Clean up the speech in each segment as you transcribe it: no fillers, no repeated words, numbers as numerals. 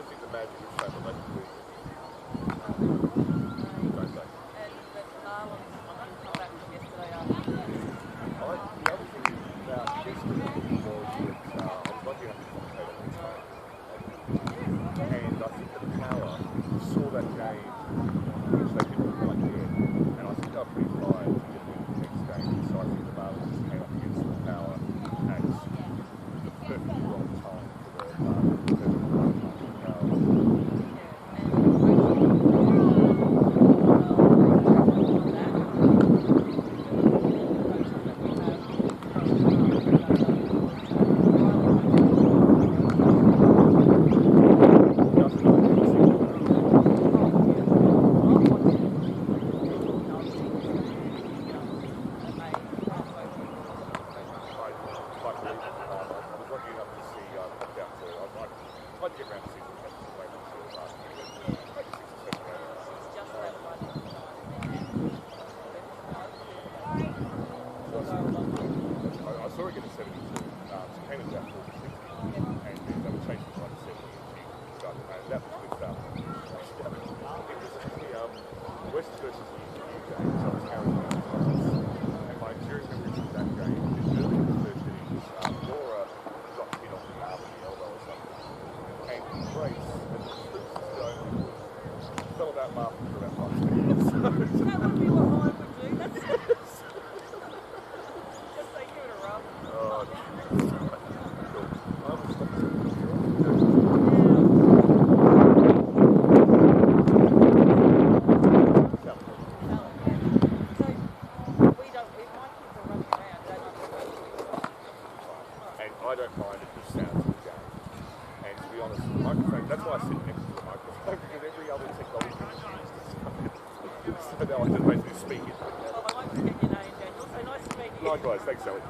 don't think the magic is so much to do. Don't they? And the Marlins didn't come back from yesterday afternoon. The other thing about yesterday was that I was lucky enough to commentate on the time. And I think the power saw that game, which they didn't quite get. And I think they were pretty tired to get the next game. So I think the Marlins just came up against the power at the perfect wrong time for the Marlins. Likewise, thanks, Sally.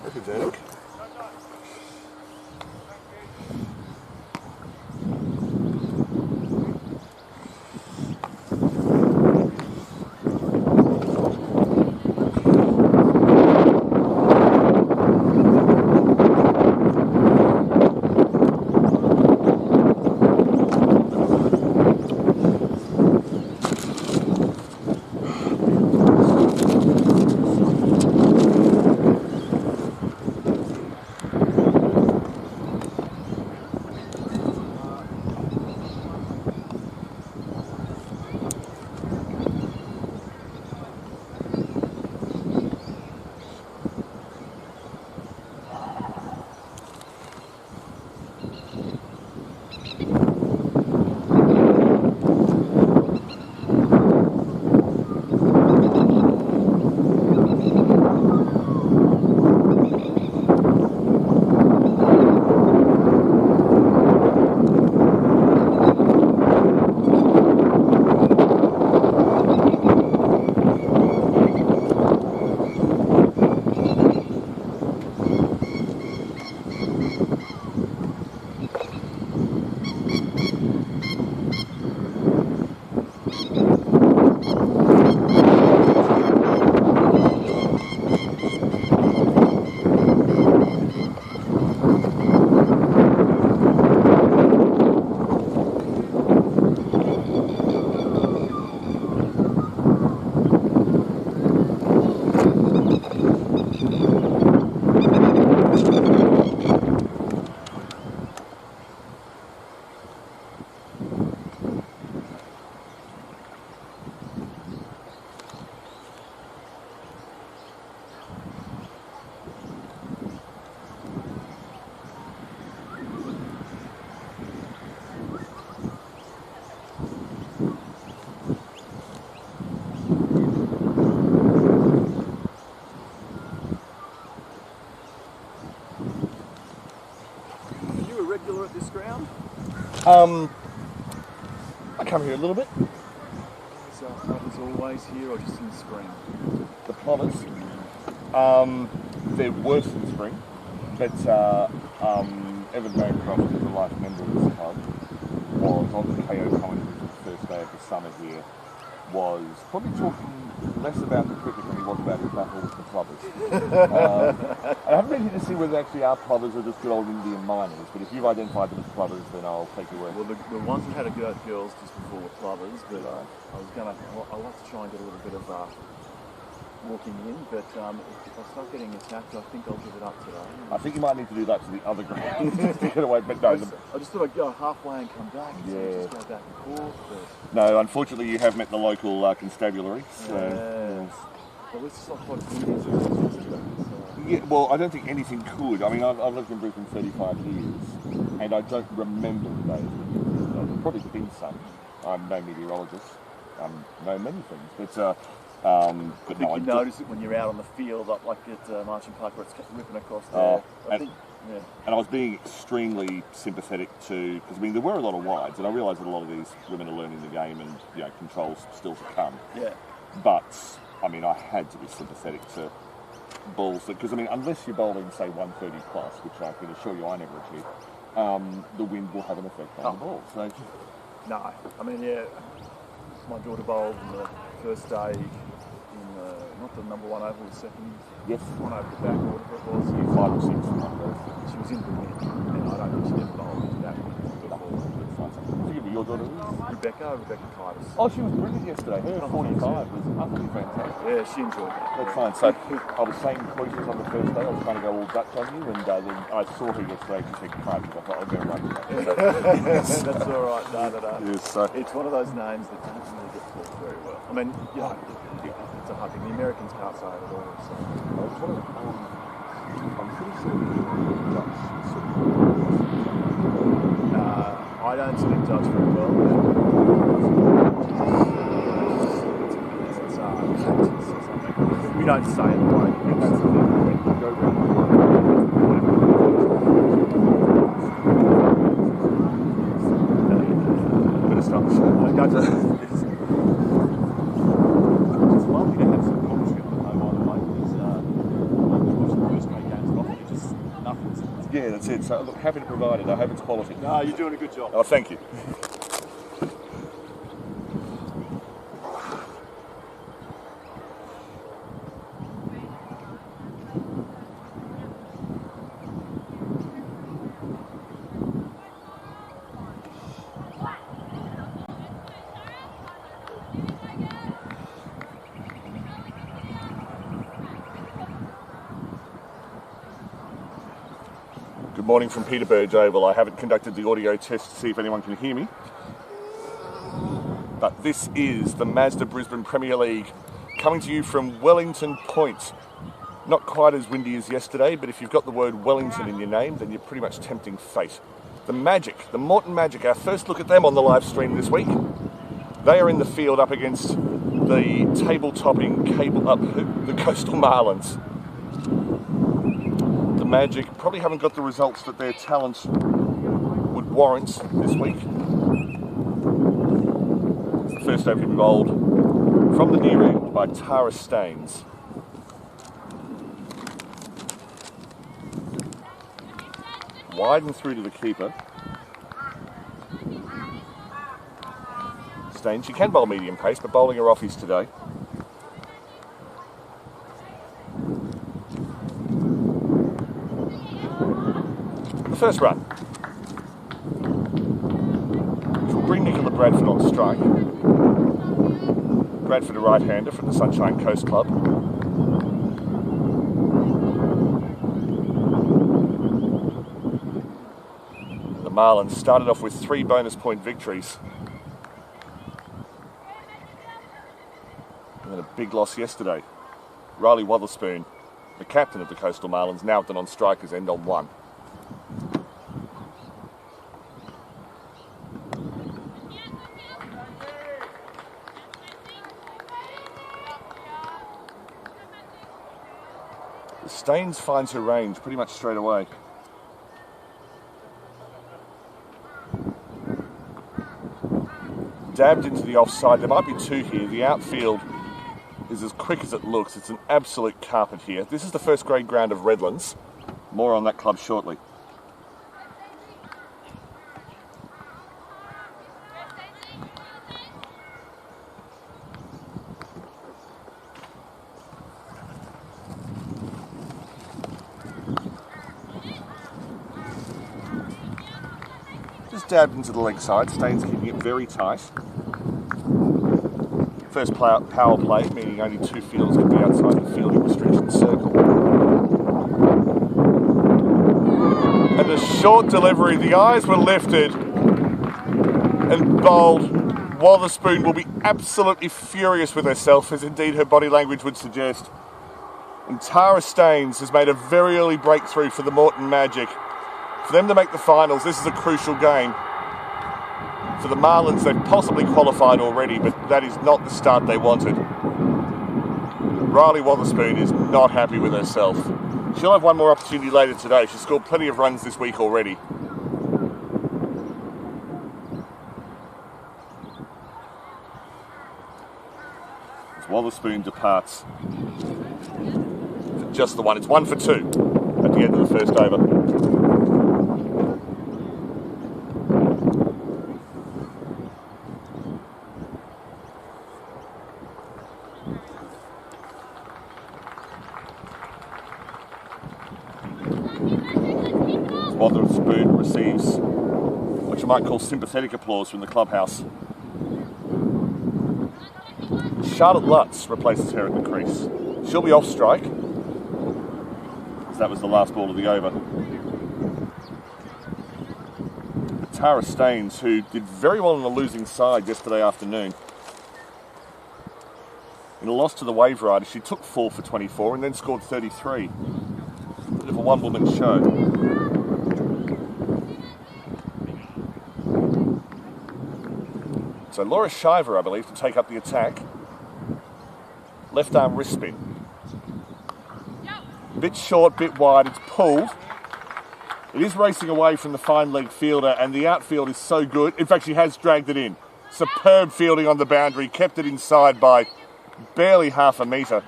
Look at that. Regular at this ground? I come here a little bit. So plotters always here or just in the spring? The plotters, they're worse in spring, but Evan Bancroft, who's a life member of this club, was on the KO commentary for the first day of the summer here, was probably talking less about the cricket than he was about his battle with the plovers. I haven't been here to see whether they actually are plovers or just good old Indian miners, but if you've identified them as plovers, then I'll take your word. Well, the ones that had a go at girls just before were plovers, but I like to try and get a little bit of walking in, but if I start getting attacked, I think I'll give it up today. I think you might need to do that to the other ground to get away, but no. I just thought I'd go halfway and come back, just go back and forth. But... No, unfortunately you have met the local constabulary. So, well, it's not quite windy as yesterday. Yeah, well, I don't think anything could. I mean, I've lived in Brisbane 35 years, and I don't remember the days. There's probably been some. I'm no meteorologist. Know many things, but no, you notice it when you're out on the field, up like at Marching Park, where it's ripping across there. And I was being extremely sympathetic to, because I mean there were a lot of wides, and I realise that a lot of these women are learning the game, and controls still to come. Yeah. But I mean, I had to be sympathetic to balls because I mean, unless you're bowling say 130 plus, which I can assure you I never achieved, the wind will have an effect on the ball. So no, I mean my daughter bowled in the first day. Not the number one over, the second. Yes. One over the back, whatever it was. 5 or 6. She was in the wind, and I don't think she ever bowled into that wind before. Forgive me, your daughter is? Rebecca Titus. Oh, she was brilliant yesterday. Her 45 was utterly fantastic. Yeah, she enjoyed that. That's fine. So I was saying cruises on the first day. I was trying to go all Dutch on you, and then I saw her yesterday. She said crunch. I thought I'll go run today. That's all right. No. Yes, it's one of those names that doesn't really get talked very well. I mean, it's a hard thing. The Americans can't say it at all. So. I'm pretty sure Dutch. I don't speak Dutch very well. We don't say it right. That's the thing. When you go around bit of stuff. It's lovely to have some commentary on the home on the way. Watching the first grade games off, it's just nothing. Yeah, that's it. So look, happy to provide it. I hope it's quality. No, you're doing a good job. Oh, thank you. Good morning from Peterbird's Oval. I haven't conducted the audio test to see if anyone can hear me. But this is the Mazda Brisbane Premier League coming to you from Wellington Point. Not quite as windy as yesterday, but if you've got the word Wellington in your name, then you're pretty much tempting fate. The Magic, the Moreton Magic, our first look at them on the live stream this week. They are in the field up against the table-topping the Coastal Marlins. The Magic probably haven't got the results that their talent would warrant this week. It's the first over to be bowled from the near end by Tara Staines. Wide and through to the keeper. Staines, she can bowl medium pace, but bowling her offies today. The first run, which will bring Nicola Bradford on strike. Bradford, a right-hander from the Sunshine Coast Club. The Marlins started off with 3 bonus point victories. And then a big loss yesterday. Riley Wotherspoon, the captain of the Coastal Marlins, now at the non-strikers end on 1. Staines finds her range pretty much straight away. Dabbed into the offside. There might be 2 here. The outfield is as quick as it looks. It's an absolute carpet here. This is the first grade ground of Redlands. More on that club shortly. stabbed into the leg side. Staines keeping it very tight. First power play, meaning only 2 fielders can be outside the fielding restriction circle. And a short delivery, the eyes were lifted and bowled. Wotherspoon will be absolutely furious with herself, as indeed her body language would suggest. And Tara Staines has made a very early breakthrough for the Moreton Magic. For them to make the finals, this is a crucial game. For the Marlins, they've possibly qualified already, but that is not the start they wanted. Riley Wotherspoon is not happy with herself. She'll have one more opportunity later today. She's scored plenty of runs this week already. As Wotherspoon departs for just the one. It's 1 for 2 at the end of the first over. Wotherspoon receives what you might call sympathetic applause from the clubhouse. Charlotte Lutz replaces her at the crease. She'll be off strike, as that was the last ball of the over. But Tara Staines, who did very well on the losing side yesterday afternoon, in a loss to the Wave Riders, she took 4 for 24 and then scored 33. Bit of a one-woman show. So Laura Shiver, I believe, to take up the attack. Left arm wrist spin. Bit short, bit wide, it's pulled. It is racing away from the fine leg fielder, and the outfield is so good. In fact, she has dragged it in. Superb fielding on the boundary, kept it inside by barely half a metre.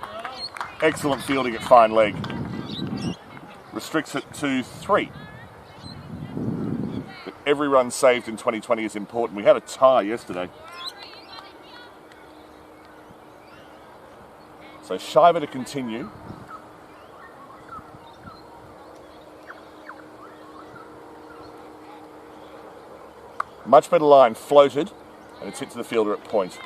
Excellent fielding at fine leg. Restricts it to 3. But every run saved in 2020 is important. We had a tie yesterday. So Shiver to continue. Much better line, floated, and it's hit to the fielder at point.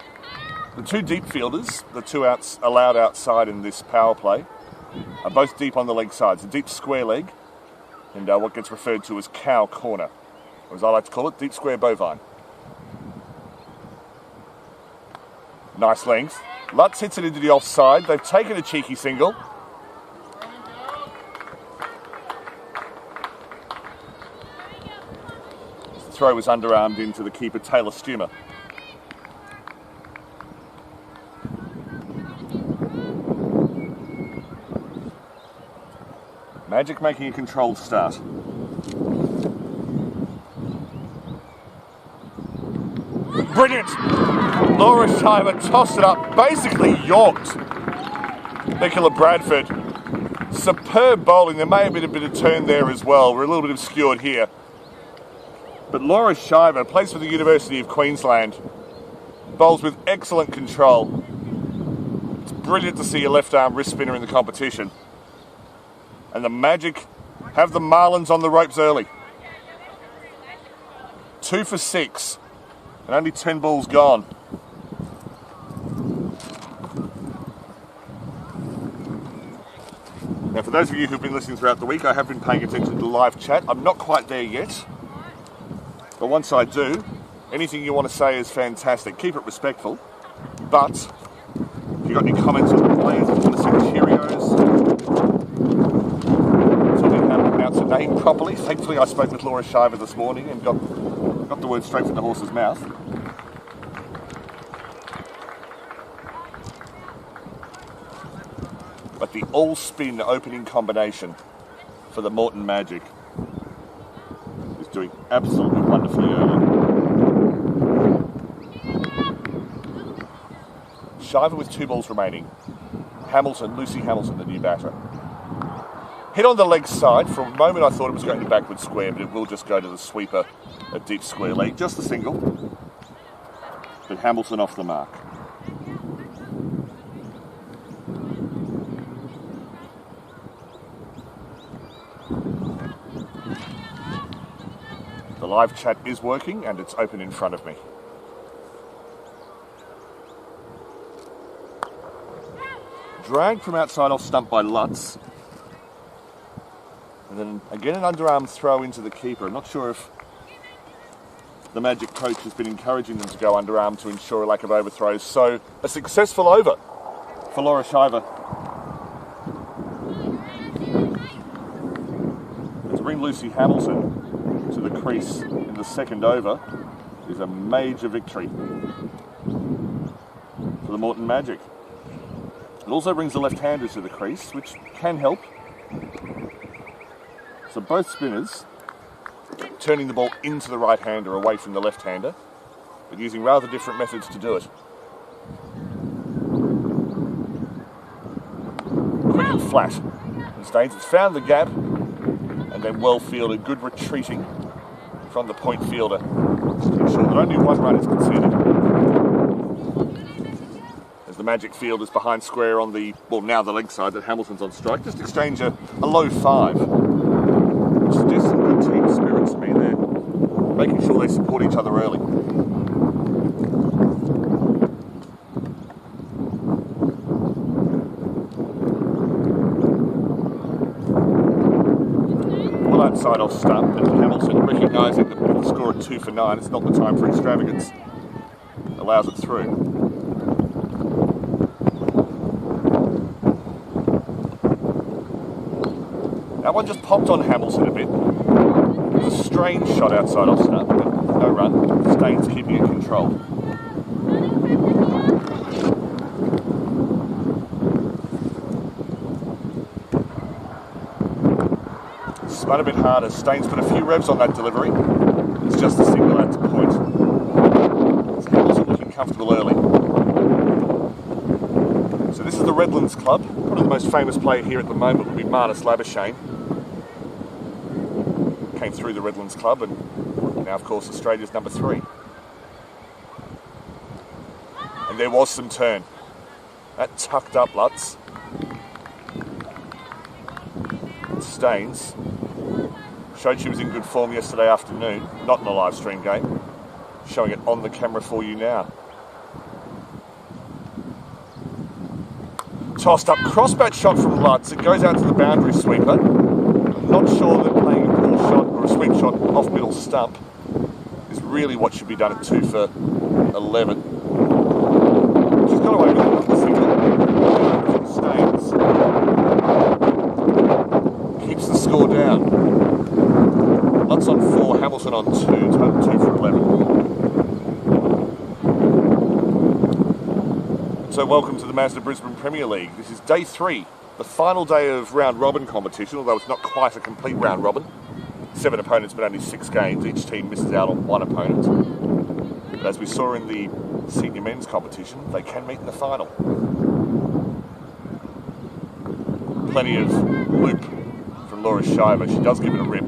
The 2 deep fielders, the 2 outs allowed outside in this power play, are both deep on the leg sides. A deep square leg, and what gets referred to as cow corner, or as I like to call it, deep square bovine. Nice length. Lutz hits it into the offside. They've taken a cheeky single. The throw was underarmed into the keeper, Taylor Stumer. Magic making a controlled start. Brilliant! Laura Shiver tossed it up, basically yorked Nicola Bradford. Superb bowling. There may have been a bit of turn there as well. We're a little bit obscured here. But Laura Shiver plays for the University of Queensland. Bowls with excellent control. It's brilliant to see a left arm wrist spinner in the competition. And the Magic have the Marlins on the ropes early. 2 for 6. And only 10 balls gone. Now, for those of you who've been listening throughout the week, I have been paying attention to the live chat. I'm not quite there yet. But once I do, anything you want to say is fantastic. Keep it respectful. But if you've got any comments on the players, if you want to send Cheerios, something how to pronounce her name properly. Thankfully, I spoke with Laura Shiver this morning and got the word straight from the horse's mouth. But the all-spin opening combination for the Moreton Magic is doing absolutely wonderfully early. Shiver with 2 balls remaining. Hamilton, Lucy Hamilton, the new batter. Hit on the leg side. For a moment I thought it was going to backward square, but it will just go to the sweeper, a deep square leg. Just a single. But Hamilton off the mark. The live chat is working and it's open in front of me. Dragged from outside off stump by Lutz. And then again an underarm throw into the keeper. I'm not sure if the Magic coach has been encouraging them to go underarm to ensure a lack of overthrows. So a successful over for Laura Shiver. And to bring Lucy Hamilton to the crease in the second over is a major victory for the Moreton Magic. It also brings the left-handers to the crease, which can help. So both spinners turning the ball into the right-hander away from the left-hander, but using rather different methods to do it. Quick and flat. And Staines has found the gap, and then well fielded, good retreating from the point fielder to ensure that only one run is conceded. As the Magic field is behind square on the, well, now the leg side that Hamilton's on strike, just exchange a low 5. Which suggests some good team spirits to me there, making sure they support each other early. Well outside off stump, and Hamilton recognising that with the score at 2 for 9, it's not the time for extravagance, allows it through. That one just popped on Hamilton a bit. It was a strange shot outside off stump, but no run. Staines keeping it controlled. Spun a bit harder. Staines put a few revs on that delivery. It's just a single out to point. So Hamilton looking comfortable early. So this is the Redlands club. Probably the most famous player here at the moment would be Marnus Labuschagne. Came through the Redlands club and now of course Australia's number 3. And there was some turn. That tucked up Lutz. Staines showed she was in good form yesterday afternoon, not in a live stream game. Showing it on the camera for you now. Tossed up, crossbat shot from Lutz. It goes out to the boundary sweeper. I'm not sure that playing a pull shot or a sweep shot off middle stump is really what should be done at 2 for 11. She's got away with it. The single. Staines keeps the score down. Lutz on 4, Hamilton on 2, total 2 for 11. So welcome to the Mazda Brisbane Premier League. This is day 3, the final day of round robin competition, although it's not quite a complete round robin. 7 opponents but only 6 games. Each team misses out on 1 opponent. But as we saw in the senior men's competition, they can meet in the final. Plenty of loop from Laura Shiver. She does give it a rip.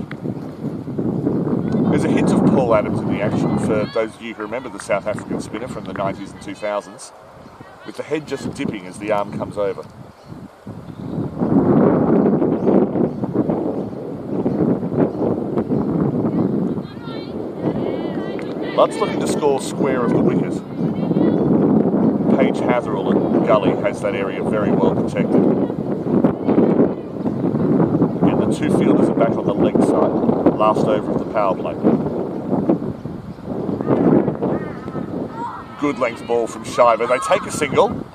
There's a hint of Paul Adams in the action for those of you who remember the South African spinner from the 90s and 2000s, with the head just dipping as the arm comes over. Lutz looking to score square of the wicket. Paige Hatherell at Gully has that area very well protected. Again, the 2 fielders are back on the leg side, last over of the power play. Good length ball from Shiver. They take a single.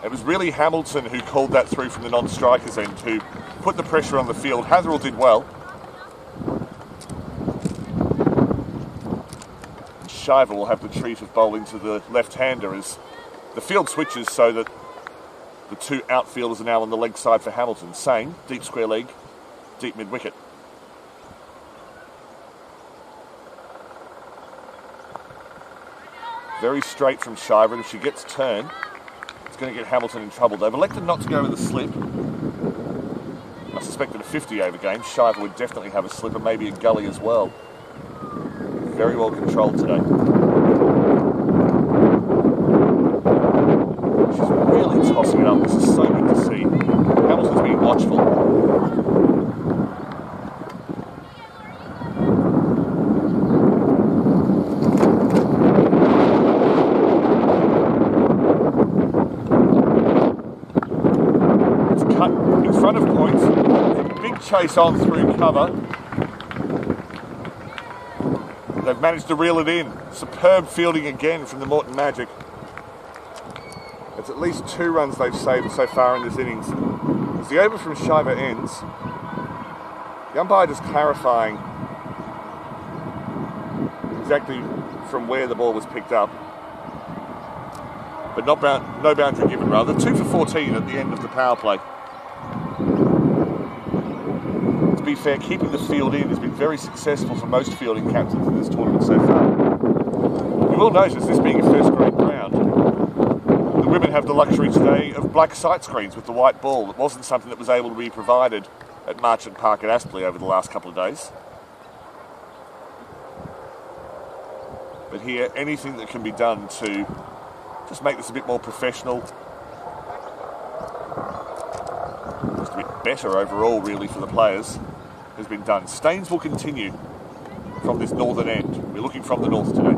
It was really Hamilton who called that through from the non-strikers end, who put the pressure on the field. Hatherell did well. And Shiver will have the treat of bowling to the left-hander as the field switches so that the 2 outfielders are now on the leg side for Hamilton. Same, deep square leg, deep mid-wicket. Very straight from Shiver, and if she gets turn, it's going to get Hamilton in trouble. They've elected not to go with a slip. I suspect that a 50 over game, Shiver would definitely have a slip, and maybe a gully as well. Very well controlled today. She's really tossing it up. This is so good to see. Hamilton's being watchful. cut in front of points. A big chase on through cover. They've managed to reel it in. Superb fielding again from the Moreton Magic. It's at least 2 runs they've saved so far in this innings. As the over from Shiva ends, the umpire just clarifying exactly from where the ball was picked up. But no boundary given, rather. 2 for 14 at the end of the power play. To be fair, keeping the field in has been very successful for most fielding captains in this tournament so far. You will notice, this being a first-grade ground, the women have the luxury today of black sight screens with the white ball. It wasn't something that was able to be provided at Marchant Park at Aspley over the last couple of days. But here, anything that can be done to just make this a bit more professional, just a bit better overall really for the players, has been done. Staines will continue from this northern end. We're looking from the north today.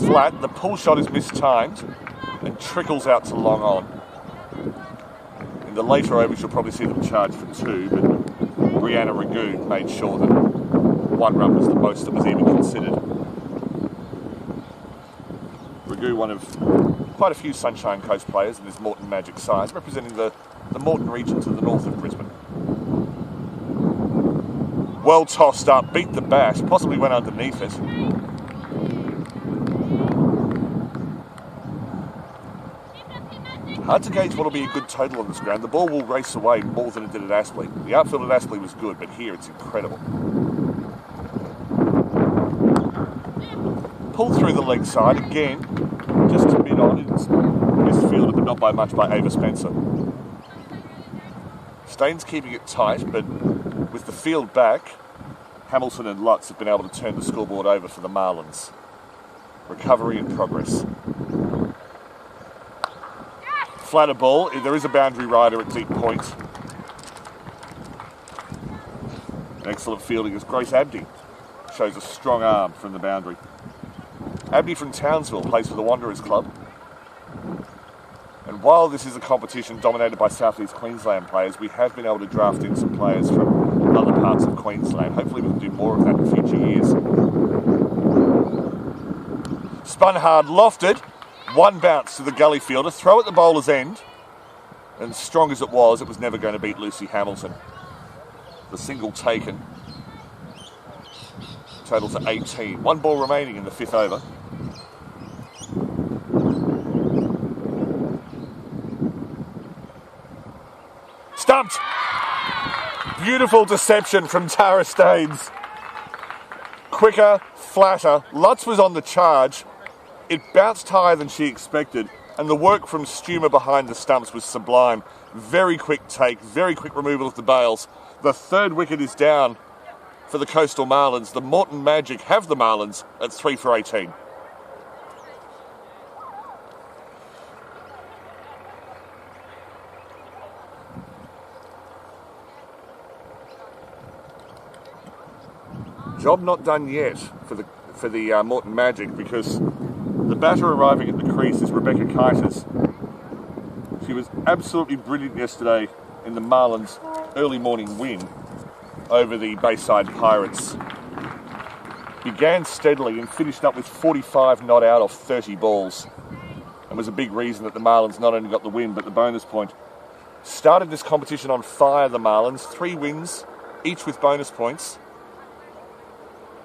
Flat, the pull shot is mistimed and trickles out to long on. In the later overs you'll probably see them charge for 2, but Brianna Ragoon made sure that 1 run was the most that was even considered. Ragoon, one of quite a few Sunshine Coast players in this Moreton Magic side, representing the Moreton region to the north of Brisbane. Well tossed up, beat the bat, possibly went underneath it. Hard to gauge what will be a good total on this ground. The ball will race away more than it did at Aspley. The outfield at Aspley was good, but here it's incredible. Pull through the leg side again, just a bit on. It's misfielded, but not by much, by Ava Spencer. Staines keeping it tight, but with the field back, Hamilton and Lutz have been able to turn the scoreboard over for the Marlins. Recovery in progress. Flatter ball. There is a boundary rider at deep point. Excellent fielding as Grace Abdi shows a strong arm from the boundary. Abdi from Townsville plays for the Wanderers Club. And while this is a competition dominated by South East Queensland players, we have been able to draft in some players from other parts of Queensland. Hopefully we can do more of that in future years. Spun hard, lofted. 1 bounce to the gully fielder. Throw at the bowler's end. And strong as it was never going to beat Lucy Hamilton. The single taken. Total to 18. 1 ball remaining in the 5th over. Stumped! Beautiful deception from Tara Staines. Quicker, flatter. Lutz was on the charge. It bounced higher than she expected, and the work from Stumer behind the stumps was sublime. Very quick take, very quick removal of the bails. The 3rd wicket is down for the Coastal Marlins. The Moreton Magic have the Marlins at 3 for 18. Job not done yet for the Moreton Magic, because the batter arriving at the crease is Rebecca Kiters. She was absolutely brilliant yesterday in the Marlins' early morning win over the Bayside Pirates. Began steadily and finished up with 45 not out off 30 balls, and was a big reason that the Marlins not only got the win but the bonus point. Started this competition on fire, the Marlins. 3 wins, each with bonus points.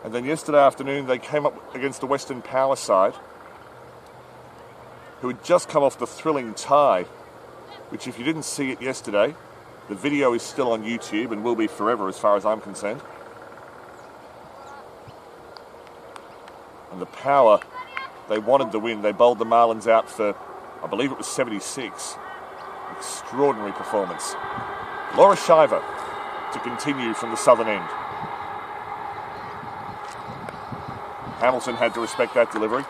And then yesterday afternoon they came up against the Western Power side, who had just come off the thrilling tie, which, if you didn't see it yesterday, the video is still on YouTube and will be forever as far as I'm concerned. And the Power, they wanted the win. They bowled the Marlins out for, I believe it was 76. Extraordinary performance. Laura Shiver to continue from the southern end. Hamilton had to respect that delivery.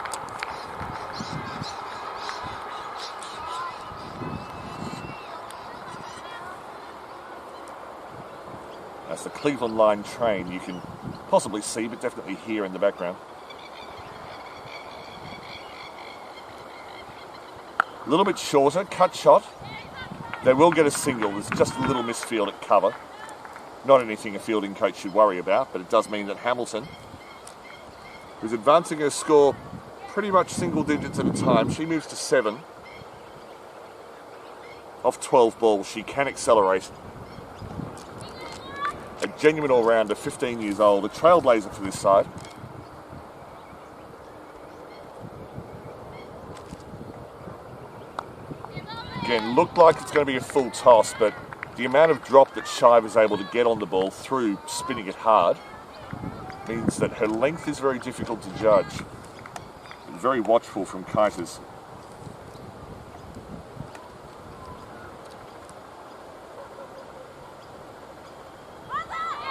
That's the Cleveland Line train you can possibly see, but definitely hear in the background. A little bit shorter, cut shot. They will get a single. There's just a little misfield at cover. Not anything a fielding coach should worry about, but it does mean that Hamilton, who's advancing her score pretty much single digits at a time, she moves to 7. Off 12 balls, she can accelerate. A genuine all-rounder, 15 years old, a trailblazer for this side. Again, looked like it's going to be a full toss, but the amount of drop that Shive is able to get on the ball through spinning it hard means that her length is very difficult to judge. Very watchful from Kiters.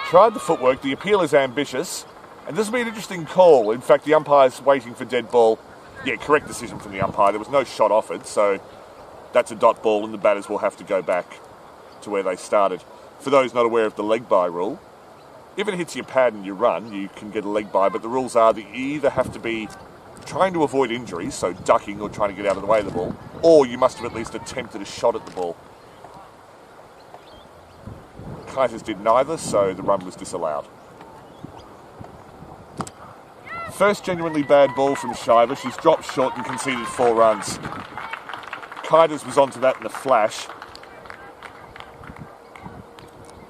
Tried the footwork, the appeal is ambitious, and this will be an interesting call. In fact, the umpire's waiting for dead ball. Yeah, correct decision from the umpire. There was no shot offered, so that's a dot ball and the batters will have to go back to where they started. For those not aware of the leg bye rule, if it hits your pad and you run, you can get a leg bye, but the rules are that you either have to be trying to avoid injuries, so ducking or trying to get out of the way of the ball, or you must have at least attempted a shot at the ball. Kiters did neither, so the run was disallowed. First genuinely bad ball from Shiver. She's dropped short and conceded 4 runs. Kiters was onto that in a flash.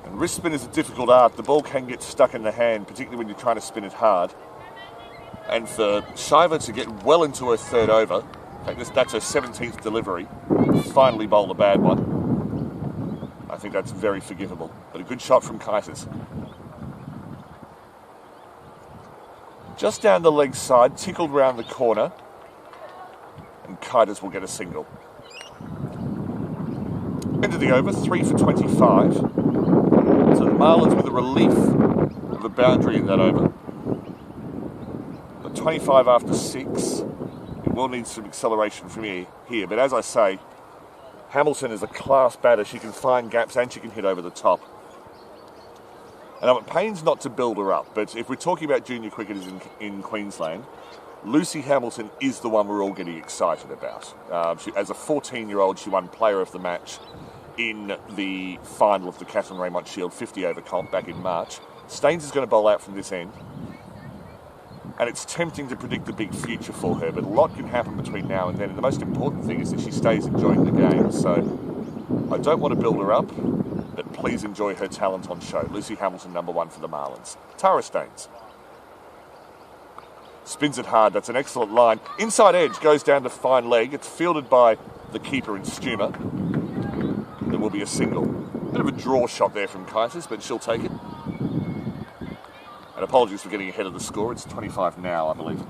And wrist spin is a difficult art. The ball can get stuck in the hand, particularly when you're trying to spin it hard. And for Shiver to get well into her 3rd over, in fact, that's her 17th delivery, finally bowl a bad one. I think that's very forgivable, but a good shot from Kiters. Just down the leg side, tickled round the corner, and Kiters will get a single. End of the over, 3 for 25. So the Marlins with a relief of a boundary in that over. The 25 after 6. It will need some acceleration from here, but as I say, Hamilton is a class batter. She can find gaps and she can hit over the top. And I'm at pains not to build her up, but if we're talking about junior cricketers in Queensland, Lucy Hamilton is the one we're all getting excited about. As a 14-year-old, she won Player of the Match in the final of the Catherine Raymond Shield 50-over comp back in March. Staines is going to bowl out from this end. And it's tempting to predict the big future for her, but a lot can happen between now and then. And the most important thing is that she stays enjoying the game. So I don't want to build her up, but please enjoy her talent on show. Lucy Hamilton, number 1 for the Marlins. Tara Staines. Spins it hard. That's an excellent line. Inside edge goes down to fine leg. It's fielded by the keeper in Stumer. There will be a single. Bit of a draw shot there from Kiters, but she'll take it. And apologies for getting ahead of the score. It's 25 now, I believe.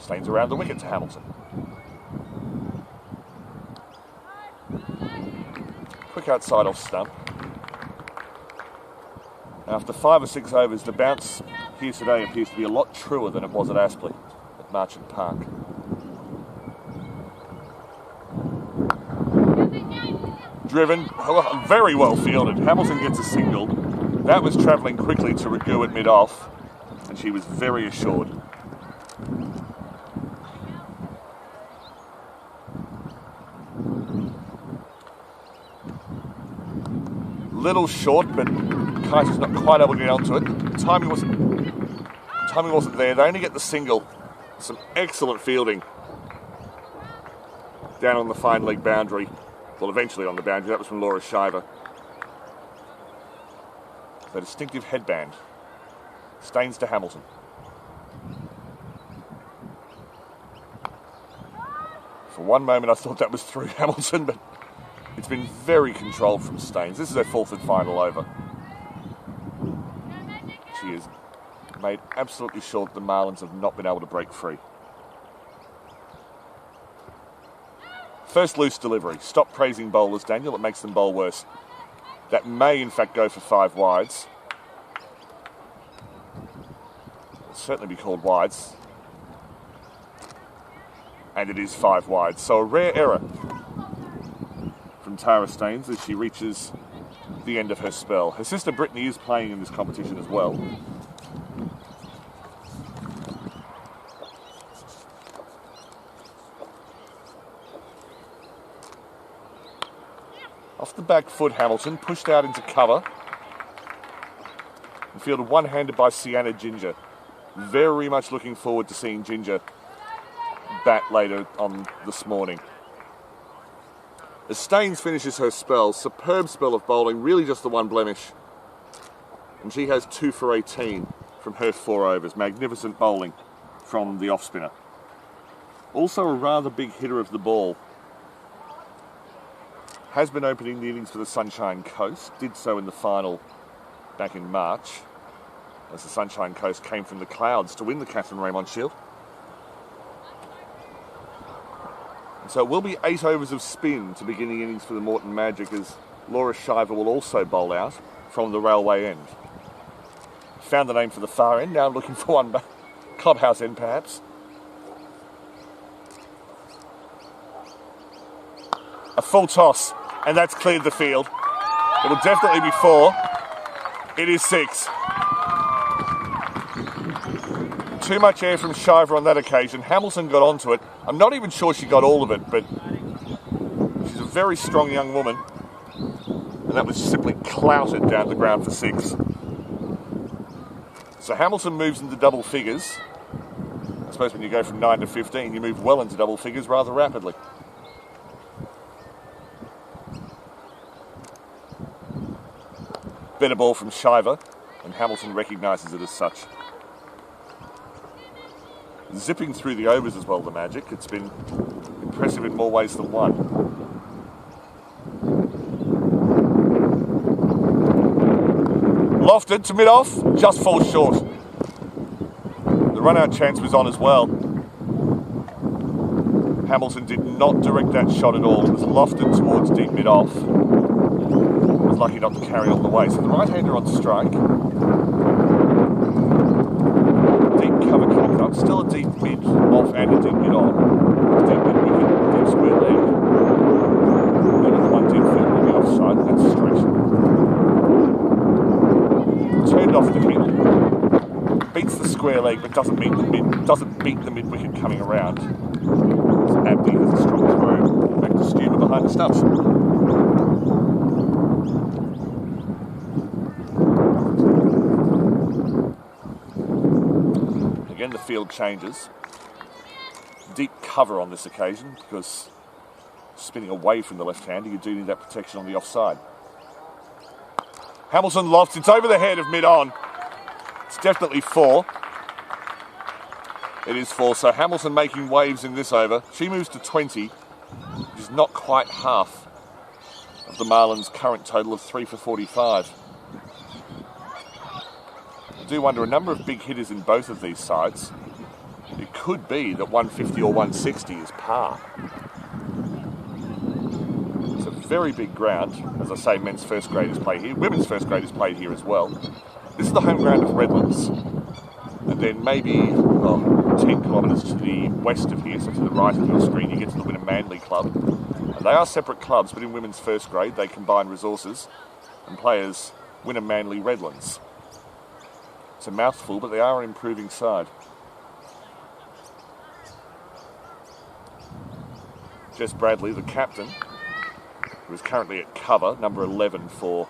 Staines around the wicket to Hamilton. Quick outside off stump. After 5 or 6 overs, the bounce here today appears to be a lot truer than it was at Aspley, at Marchant Park. Driven, very well fielded. Hamilton gets a single. That was travelling quickly to Ragu at mid-off, and she was very assured. Little short, but Kiters not quite able to get onto it. Timing wasn't there. They only get the single. Some excellent fielding down on the fine leg boundary. Well, eventually on the boundary. That was from Laura Shiver. The distinctive headband. Staines to Hamilton. For one moment I thought that was through Hamilton, but it's been very controlled from Staines. This is her 4th and final over. She has made absolutely sure that the Marlins have not been able to break free. First loose delivery. Stop praising bowlers, Daniel. It makes them bowl worse. That may, in fact, go for 5 wides. It'll certainly be called wides. And it is 5 wides. So a rare error from Tara Staines as she reaches the end of her spell. Her sister Brittany is playing in this competition as well. Off the back foot, Hamilton pushed out into cover. And fielded one-handed by Sienna Ginger. Very much looking forward to seeing Ginger bat later on this morning. As Staines finishes her spell, superb spell of bowling, really just the one blemish. And she has 2 for 18 from her 4 overs. Magnificent bowling from the off-spinner. Also a rather big hitter of the ball. Has been opening the innings for the Sunshine Coast. Did so in the final back in March, as the Sunshine Coast came from the clouds to win the Catherine Raymond Shield. And so it will be 8 overs of spin to begin the innings for the Moreton Magic, as Laura Shiver will also bowl out from the railway end. Found the name for the far end, now looking for one back. Clubhouse end perhaps. A full toss, and that's cleared the field. It'll definitely be 4. It is 6. Too much air from Shiver on that occasion. Hamilton got onto it. I'm not even sure she got all of it, but she's a very strong young woman. And that was simply clouted down the ground for 6. So Hamilton moves into double figures. I suppose when you go from 9 to 15, you move well into double figures rather rapidly. Better ball from Shiver, and Hamilton recognises it as such. Zipping through the overs as well, the Magic. It's been impressive in more ways than one. Lofted to mid-off, just falls short. The run-out chance was on as well. Hamilton did not direct that shot at all. It was lofted towards deep mid-off. Was lucky not to carry all the way. So the right-hander on strike. Deep cover coming up. Still a deep mid-off and a deep mid-on. Deep mid-wicket, deep square leg. And the one deep field will be offside. That's straight. Turned off the hit. Beats the square leg, but doesn't beat the mid-wicket coming around. So Abdi has a strong throw. Back to Stuber behind the stumps. Again, the field changes. Deep cover on this occasion, because spinning away from the left-hander, you do need that protection on the offside. Hamilton lofts. It's over the head of mid-on. It's definitely 4. It is 4. So Hamilton making waves in this over. She moves to 20, which is not quite half of the Marlins' current total of 3 for 45. I do wonder, a number of big hitters in both of these sides. It could be that 150 or 160 is par. It's a very big ground. As I say, men's first graders play here. Women's first graders play here as well. This is the home ground of Redlands. And then maybe 10 kilometres to the west of here, so to the right of your screen, you get to the Wynnum Manly Club. And they are separate clubs, but in women's first grade, they combine resources and play as Wynnum Manly Redlands. It's a mouthful, but they are an improving side. Jess Bradley, the captain, who is currently at cover, number 11 for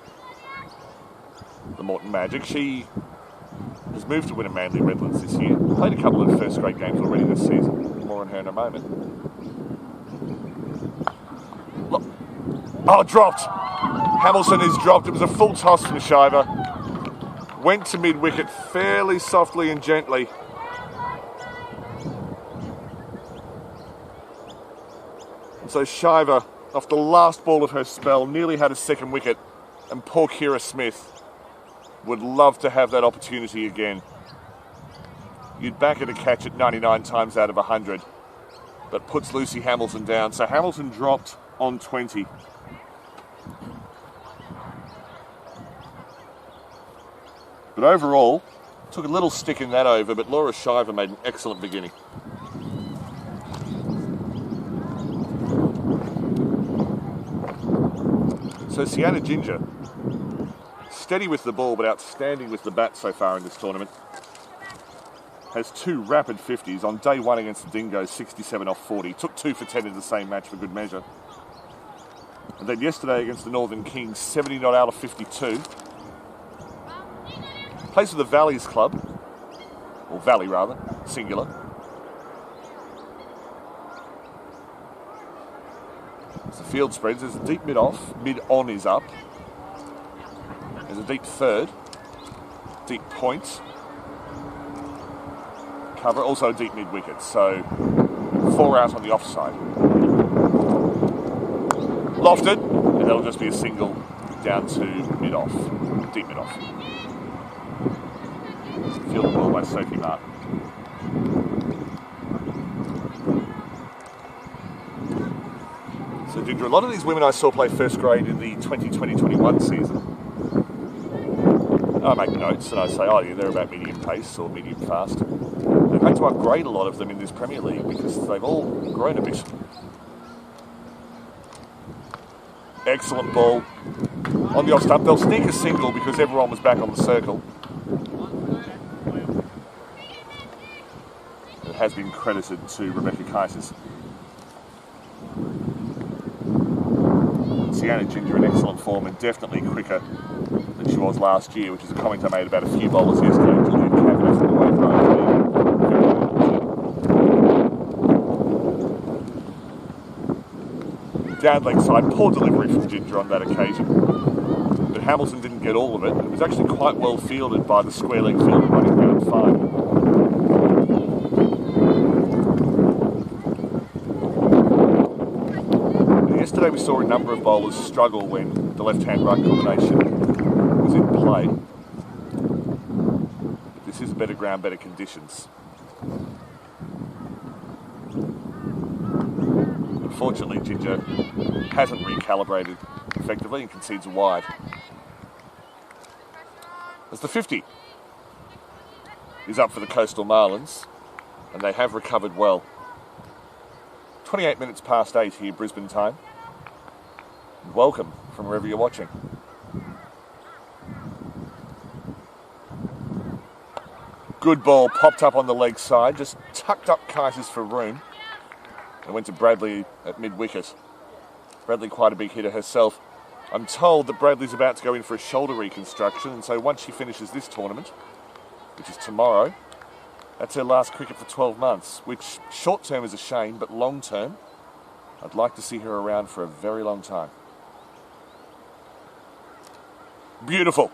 the Moreton Magic. She has moved to Wynnum Manly Redlands this year. Played a couple of first grade games already this season. More on her in a moment. Look. Oh, dropped. Hamilton is dropped. It was a full toss from Shiver. Went to mid-wicket fairly softly and gently. And so Shiver, off the last ball of her spell, nearly had a second wicket, and poor Kira Smith would love to have that opportunity again. You'd back her to catch it 99 times out of 100, but puts Lucy Hamilton down. So Hamilton dropped on 20. But overall, took a little stick in that over, but Laura Shiver made an excellent beginning. So Sienna Ginger, steady with the ball but outstanding with the bat so far in this tournament, has 2 rapid 50s. On day 1 against the Dingoes, 67 off 40. Took 2 for 10 in the same match for good measure. And then yesterday against the Northern Kings, 70 not out of 52. Plays for the Valleys Club, or Valley rather, singular. As the field spreads, there's a deep mid-off, mid-on is up. There's a deep third, deep point. Cover, also a deep mid-wicket, so 4 out on the offside. Lofted, and that'll just be a single down to mid-off, deep mid-off. Fielded ball by Sophie Martin. So Ginger, a lot of these women I saw play first grade in the 2020-21 season. I make notes and I say, oh yeah, they're about medium pace or medium fast. They've had to upgrade a lot of them in this Premier League because they've all grown a bit. Excellent ball on the off stump. They'll sneak a single because everyone was back on the circle. It has been credited to Rebecca Kaitis. Sienna Ginger in excellent form and definitely quicker than she was last year, which is a comment I made about a few bowlers yesterday. Julian Cavanagh from the wave run. Down leg side, poor delivery from Ginger on that occasion. But Hamilton didn't get all of it. It was actually quite well fielded by the square leg fielder running round 5. Yesterday we saw a number of bowlers struggle when the left-hand right combination was in play. But this is better ground, better conditions. Unfortunately, Ginger hasn't recalibrated effectively and concedes a wide. As the 50 is up for the Coastal Marlins, and they have recovered well. 28 minutes past 8 here, Brisbane time. Welcome from wherever you're watching. Good ball, popped up on the leg side, just tucked up Kaitis for room. And went to Bradley at mid-wicket. Bradley quite a big hitter herself. I'm told that Bradley's about to go in for a shoulder reconstruction, and so once she finishes this tournament, which is tomorrow, that's her last cricket for 12 months, which short-term is a shame, but long-term, I'd like to see her around for a very long time. Beautiful.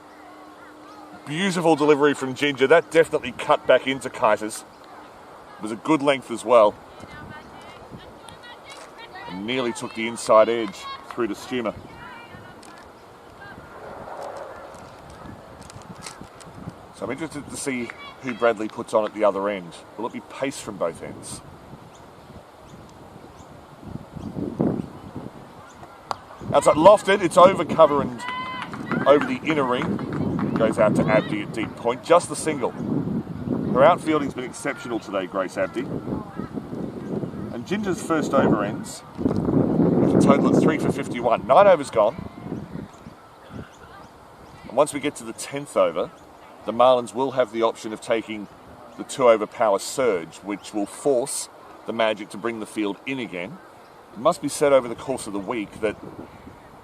Beautiful delivery from Ginger. That definitely cut back into Kaitis. It was a good length as well. And nearly took the inside edge through to Stumer. So I'm interested to see who Bradley puts on at the other end. Will it be pace from both ends? Outside lofted, it's over cover and over the inner ring. Goes out to Abdi at deep point, just the single. Her outfielding's been exceptional today, Grace Abdi. And Ginger's first over ends with a total of 3 for 51. 9 overs gone. And once we get to the 10th over, the Marlins will have the option of taking the 2 over power surge, which will force the Magic to bring the field in again. It must be said over the course of the week that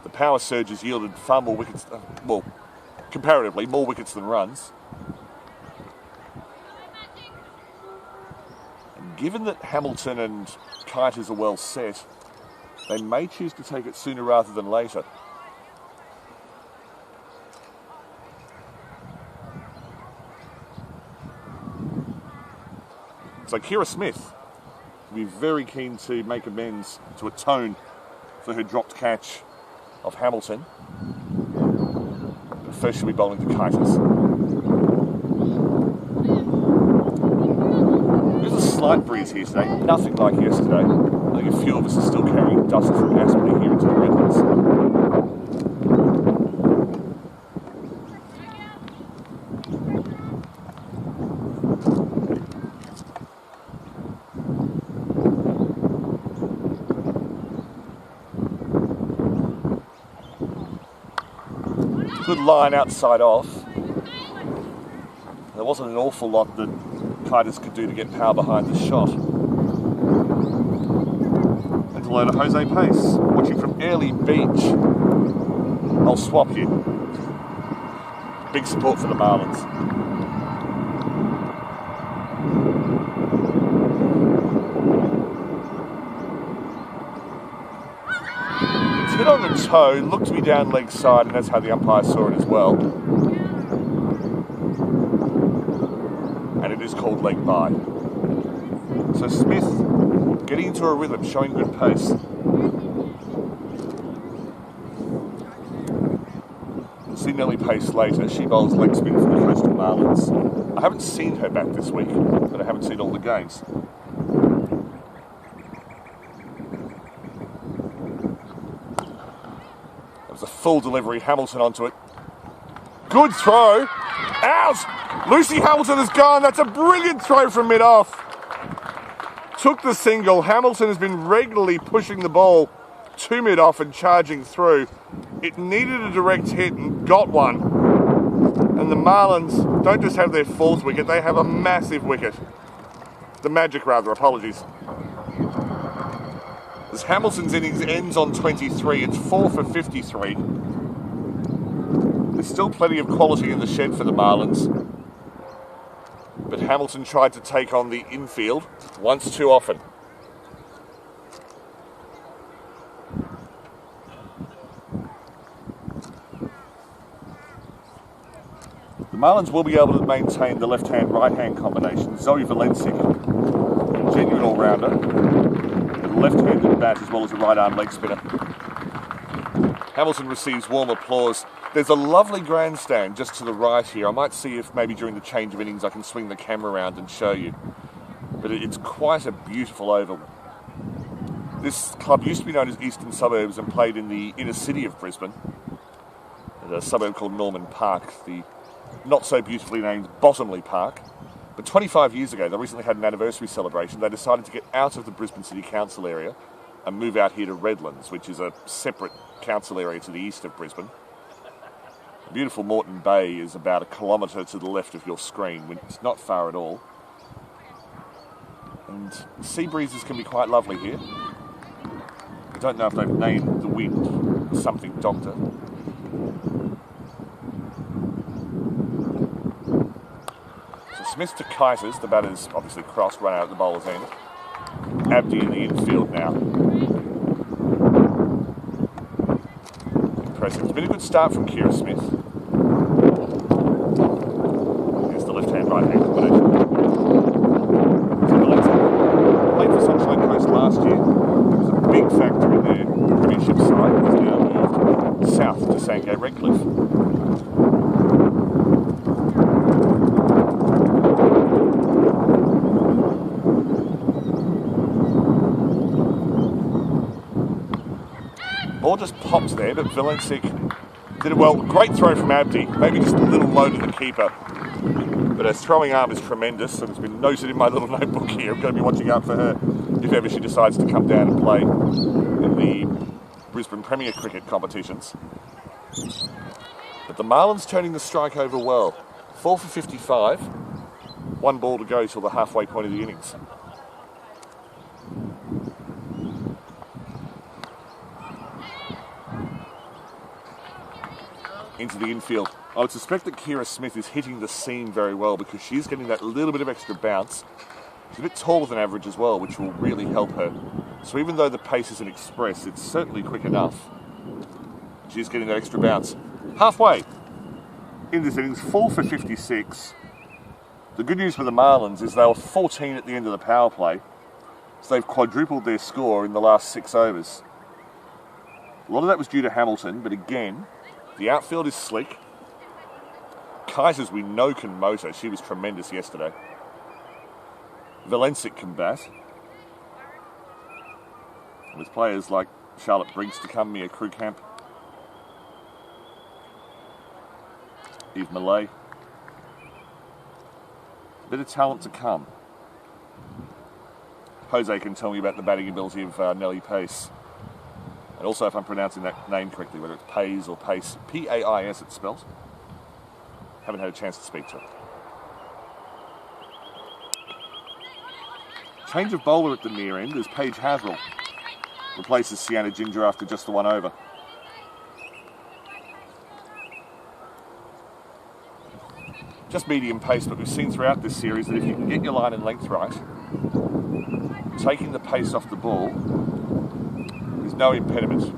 the power surge has yielded far more wickets, well, comparatively, more wickets than runs. And given that Hamilton and Kaitis are well set, they may choose to take it sooner rather than later. So Kira Smith will be very keen to make amends, to atone for her dropped catch of Hamilton. But first she'll be bowling to Kaitis. There's a slight breeze here today, nothing like yesterday. I think a few of us are still carrying dust from Aspen here into the Redlands. Good line outside off. There wasn't an awful lot that Kaitis could do to get power behind the shot. And hello to Jose Pace, watching from Airlie Beach. I'll swap you. Big support for the Marlins. It's hit on the toe, looked to be down leg side, and that's how the umpire saw it as well. And it is called leg by. So Smith getting into a rhythm, showing good pace. We'll see Nellie Pace later. She bowls leg spin for the Coastal Marlins. I haven't seen her back this week, but I haven't seen all the games. That was a full delivery. Hamilton onto it. Good throw. Out! Lucy Hamilton has gone. That's a brilliant throw from mid-off. Took the single. Hamilton has been regularly pushing the ball to mid-off and charging through. It needed a direct hit and got one. And the Marlins don't just have their fourth wicket, they have a massive wicket. The Magic, rather, apologies. As Hamilton's innings ends on 23, it's 4 for 53. There's still plenty of quality in the shed for the Marlins. But Hamilton tried to take on the infield once too often. The Marlins will be able to maintain the left-hand, right-hand combination. Zoe Valencic, genuine all-rounder, with a left-handed bat as well as a right-arm leg spinner. Hamilton receives warm applause. There's a lovely grandstand just to the right here. I might see if maybe during the change of innings I can swing the camera around and show you. But it's quite a beautiful oval. This club used to be known as Eastern Suburbs and played in the inner city of Brisbane, at a suburb called Norman Park, the not so beautifully named Bottomley Park. But 25 years ago, they recently had an anniversary celebration. They decided to get out of the Brisbane City Council area and move out here to Redlands, which is a separate council area to the east of Brisbane. Beautiful Moreton Bay is about 1 kilometre to the left of your screen. It's not far at all. And sea breezes can be quite lovely here. I don't know if they've named the wind something doctor. So Smith to Kiters, the batter's obviously crossed, run out at the bowler's end. Abdi in the infield now. Impressive. It's been a good start from Kira Smith. Here's the left-hand, right-hand combination. Played for Sunshine Coast last year. It was a big factor in their premiership side. It's now moved south to Sandgate Redcliffe. Ball just pops there, but Valencic did it well. Great throw from Abdi. Maybe just a little low to the keeper. But her throwing arm is tremendous, and it's been noted in my little notebook here. I'm going to be watching out for her if ever she decides to come down and play in the Brisbane Premier Cricket competitions. But the Marlins turning the strike over well. 4 for 55. 1 ball to go till the halfway point of the innings. Into the infield. I would suspect that Kira Smith is hitting the seam very well because she's getting that little bit of extra bounce. She's a bit taller than average as well, which will really help her. So even though the pace isn't express, it's certainly quick enough. She's getting that extra bounce. Halfway in this innings, 4 for 56. The good news for the Marlins is they were 14 at the end of the power play, so they've quadrupled their score in the last 6 overs. A lot of that was due to Hamilton, but again, the outfield is slick. Kiters we know can motor. She was tremendous yesterday. Valencic can bat. With players like Charlotte Briggs to come, Mia Krugkamp, Eve Malay. A bit of talent to come. Jose can tell me about the batting ability of Nellie Pace. And also if I'm pronouncing that name correctly, whether it's Pace or Pace. P-A-I-S it's spelled. Haven't had a chance to speak to her. Change of bowler at the near end is Paige Haverhill. replaces Sienna Ginger after just the one over. Just medium pace, but we've seen throughout this series that if you can get your line and length right, taking the pace off the ball is no impediment.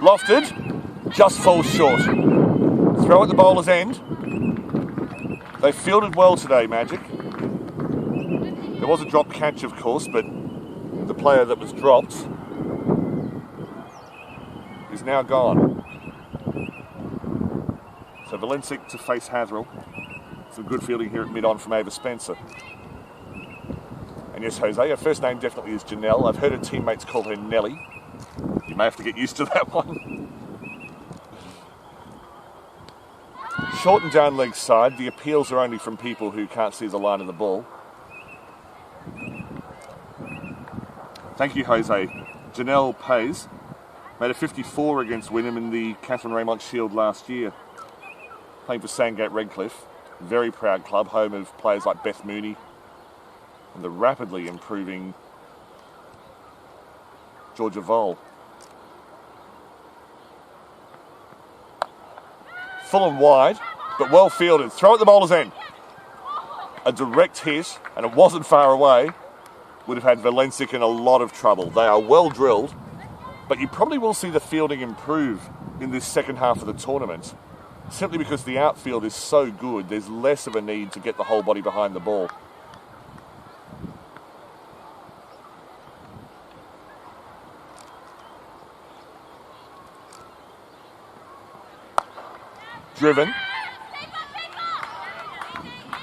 Lofted, just falls short. Throw at the bowler's end. They fielded well today, Magic. There was a drop catch, of course, but the player that was dropped is now gone. So Valencic to face Hatherell. Some good fielding here at mid-on from Ava Spencer. And yes, Jose, her first name definitely is Janelle. I've heard her teammates call her Nelly. You may have to get used to that one. Short and down leg side. The appeals are only from people who can't see the line of the ball. Thank you, Jose. Janelle Pays made a 54 against Wynnum in the Catherine Raymond Shield last year. Playing for Sandgate Redcliffe. Very proud club, home of players like Beth Mooney and the rapidly improving Georgia Vole. Full and wide, but well fielded. Throw at the bowler's end. A direct hit, and it wasn't far away, would have had Valencic in a lot of trouble. They are well drilled, but you probably will see the fielding improve in this second half of the tournament, simply because the outfield is so good, there's less of a need to get the whole body behind the ball. Driven.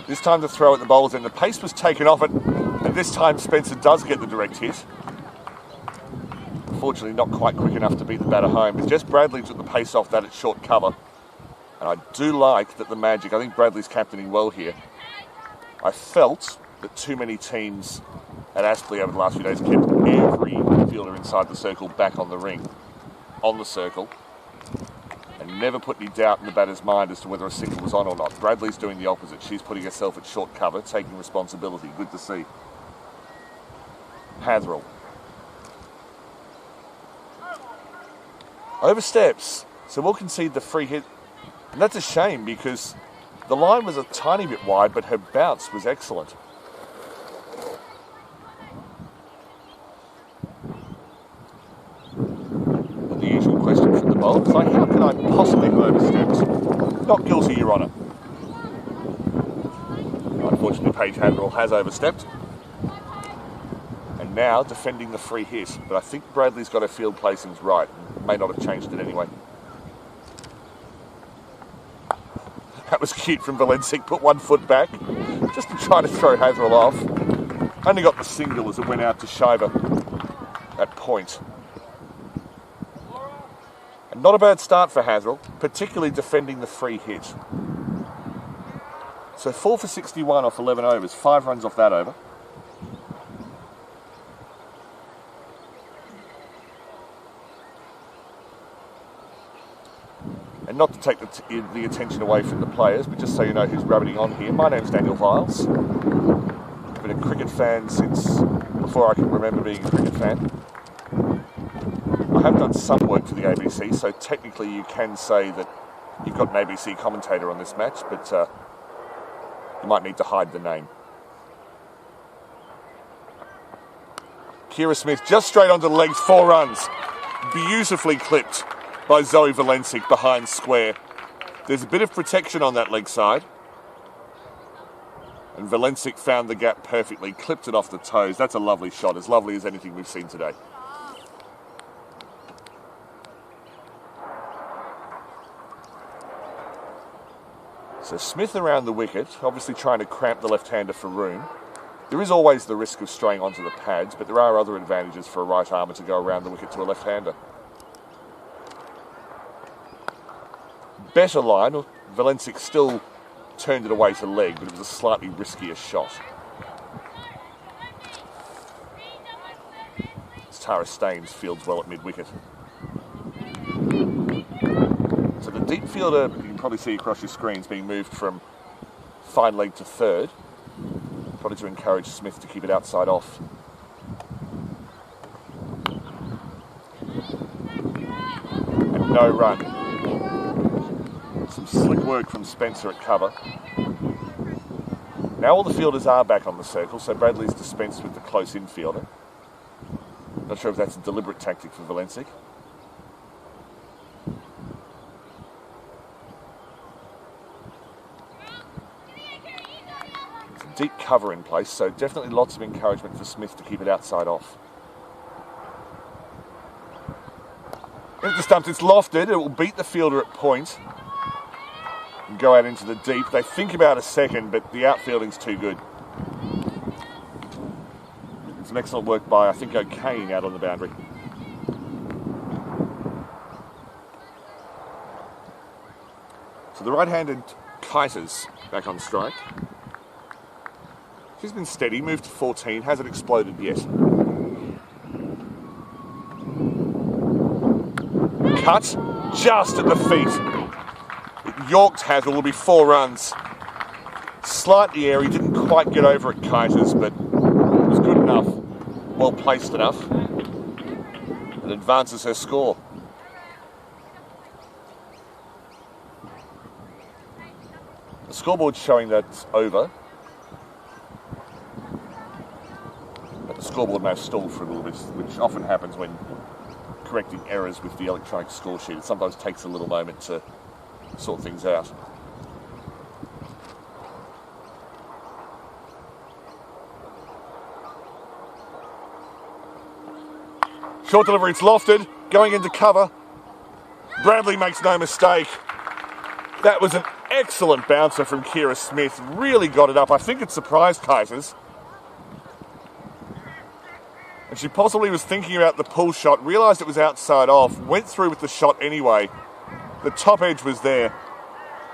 This time to throw at the bowler's end. The pace was taken off it, and this time Spencer does get the direct hit. Unfortunately, not quite quick enough to beat the batter home. But Jess Bradley took the pace off that at short cover. And I do like that the Magic, I think Bradley's captaining well here. I felt that too many teams at Aspley over the last few days kept every fielder inside the circle back on the ring, on the circle, and never put any doubt in the batter's mind as to whether a single was on or not. Bradley's doing the opposite. She's putting herself at short cover, taking responsibility. Good to see. Hatherell. Oversteps. So we'll concede the free hit. And that's a shame because the line was a tiny bit wide, but her bounce was excellent. And the usual question from the bowler is like, how can I possibly have overstepped? Not guilty, Your Honour. Unfortunately, Paige Hatherell has overstepped. And now defending the free hit. But I think Bradley's got her field placings right. May not have changed it anyway. That was cute from Valencic. Put one foot back just to try to throw Hatherell off. Only got the single as it went out to Shiver at point. And not a bad start for Hatherell, particularly defending the free hit. So 4 for 61 off 11 overs. 5 runs off that over. And not to take the attention away from the players, but just so you know who's rabbiting on here, my name's Daniel Viles. I've been a cricket fan since before I can remember being a cricket fan. I have done some work for the ABC, so technically you can say that you've got an ABC commentator on this match, but you might need to hide the name. Kira Smith just straight onto the legs, 4 runs. Beautifully clipped by Zoe Valencic behind square. There's a bit of protection on that leg side. And Valencic found the gap perfectly, clipped it off the toes. That's a lovely shot, as lovely as anything we've seen today. So Smith around the wicket, obviously trying to cramp the left-hander for room. There is always the risk of straying onto the pads, but there are other advantages for a right armour to go around the wicket to a left-hander. Better line, Valencic still turned it away to leg, but it was a slightly riskier shot. As Tara Staines fields well at mid-wicket. So the deep fielder, you can probably see across your screens, being moved from fine leg to third. Probably to encourage Smith to keep it outside off. And no run. Some slick work from Spencer at cover. Now all the fielders are back on the circle, so Bradley's dispensed with the close infielder. Not sure if that's a deliberate tactic for Valencic. There's a deep cover in place, so definitely lots of encouragement for Smith to keep it outside off. Into the stumps, it's lofted, it will beat the fielder at point and go out into the deep. They think about a second, but the outfielding's too good. It's an excellent work by, I think, O'Kane out on the boundary. So the right-handed Kiters back on strike. She's been steady, moved to 14, hasn't exploded yet. Cut, just at the feet. It yorked Hazel, will be 4 runs. Slightly airy, didn't quite get over at Kiters, but it was good enough, well placed enough. It advances her score. The scoreboard's showing that's over. But the scoreboard may have stalled for a little bit, which often happens when correcting errors with the electronic score sheet. It sometimes takes a little moment to sort things out. Short delivery, it's lofted, going into cover. Bradley makes no mistake. That was an excellent bouncer from Kira Smith. Really got it up. I think it surprised Kiters. And she possibly was thinking about the pull shot, realised it was outside off, went through with the shot anyway. The top edge was there.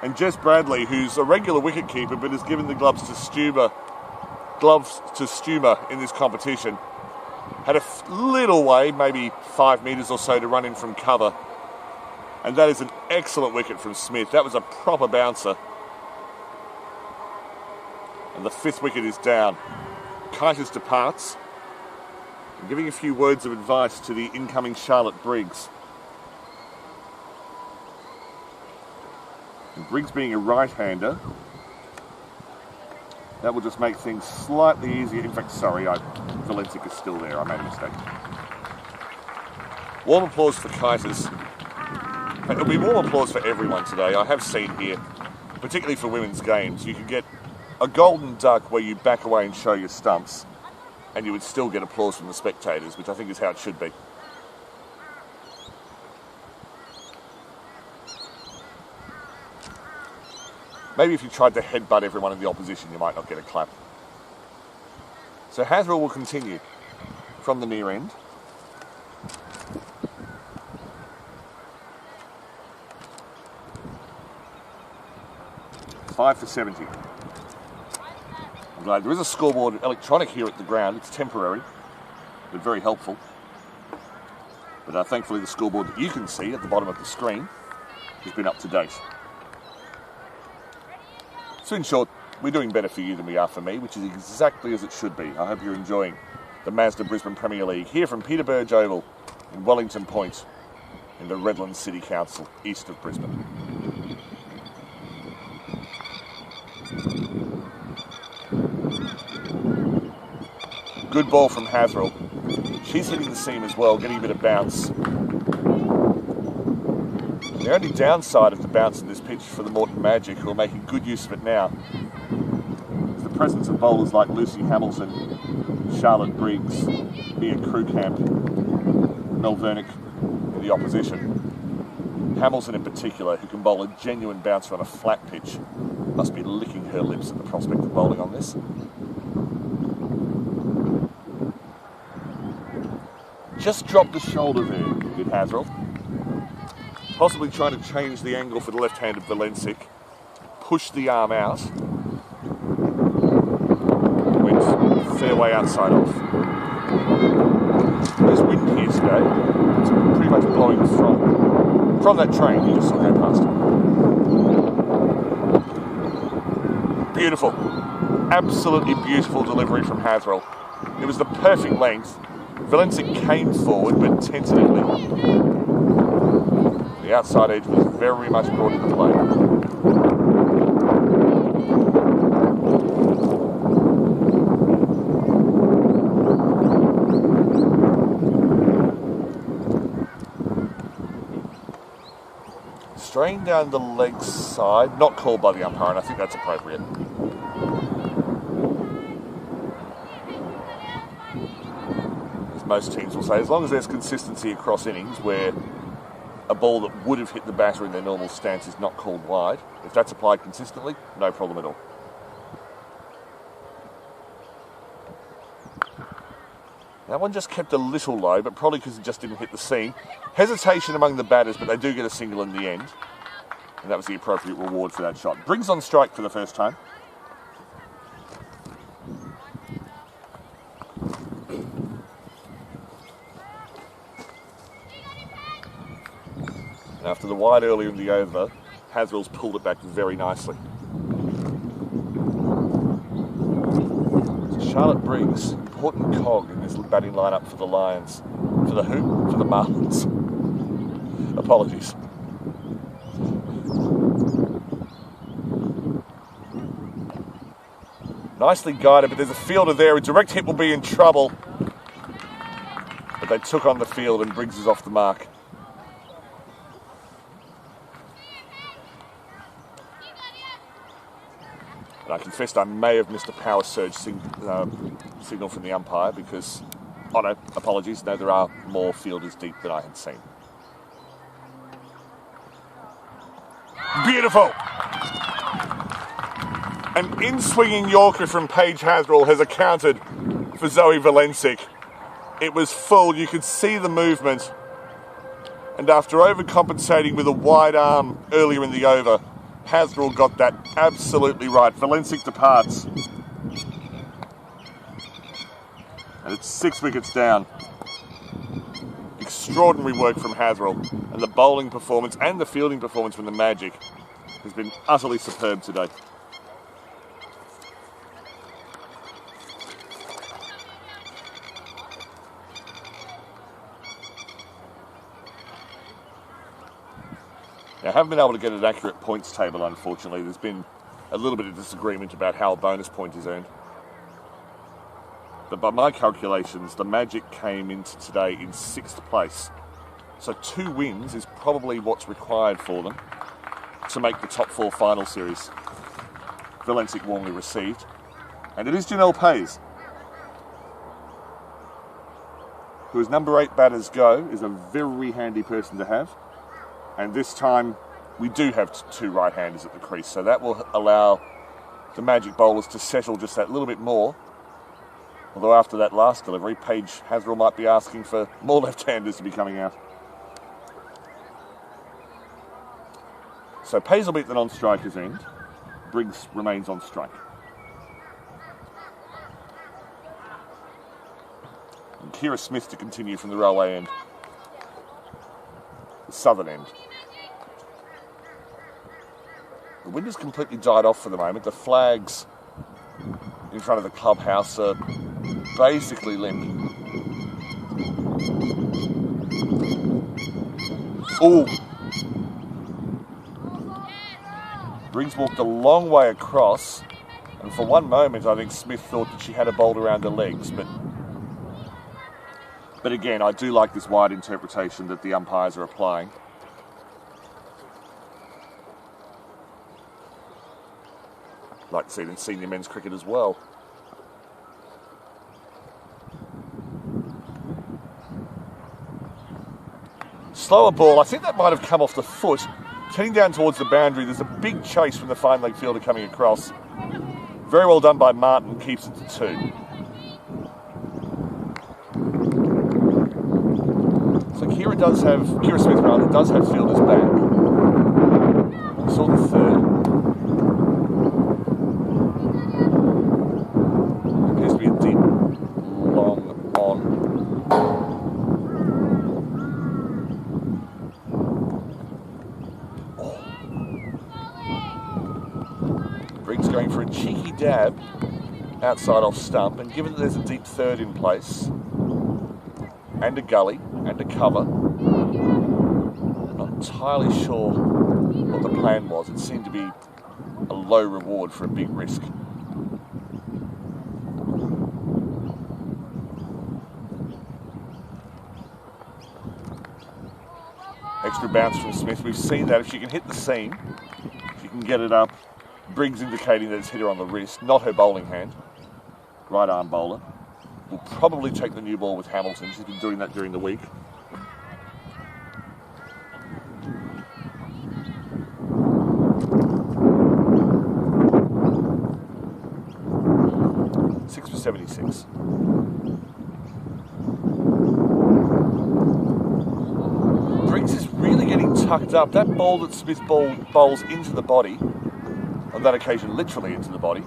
And Jess Bradley, who's a regular wicketkeeper but has given the gloves to Stuber in this competition, had a little way, maybe 5 metres or so, to run in from cover. And that is an excellent wicket from Smith. That was a proper bouncer. And the 5th wicket is down. Kiters departs. I'm giving a few words of advice to the incoming Charlotte Briggs. And Briggs being a right-hander, that will just make things slightly easier. In fact, sorry, Valencic is still there. I made a mistake. Warm applause for Kiters. It'll be warm applause for everyone today. I have seen here, particularly for women's games, you can get a golden duck where you back away and show your stumps, and you would still get applause from the spectators, which I think is how it should be. Maybe if you tried to headbutt everyone in the opposition, you might not get a clap. So Hasrell will continue from the near end. Five for 70. I'm glad there is a scoreboard electronic here at the ground. It's temporary, but very helpful. But thankfully the scoreboard that you can see at the bottom of the screen has been up to date. So in short, we're doing better for you than we are for me, which is exactly as it should be. I hope you're enjoying the Mazda Brisbane Premier League here from Peter Burge Oval in Wellington Point in the Redlands City Council, east of Brisbane. Good ball from Hasrell. She's hitting the seam as well, getting a bit of bounce. The only downside of the bounce in this pitch for the Moreton Magic, who are making good use of it now, is the presence of bowlers like Lucy Hamilton, Charlotte Briggs, Mia Krewkamp, Mel Vernick in the opposition. Hamilton in particular, who can bowl a genuine bouncer on a flat pitch, must be licking her lips at the prospect of bowling on this. Just dropped the shoulder there, did Hasrell. Possibly trying to change the angle for the left-handed Valencic. Push the arm out. Went fair way outside off. There's wind here today. It's pretty much blowing from that train you just saw go past. beautiful. Absolutely beautiful delivery from Hasrell. It was the perfect length. Valencic came forward, but tentatively. The outside edge was very much brought into play. Strain down the leg side, not called by the umpire, and I think that's appropriate. As most teams will say, as long as there's consistency across innings where a ball that would have hit the batter in their normal stance is not called wide, if that's applied consistently, no problem at all. That one just kept a little low, but probably because it just didn't hit the seam. Hesitation among the batters, but they do get a single in the end. And that was the appropriate reward for that shot. Briggs on strike for the first time. And after the wide earlier in the over, Hasrell's pulled it back very nicely. Charlotte Briggs, important cog in this batting lineup for the Lions. For the who? For the Marlins. Apologies. Nicely guided, but there's a fielder there. A direct hit will be in trouble. But they took on the field and Briggs is off the mark. And I confessed I may have missed a power surge signal from the umpire because, oh no, apologies, no, there are more fielders deep than I had seen. Beautiful! An in-swinging Yorker from Paige Hasrell has accounted for Zoe Valencic. It was full, you could see the movement. And after overcompensating with a wide arm earlier in the over, Hasrell got that absolutely right. Valencic departs. And it's 6 wickets down. Extraordinary work from Hasrell. And the bowling performance and the fielding performance from the Magic has been utterly superb today. Now, I haven't been able to get an accurate points table, unfortunately. There's been a little bit of disagreement about how a bonus point is earned. But by my calculations, the Magic came into today in 6th place. So 2 wins is probably what's required for them to make the top 4 final series. Valencic warmly received. And it is Janelle Pays, who as number 8 batters go, is a very handy person to have. And this time, we do have 2 right-handers at the crease, so that will allow the Magic bowlers to settle just that little bit more. Although after that last delivery, Paige Hasrell might be asking for more left-handers to be coming out. So Pays will be at the non-striker's end. Briggs remains on strike. And Kira Smith to continue from the railway end. The southern end. The wind has completely died off for the moment. The flags in front of the clubhouse are basically limp. Ooh! Briggs walked a long way across, and for one moment I think Smith thought that she had a bolt around her legs, but again, I do like this wide interpretation that the umpires are applying. Like to see it in senior men's cricket as well. Slower ball, I think that might have come off the foot. Heading down towards the boundary, there's a big chase from the fine leg fielder coming across. Very well done by Martin, keeps it to 2. So Kira Smith rather does have fielders back. Saw the third. Appears to be a deep, long on. Briggs going for a cheeky dab outside off stump, and given that there's a deep third in place, and a gully, and a cover, I'm not entirely sure what the plan was. It seemed to be a low reward for a big risk. Extra bounce from Smith. We've seen that. If she can hit the seam, she can get it up. Briggs indicating that it's hit her on the wrist, not her bowling hand. Right arm bowler. Will probably take the new ball with Hamilton. She's been doing that during the week. Six for 76. Briggs is really getting tucked up. That ball that Smith bowls into the body, on that occasion literally into the body.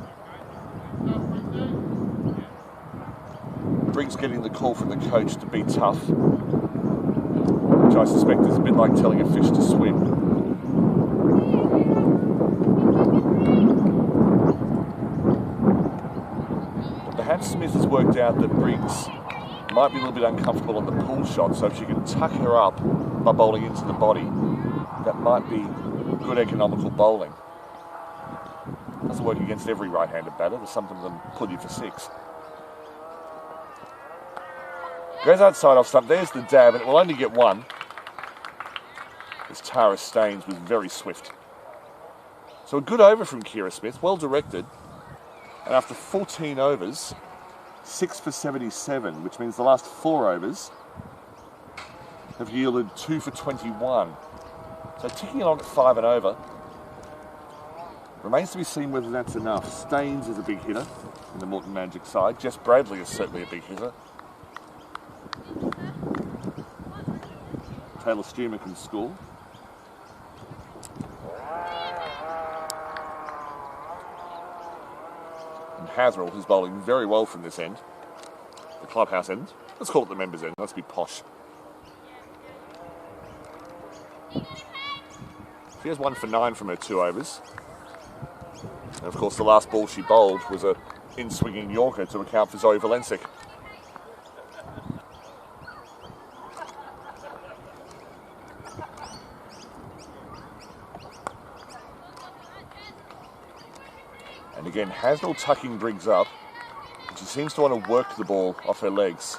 Briggs getting the call from the coach to be tough, which I suspect is a bit like telling a fish to swim. But perhaps Smith has worked out that Briggs might be a little bit uncomfortable on the pull shot, so if she can tuck her up by bowling into the body, that might be good economical bowling. Doesn't work against every right-handed batter. There's some of them put you for 6. Goes outside off stump. There's the dab, and it will only get 1. As Tara Staines was very swift. So a good over from Kira Smith, well directed. And after 14 overs, 6 for 77, which means the last 4 overs have yielded 2 for 21. So ticking along at 5 and over. Remains to be seen whether that's enough. Staines is a big hitter in the Moreton Magic side. Jess Bradley is certainly a big hitter. Taylor Stumer can score. And Hasrell, who's bowling very well from this end. The clubhouse end. Let's call it the members end. Let's be posh. She has 1 for 9 from her 2 overs. And of course the last ball she bowled was a in-swinging Yorker to account for Zoe Valensik. And again, Hasnell tucking Briggs up. And she seems to want to work the ball off her legs.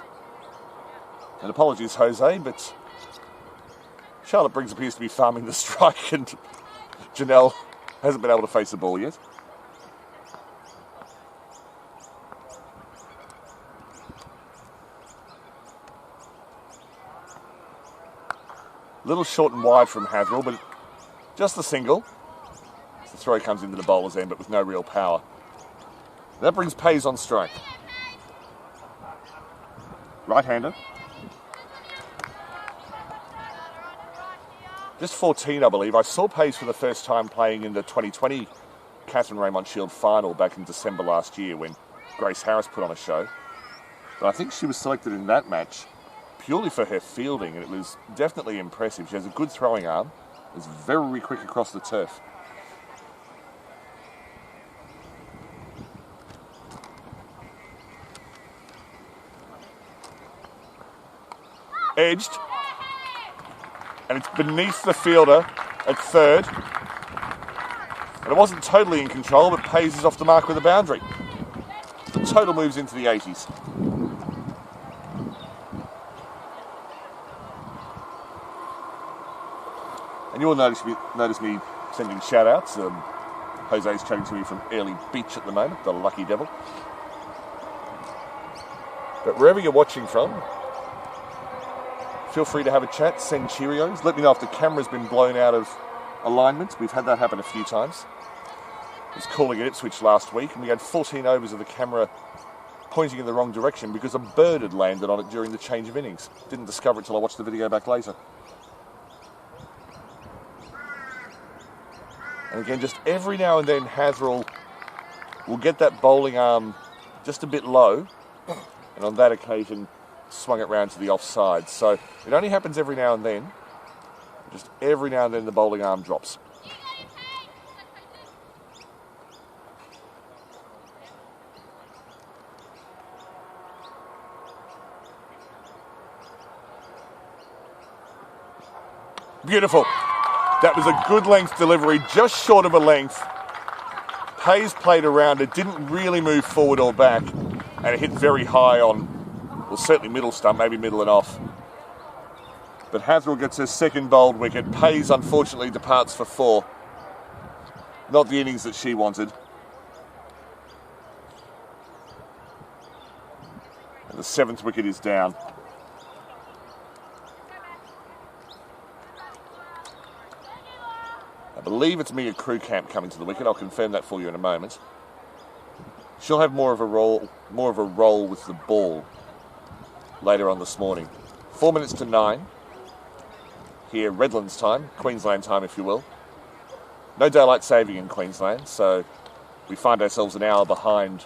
And apologies, Jose, but Charlotte Briggs appears to be farming the strike, and Janelle hasn't been able to face the ball yet. Little short and wide from Hasrell, but just the single. The throw comes into the bowler's end, but with no real power. That brings Pays on strike. Right-hander. Just 14, I believe. I saw Pays for the first time playing in the 2020 Catherine Raymond Shield final back in December last year when Grace Harris put on a show. But I think she was selected in that match purely for her fielding, and it was definitely impressive. She has a good throwing arm. Is very quick across the turf. Edged. And it's beneath the fielder at third. And it wasn't totally in control, but Pays is off the mark with a boundary. The total moves into the 80s. And you will notice me sending shout-outs. Jose's chatting to me from Early Beach at the moment, the lucky devil. But wherever you're watching from, feel free to have a chat, send Cheerios. Let me know if the camera's been blown out of alignment. We've had that happen a few times. It was calling at Ipswich last week, and we had 14 overs of the camera pointing in the wrong direction because a bird had landed on it during the change of innings. Didn't discover it till I watched the video back later. And again, just every now and then, Hasrell will get that bowling arm just a bit low, and on that occasion, swung it round to the offside. So it only happens every now and then. Just every now and then, the bowling arm drops. Beautiful. That was a good length delivery, just short of a length. Hayes played around it, didn't really move forward or back, and it hit very high on, well, certainly middle stump, maybe middle and off. But Haswell gets her second bowled wicket. Hayes, unfortunately, departs for 4. Not the innings that she wanted. And the 7th wicket is down. I believe it's Mia Krewkamp coming to the wicket. I'll confirm that for you in a moment. She'll have more of a role with the ball later on this morning. 4 minutes to 9. Here, Redlands time, Queensland time, if you will. No daylight saving in Queensland, so we find ourselves an hour behind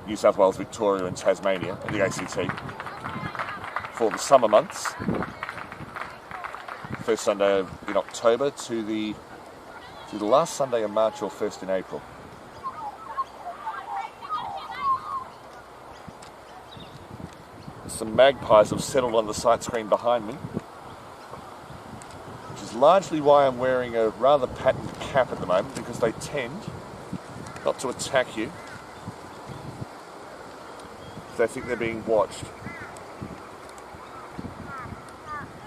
New South Wales, Victoria and Tasmania in the ACT for the summer months. First Sunday in October to the last Sunday in March or first in April. Some magpies have settled on the sight screen behind me, which is largely why I'm wearing a rather patterned cap at the moment, because they tend not to attack you if they think they're being watched.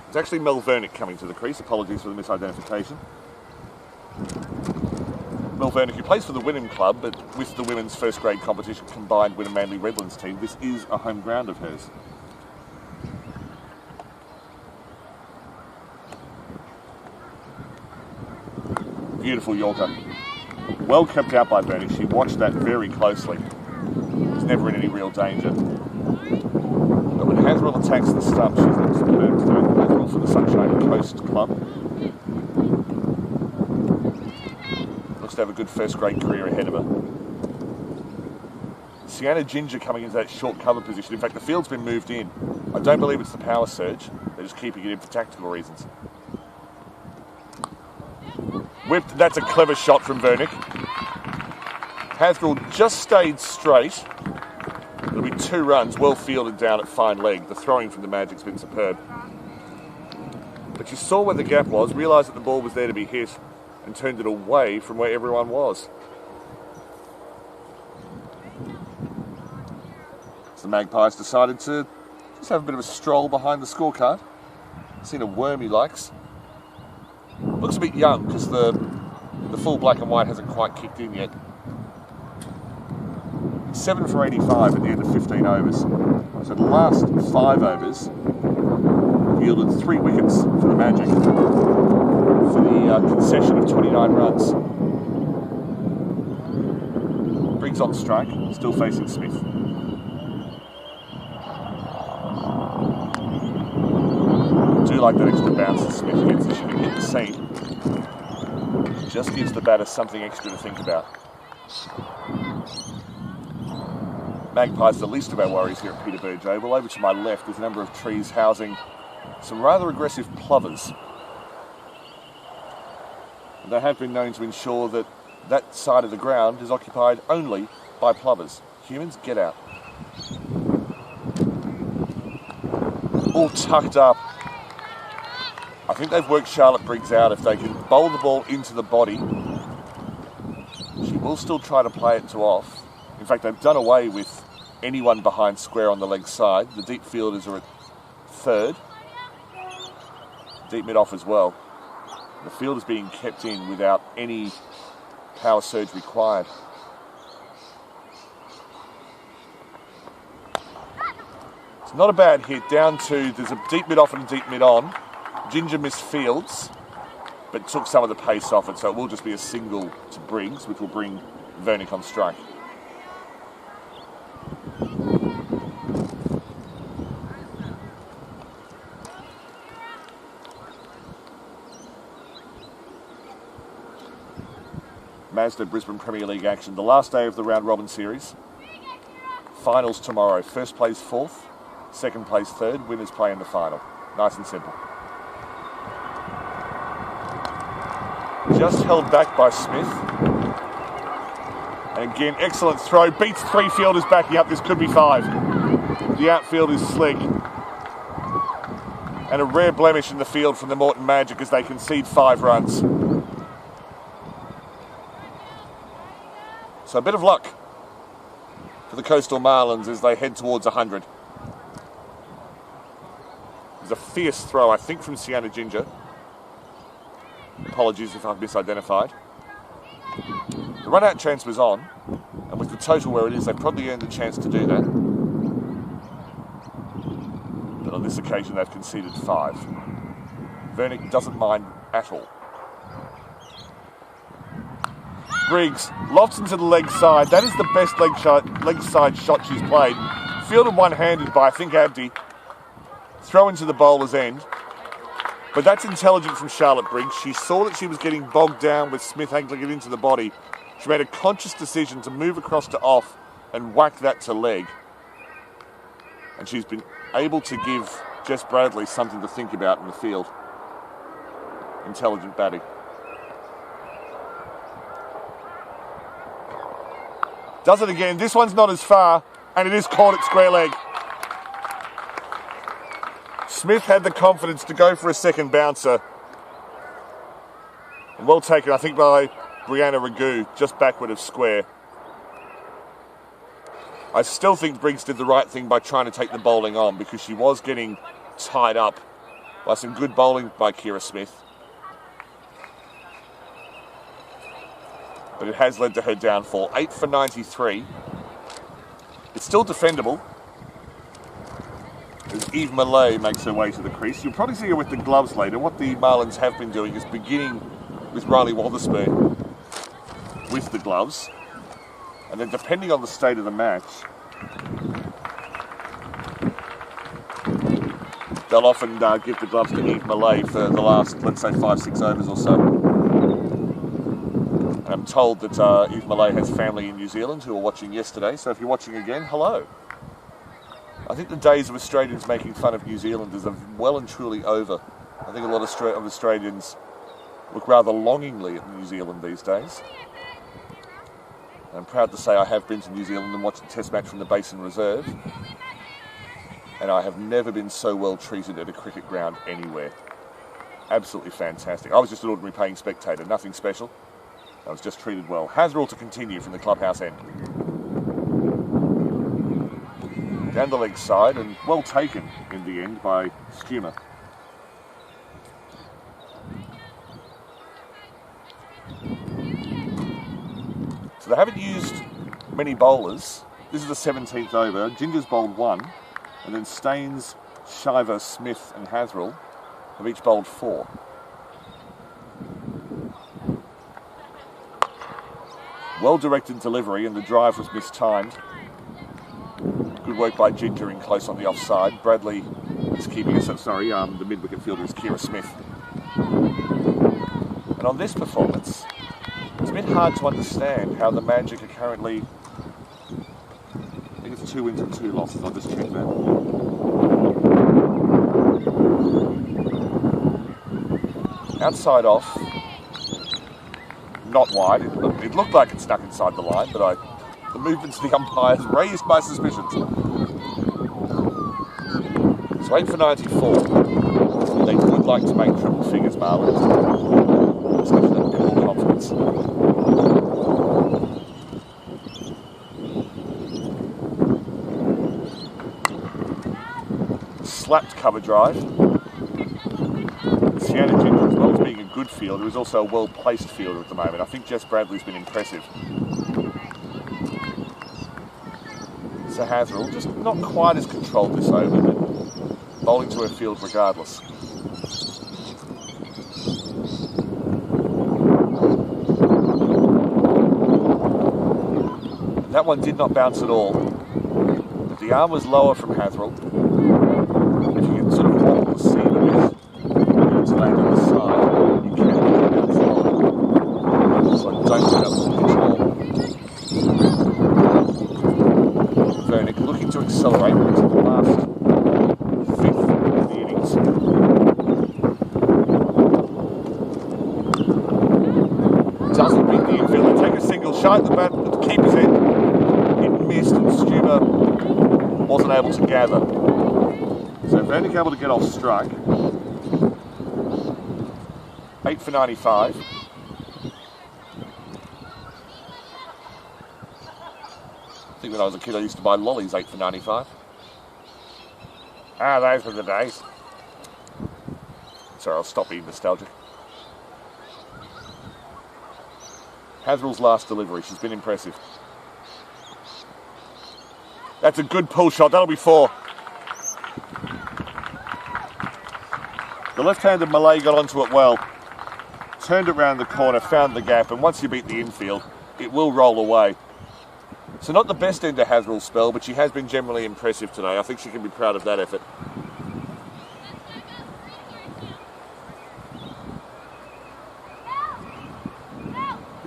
It's actually Mel Vernick coming to the crease. Apologies for the misidentification. Mel Vernick, who plays for the Wynnum Club, but with the women's first grade competition combined Wynnum Manly Redlands team, this is a home ground of hers. Beautiful Yorker. Well kept out by Vernick. She watched that very closely. She's never in any real danger. But when Haswell attacks the stump, she's looked superb today. Haswell for the Sunshine Coast Club. Looks to have a good first grade career ahead of her. Sienna Ginger coming into that short cover position. In fact, the field's been moved in. I don't believe it's the power surge. They're just keeping it in for tactical reasons. Whipped. That's a clever shot from Vernick. Haswell just stayed straight. It'll be 2 runs, well fielded down at fine leg. The throwing from the Magic's been superb. But you saw where the gap was, realised that the ball was there to be hit, and turned it away from where everyone was. So the Magpies decided to just have a bit of a stroll behind the scorecard. Seen a worm he likes. Looks a bit young because the full black and white hasn't quite kicked in yet. 7 for 85 at the end of 15 overs. So the last 5 overs yielded 3 wickets for the Magic for the concession of 29 runs. Briggs on strike, still facing Smith. I do like that extra bounce that Smith gets. She can hit the seam. Just gives the batter something extra to think about. Magpies, the least of our worries here at Peter Burge Oval. Over to my left, there's a number of trees housing some rather aggressive plovers. And they have been known to ensure that that side of the ground is occupied only by plovers. Humans, get out. All tucked up. I think they've worked Charlotte Briggs out. If they can bowl the ball into the body, she will still try to play it to off. In fact, they've done away with anyone behind square on the leg side. The deep fielders are at third. Deep mid-off as well. The field is being kept in without any power surge required. It's not a bad hit. Down to, there's a deep mid-off and a deep mid-on. Ginger missed fields, but took some of the pace off it, so it will just be a single to Briggs, which will bring Vernick on strike. Mazda Brisbane Premier League action. The last day of the round robin series. Finals tomorrow. First plays 4th, second plays 3rd, winners play in the final. Nice and simple. Just held back by Smith. And again, excellent throw. Beats 3 fielders backing up. This could be 5. The outfield is slick. and a rare blemish in the field from the Moreton Magic as they concede 5 runs. So a bit of luck for the Coastal Marlins as they head towards 100. There's a fierce throw, I think, from Sienna Ginger. Apologies if I've misidentified. The run-out chance was on, and with the total where it is, they probably earned the chance to do that. But on this occasion, they've conceded 5. Vernick doesn't mind at all. Briggs lofts into the leg side. That is the best leg side shot she's played. Fielded one-handed by, I think, Abdi. Throw into the bowler's end. But that's intelligent from Charlotte Briggs. She saw that she was getting bogged down with Smith angling it into the body. She made a conscious decision to move across to off and whack that to leg. And she's been able to give Jess Bradley something to think about in the field. Intelligent batting. Does it again. This one's not as far, and it is caught at square leg. Smith had the confidence to go for a second bouncer. And well taken, I think, by Brianna Ragu, just backward of square. I still think Briggs did the right thing by trying to take the bowling on, because she was getting tied up by some good bowling by Kira Smith. But it has led to her downfall. 8 for 93. It's still defendable as Eve Malay makes her way to the crease. You'll probably see her with the gloves later. What the Marlins have been doing is beginning with Riley Wotherspoon with the gloves, and then depending on the state of the match, they'll often give the gloves to Eve Malay for the last, let's say, 5-6 overs or so. I'm told that Eve Malay has family in New Zealand who were watching yesterday, so if you're watching again, hello. I think the days of Australians making fun of New Zealanders are well and truly over. I think a lot of Australians look rather longingly at New Zealand these days. And I'm proud to say I have been to New Zealand and watched a test match from the Basin Reserve, and I have never been so well treated at a cricket ground anywhere. Absolutely fantastic. I was just an ordinary paying spectator, nothing special. I was just treated well. Hazrell to continue from the clubhouse end. Down the leg side, and well taken in the end by Stumer. So they haven't used many bowlers. This is the 17th over. Ginger's bowled 1, and then Staines, Shiver, Smith and Hazrell have each bowled 4. Well-directed delivery, and the drive was mistimed. Good work by Ginger in close on the offside. Bradley is keeping us, the mid-wicket fielder is Kira Smith. And on this performance, it's a bit hard to understand how the Magic are currently, I think it's 2 wins and 2 losses, I'll just check that. Outside off, not wide. It looked like it snuck inside the line, but the movements of the umpires raised my suspicions. So 8 for 94. They would like to make triple figures, Marlins. Let's have a bit more confidence. Slapped cover drive. Sienna Ginger, as well as being a good fielder, is also a well-placed fielder at the moment. I think Jess Bradley's been impressive. So Hazrell, just not quite as controlled this over, but bowling to her field regardless. And that one did not bounce at all, but the arm was lower from Hazrell. If you can sort of walk the seam of it, it's land on the side, you can get it outside. So don't put up the pitch ball. Vernick looking to accelerate into the last 5th of the innings. Doesn't beat the infielder. Take a single shot at the bat at the keeper's end. It missed, and Stumer wasn't able to gather. So Vernick able to get off strike. 8 for 95. I think when I was a kid I used to buy lollies 8 for 95. Ah, those were the days. Sorry, I'll stop being nostalgic. Hasrell's last delivery, she's been impressive. That's a good pull shot, that'll be 4. The left-handed Malay got onto it well, turned it round the corner, found the gap, and once you beat the infield, it will roll away. So not the best end to Hasrell's spell, but she has been generally impressive today. I think she can be proud of that effort.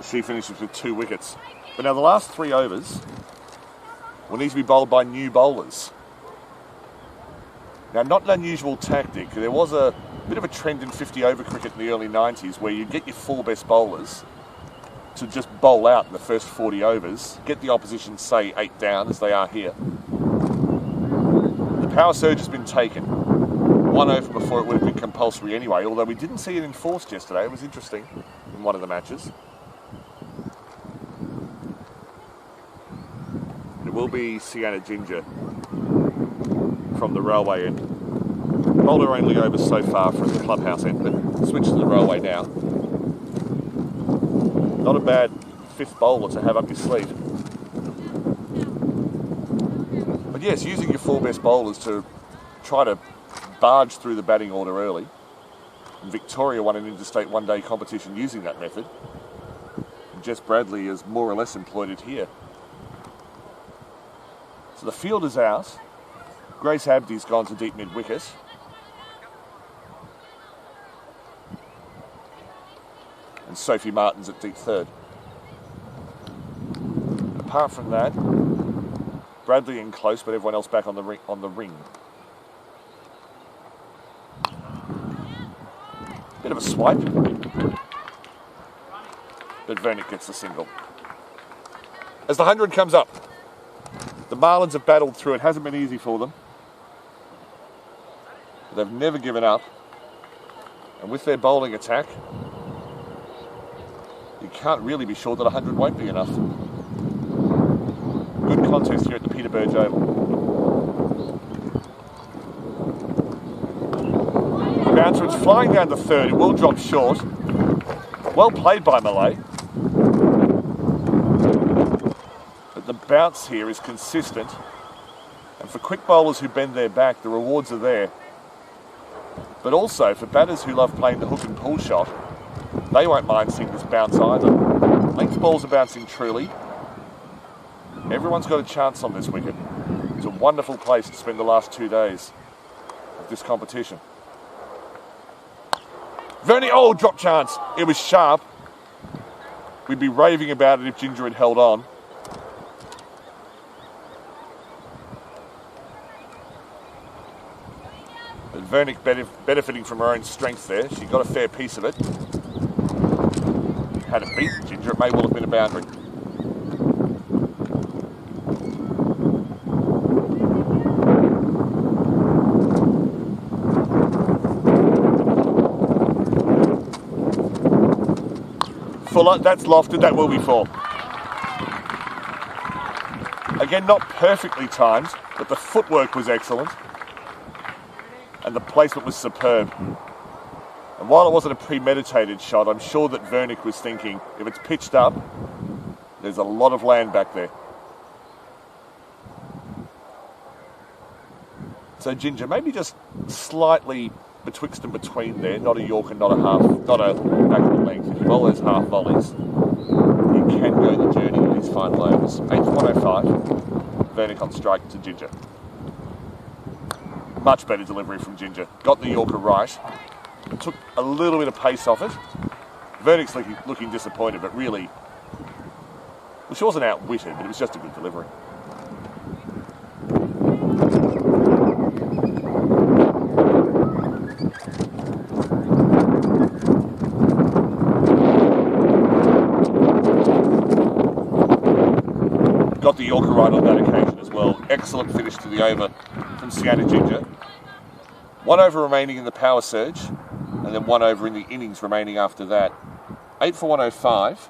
She finishes with 2 wickets. But now the last 3 overs will need to be bowled by new bowlers. Now, not an unusual tactic. There was a bit of a trend in 50-over cricket in the early 90s where you get your 4 best bowlers to just bowl out in the first 40 overs, get the opposition, say, 8 down, as they are here. The power surge has been taken. 1 over before it would have been compulsory anyway, although we didn't see it enforced yesterday. It was interesting in one of the matches. It will be Sienna Ginger from the railway end. Bowled her only over so far from the clubhouse end, but switch to the railway now. Not a bad 5th bowler to have up your sleeve. But yes, using your 4 best bowlers to try to barge through the batting order early. And Victoria won an interstate one-day competition using that method. And Jess Bradley has more or less employed it here. So the field is out. Grace Abdi's gone to deep mid-wicket. And Sophie Martin's at deep third. Apart from that, Bradley in close, but everyone else back on the ring. Bit of a swipe. But Vernick gets the single. As the 100 comes up, the Marlins have battled through. It hasn't been easy for them. But they've never given up. And with their bowling attack, you can't really be sure that 100 won't be enough. Good contest here at the Peter Burge Oval. The bouncer, it's flying down to third. It will drop short. Well played by Malay. The bounce here is consistent, and for quick bowlers who bend their back, the rewards are there. But also for batters who love playing the hook and pull shot, they won't mind seeing this bounce either. Length balls are bouncing truly. Everyone's got a chance on this wicket. It's a wonderful place to spend the last 2 days of this competition. Vernie, oh, drop chance. It was sharp. We'd be raving about it if Ginger had held on. Vernick benefiting from her own strength there. She got a fair piece of it. Had it beaten Ginger, it may well have been a boundary. Fuller, that's lofted, that will be 4. Again, not perfectly timed, but the footwork was excellent. And the placement was superb. And while it wasn't a premeditated shot, I'm sure that Vernick was thinking, if it's pitched up, there's a lot of land back there. So Ginger, maybe just slightly betwixt and between there, not a Yorker, not a half, not a back of the length. If you bowl those half volleys, you can go the journey in these final overs. 8 for 105, Vernick on strike to Ginger. Much better delivery from Ginger. Got the Yorker right. Took a little bit of pace off it. Vernick's looking disappointed, but really, well, she wasn't outwitted, but it was just a good delivery. Got the Yorker right on that occasion as well. Excellent finish to the over from Sienna Ginger. 1 over remaining in the power surge, and then 1 over in the innings remaining after that. 8 for 105.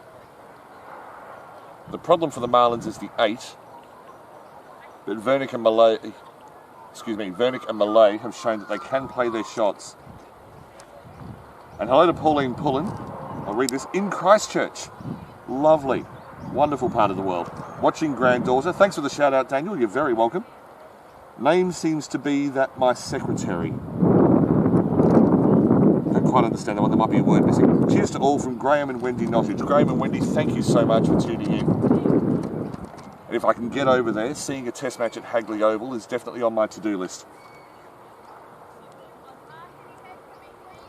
The problem for the Marlins is the 8. But Vernick and Malay have shown that they can play their shots. And hello to Pauline Pullen. I'll read this. In Christchurch. Lovely. Wonderful part of the world. Watching granddaughter. Thanks for the shout out, Daniel. You're very welcome. Name seems to be that my secretary. Don't quite understand that one. There might be a word missing. Cheers to all from Graham and Wendy Nottage. Graham and Wendy, thank you so much for tuning in. And if I can get over there, seeing a test match at Hagley Oval is definitely on my to-do list.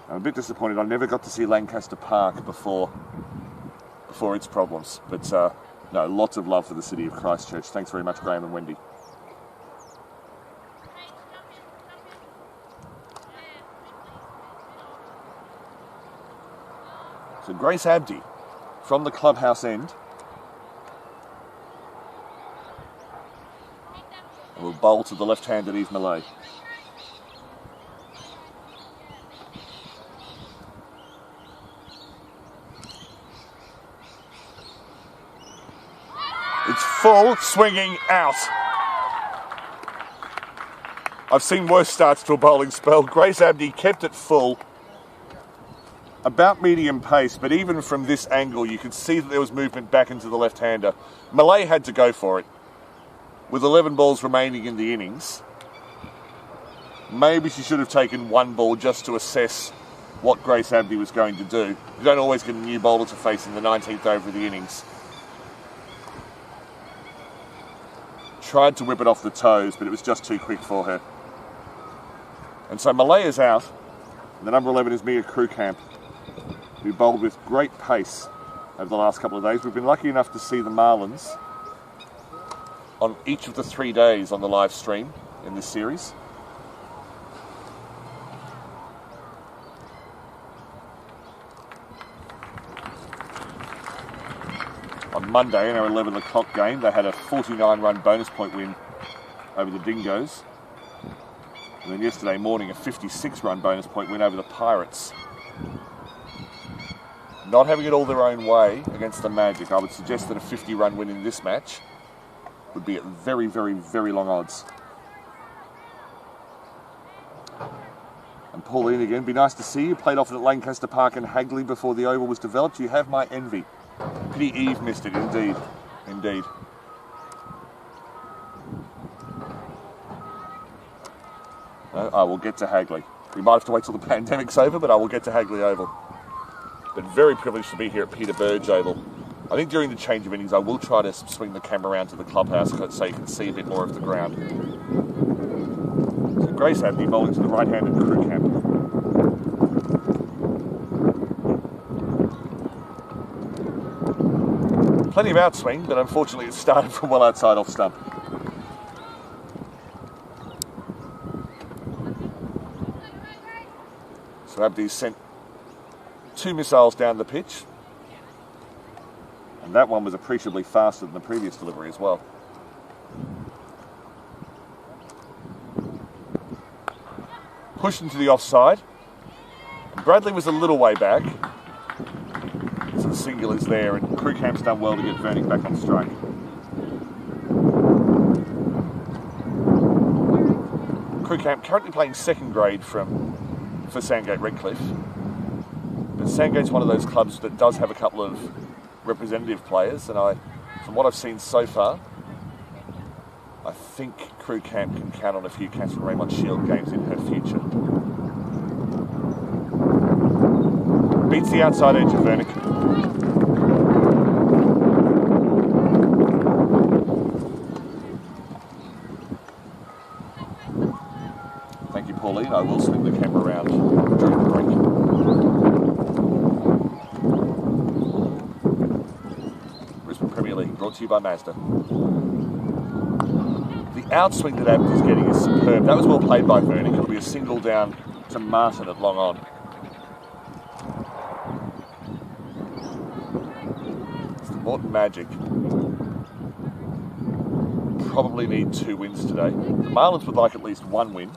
I'm a bit disappointed I never got to see Lancaster Park before its problems. But no, lots of love for the city of Christchurch. Thanks very much, Graham and Wendy. So Grace Abdi from the clubhouse end. And will bowl to the left-handed Eve Malay. It's full, swinging out. I've seen worse starts to a bowling spell. Grace Abdi kept it full. About medium pace, but even from this angle you could see that there was movement back into the left-hander. Malay had to go for it. With 11 balls remaining in the innings, maybe she should have taken 1 ball just to assess what Grace Abdi was going to do. You don't always get a new bowler to face in the 19th over of the innings. Tried to whip it off the toes, but it was just too quick for her. And so Malay is out. The number 11 is Mia Krewkamp, who bowled with great pace over the last couple of days. We've been lucky enough to see the Marlins on each of the 3 days on the live stream in this series. On Monday in our 11 o'clock game, they had a 49-run bonus point win over the Dingoes. And then yesterday morning, a 56-run bonus point win over the Pirates. Not having it all their own way against the Magic, I would suggest that a 50-run win in this match would be at very, very, very long odds. And Pauline again, be nice to see you. Played off at Lancaster Park and Hagley before the Oval was developed. You have my envy. Pity Eve missed it, indeed. Indeed. No, I will get to Hagley. We might have to wait till the pandemic's over, but I will get to Hagley Oval. But very privileged to be here at Peter Burge Oval. I think during the change of innings, I will try to swing the camera around to the clubhouse so you can see a bit more of the ground. So Grace Abdi bowling to the right-handed Krewkamp. Plenty of outswing, but unfortunately it started from well outside off stump. So Abdi sent 2 missiles down the pitch. And that one was appreciably faster than the previous delivery as well. Pushed into the offside. And Bradley was a little way back. Some singulars there, and Krewkamp's done well to get Vernick back on strike. Krewkamp currently playing second grade for Sandgate Redcliffe. But Sandgate's one of those clubs that does have a couple of representative players, and from what I've seen so far, I think Krewkamp can count on a few Catherine Raymond Shield games in her future. Beats the outside edge of Vernick. Thank you, Pauline. I will swing the camera around during the break. Brisbane Premier League, brought to you by Mazda. The outswing that Abdi is getting is superb. That was well played by Vernick. It'll be a single down to Martin at long on. It's the Moreton Magic. Probably need 2 wins today. The Marlins would like at least 1 win.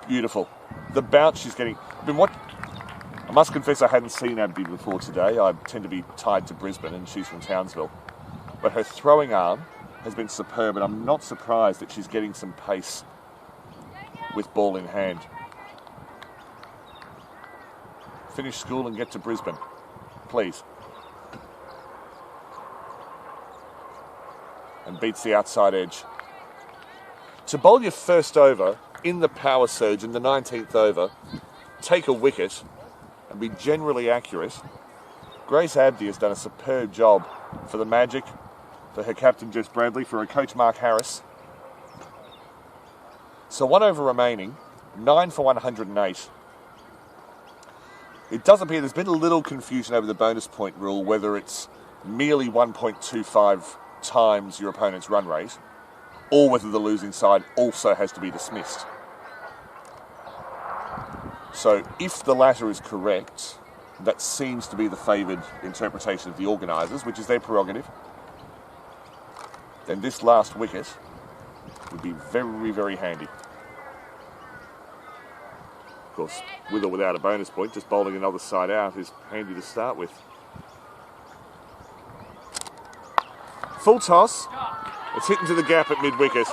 Beautiful. The bounce she's getting. I must confess I hadn't seen Abdi before today. I tend to be tied to Brisbane and she's from Townsville. But her throwing arm has been superb, and I'm not surprised that she's getting some pace with ball in hand. Finish school and get to Brisbane, please. And beats the outside edge. To bowl your first over in the power surge in the 19th over, take a wicket and be generally accurate, Grace Abdi has done a superb job for the Magic, for her captain Jess Bradley, for her coach Mark Harris. So 1 over remaining, 9 for 108. It does appear there's been a little confusion over the bonus point rule, whether it's merely 1.25 times your opponent's run rate, or whether the losing side also has to be dismissed. So if the latter is correct, that seems to be the favoured interpretation of the organisers, which is their prerogative, then this last wicket would be very, very handy. Of course, with or without a bonus point, just bowling another side out is handy to start with. Full toss. It's hit into the gap at mid-wicket.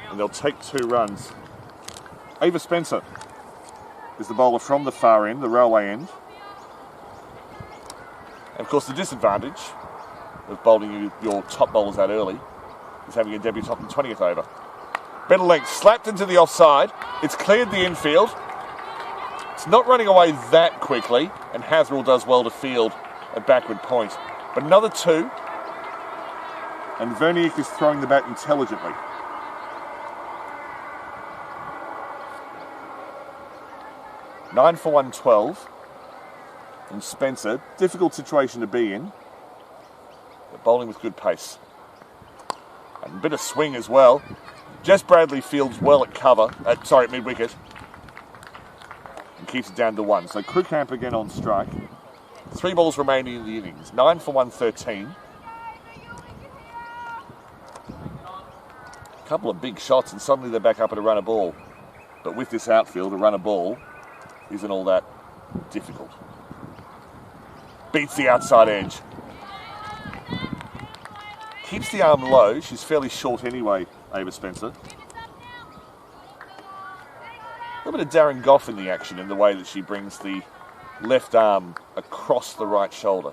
And they'll take 2 runs. Ava Spencer is the bowler from the far end, the railway end. And of course the disadvantage of bowling your top bowlers out early is having a debutant in the 20th over. Better length, slapped into the offside. It's cleared the infield. It's not running away that quickly, and Hasrell does well to field a backward point. But another 2, and Vernick is throwing the bat intelligently. Nine for 112. And Spencer, difficult situation to be in, but bowling with good pace. And a bit of swing as well. Jess Bradley fields well at at mid-wicket. And keeps it down to 1. So Krookamp again on strike. 3 balls remaining in the innings. 9 for 113. A couple of big shots and suddenly they're back up at a run a ball. But with this outfield, a run a ball isn't all that difficult. Beats the outside edge. Keeps the arm low. She's fairly short anyway, Ava Spencer. A little bit of Darren Goff in the action in the way that she brings the left arm across the right shoulder.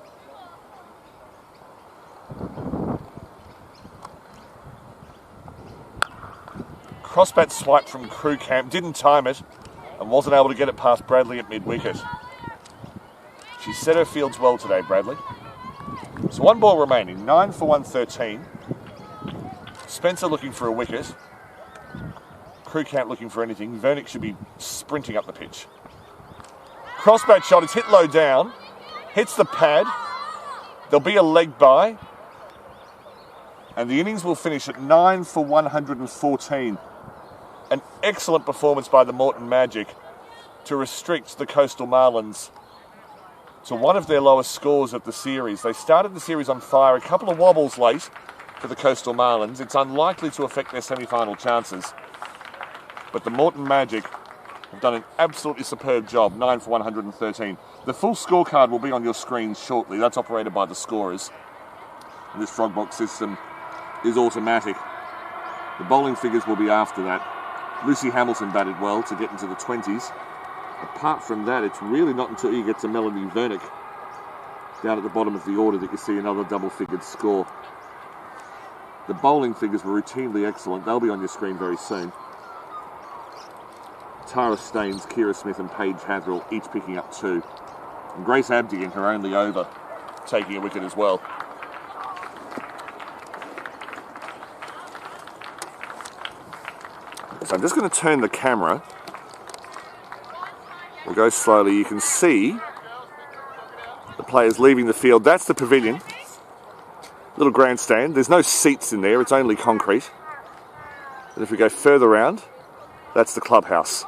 Crossbat swipe from Krookamp. Didn't time it and wasn't able to get it past Bradley at mid-wicket. She set her fields well today, Bradley. So 1 ball remaining, 9 for 113. Spencer looking for a wicket. Krookamp looking for anything. Vernick should be sprinting up the pitch. Crossbat shot, it's hit low down. Hits the pad. There'll be a leg by. And the innings will finish at 9 for 114. An excellent performance by the Moreton Magic to restrict the Coastal Marlins to one of their lowest scores of the series. They started the series on fire, a couple of wobbles late for the Coastal Marlins. It's unlikely to affect their semi-final chances. But the Moreton Magic have done an absolutely superb job, 9 for 113. The full scorecard will be on your screen shortly. That's operated by the scorers. And this frog box system is automatic. The bowling figures will be after that. Lucy Hamilton batted well to get into the 20s. Apart from that, it's really not until you get to Melanie Vernick down at the bottom of the order that you see another double-figured score. The bowling figures were routinely excellent. They'll be on your screen very soon. Tara Staines, Kira Smith and Paige Hasrell each picking up 2. And Grace Abdi in her only over taking a wicket as well. So I'm just going to turn the camera. We'll go slowly. You can see the players leaving the field. That's the pavilion. Little grandstand. There's no seats in there. It's only concrete. And if we go further around, that's the clubhouse.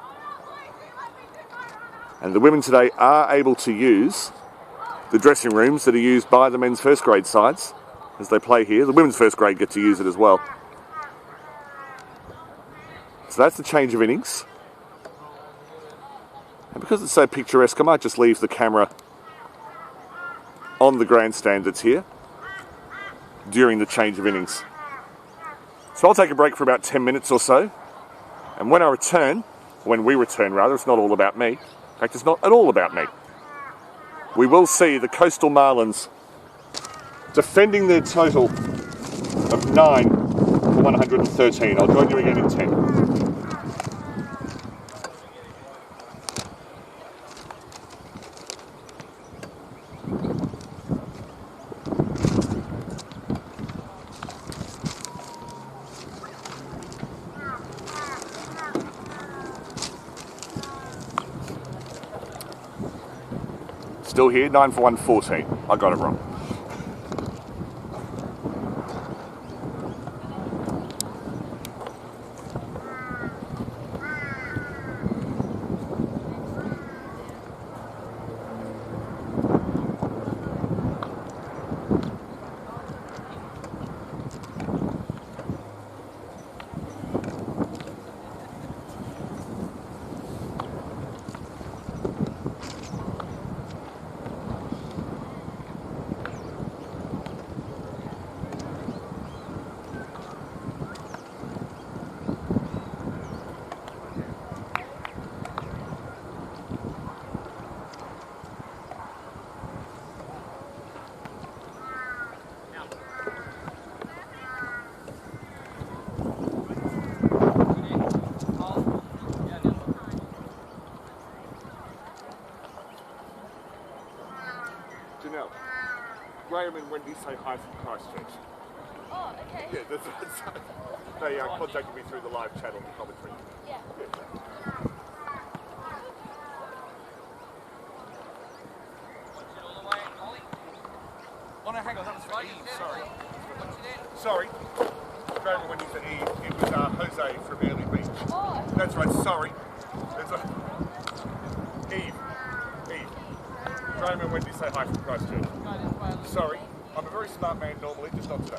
And the women today are able to use the dressing rooms that are used by the men's first grade sides. as they play here. The women's first grade get to use it as well. So that's the change of innings. And because it's so picturesque, I might just leave the camera on the grandstand that's here during the change of innings. So I'll take a break for about 10 minutes or so. And when we return rather, it's not all about me. In fact, it's not at all about me. We will see the Coastal Marlins defending their total of 9 for 113. I'll join you again in 10. Still here, 9 for 114. I got it wrong. Graham and Wendy say hi from Christchurch. Oh, okay. Yeah, they contacted me through the live chat on the commentary. Yeah. Oh no, hang on, that was for Eve, sorry. Sorry. Graham and Wendy for Eve. It was Jose from Early Beach. Oh, okay. That's right, sorry. Eve. Graham and Wendy say hi from Christchurch. Sorry, I'm a very smart man normally, just not today.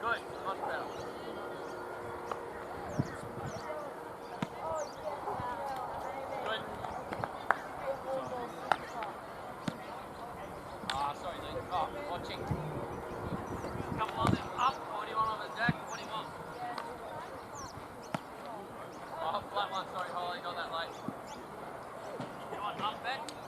Good, much better. Good. Sorry, Luke. Oh, watching. Couple on them up. What do you want on the deck? What do you want? Oh, flat one. Sorry, Holly. Got that late. You want up bet?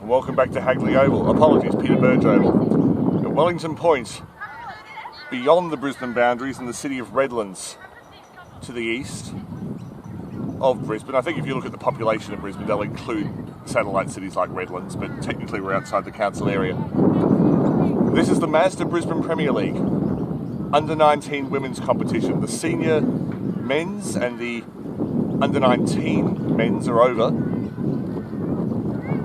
And welcome back to Hagley Oval. Apologies, Peter Burge Oval. At Wellington Point, beyond the Brisbane boundaries in the city of Redlands to the east of Brisbane. I think if you look at the population of Brisbane, they'll include satellite cities like Redlands, but technically we're outside the council area. This is the Mazda Brisbane Premier League under-19 women's competition. The senior men's and the under-19 men's are over.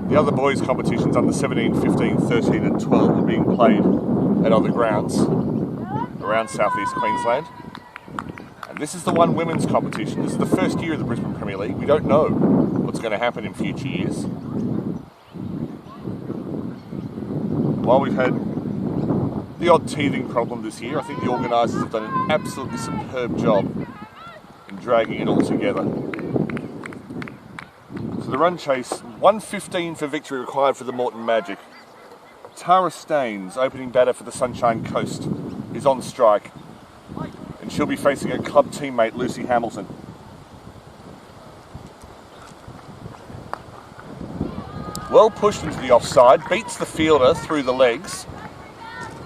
The other boys' competitions under 17, 15, 13 and 12 are being played at other grounds around southeast Queensland. And this is the one women's competition. This is the first year of the Brisbane Premier League. We don't know what's going to happen in future years. While we've had the odd teething problem this year, I think the organisers have done an absolutely superb job in dragging it all together. So the run chase, 1:15 for victory required for the Moreton Magic. Tara Staines, opening batter for the Sunshine Coast, is on strike. And she'll be facing her club teammate, Lucy Hamilton. Well pushed into the offside, beats the fielder through the legs,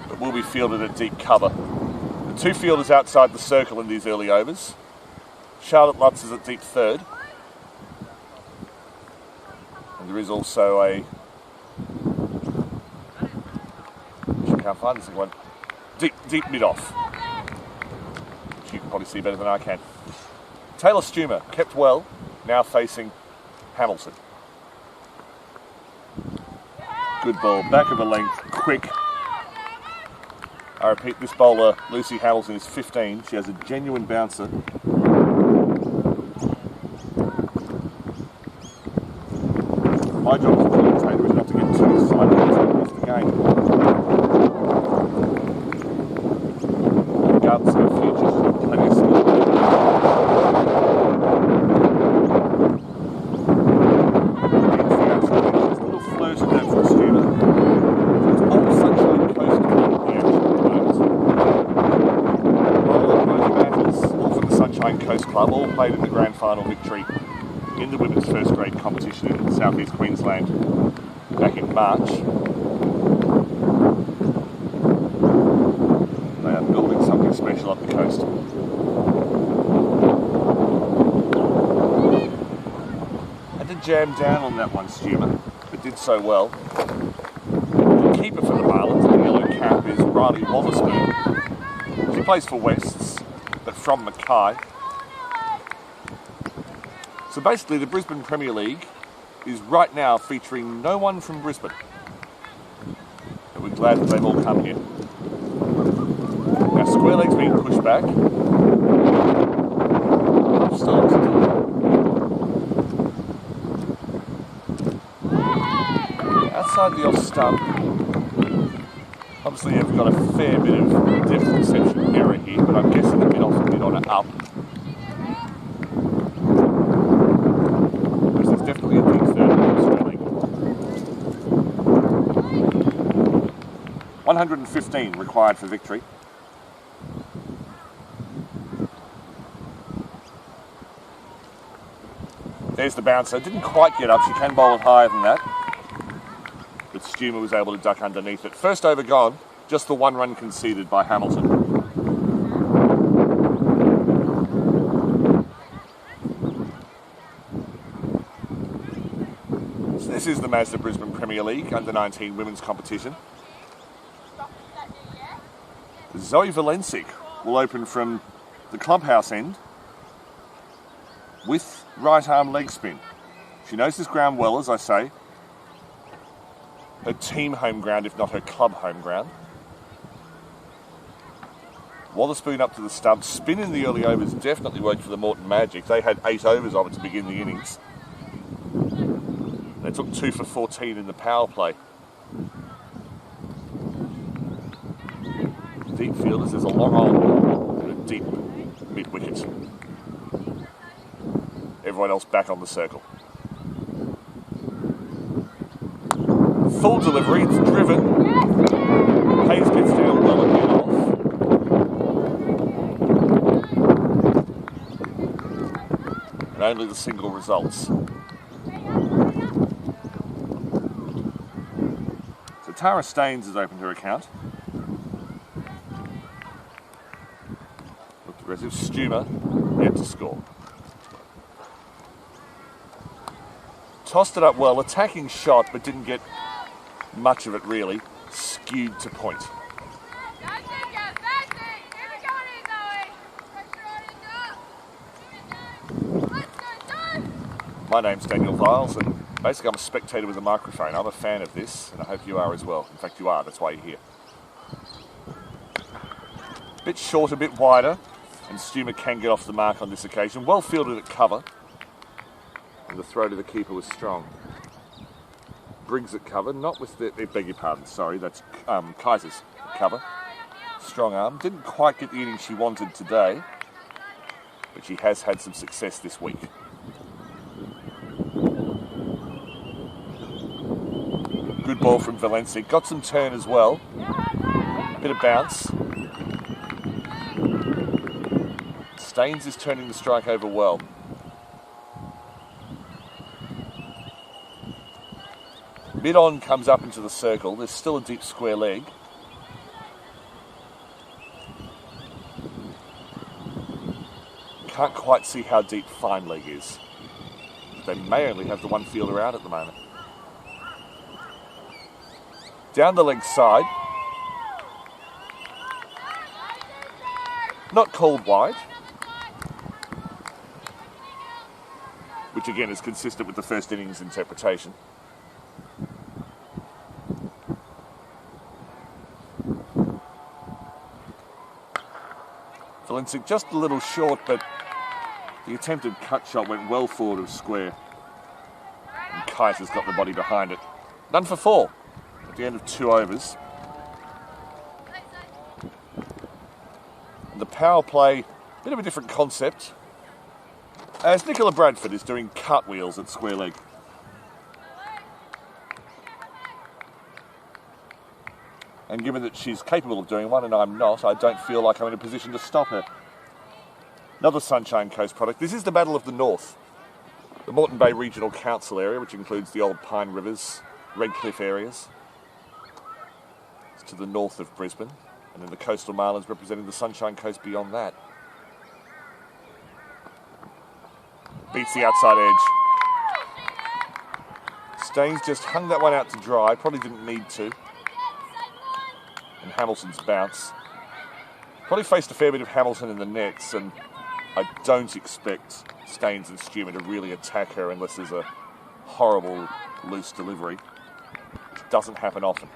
but will be fielded at deep cover. The two fielders outside the circle in these early overs. Charlotte Lutz is at deep third. And there is also a... I can't find this one. Deep mid-off. You can probably see better than I can. Taylor Stumer, kept well, now facing Hamilton. Good ball, back of the length, quick. I repeat, this bowler, Lucy Hamilton, is 15. She has a genuine bouncer. My job as a commentator is not to get too excited across the game. Regardless of her future, she's got plenty of skill. Just a little flirt of that from Stumer. It's old Sunshine Coast Club action at the moment. Both batters, all from the Sunshine Coast Club, all played in the grand final victory in the women's first grade competition in southeast Queensland back in March. They are building something special up the coast. Had to jam down on that one, Stumer, but did so well. The keeper for the Marlins in the yellow cap is Riley Wotherspoon. She plays for Wests, but from Mackay. So basically the Brisbane Premier League is right now featuring no one from Brisbane. And we're glad that they've all come here. Now square leg's being pushed back. Still outside the off stump. Obviously you've got a fair bit of depth perception error here, but I'm guessing the mid off and mid on are up. There's definitely a deep third in the square leg. 115 required for victory. There's the bouncer. Didn't quite get up. She can bowl it higher than that. But Stumer was able to duck underneath it. First over gone. Just the one run conceded by Hamilton. So this is the Mazda Brisbane Premier League under-19 women's competition. Zoe Valencic will open from the clubhouse end with right arm leg spin. She knows this ground well, as I say. Her team home ground, if not her club home ground. Wotherspoon up to the stump. Spin in the early overs definitely worked for the Moreton Magic. They had 8 overs of it to begin the innings. They took 2 for 14 in the power play. Deep fielders, there's a long on and a deep mid wicket. Everyone else back on the circle. Full delivery, it's driven. Hayes gets down well and get off. And only the single results. Tara Staines has opened her account. Looked aggressive. Stumer yet to score. Tossed it up well, attacking shot, but didn't get much of it really. Skewed to point. My name's Daniel Viles, and basically I'm a spectator with a microphone. I'm a fan of this, and I hope you are as well. In fact, you are. That's why you're here. Bit short, a bit wider, and Stumer can get off the mark on this occasion. Well fielded at cover, and the throw to the keeper was strong. Briggs at cover, not with the, beg your pardon, sorry, that's Kaiser's at cover. Strong arm. Didn't quite get the inning she wanted today, but she has had some success this week. Good ball from Valencia. Got some turn as well. Bit of bounce. Staines is turning the strike over well. Mid-on comes up into the circle. There's still a deep square leg. Can't quite see how deep fine leg is. They may only have the one fielder out at the moment. Down the leg side. Not called wide. Which again is consistent with the first innings interpretation. Valencia just a little short, but the attempted cut shot went well forward of square. And Kaiser's got the body behind it. None for 4 at the end of 2 overs. The power play, bit of a different concept, as Nicola Bradford is doing cartwheels at square leg. And given that she's capable of doing one and I'm not, I don't feel like I'm in a position to stop her. Another Sunshine Coast product. This is the Battle of the North. The Moreton Bay Regional Council area, which includes the Old Pine Rivers, Redcliffe areas. It's to the north of Brisbane. And then the coastal Marlins representing the Sunshine Coast beyond that. Beats the outside edge. Staines just hung that one out to dry. Probably didn't need to. And Hamilton's bounce. Probably faced a fair bit of Hamilton in the nets, and I don't expect Staines and Stumer to really attack her unless there's a horrible loose delivery, which doesn't happen often.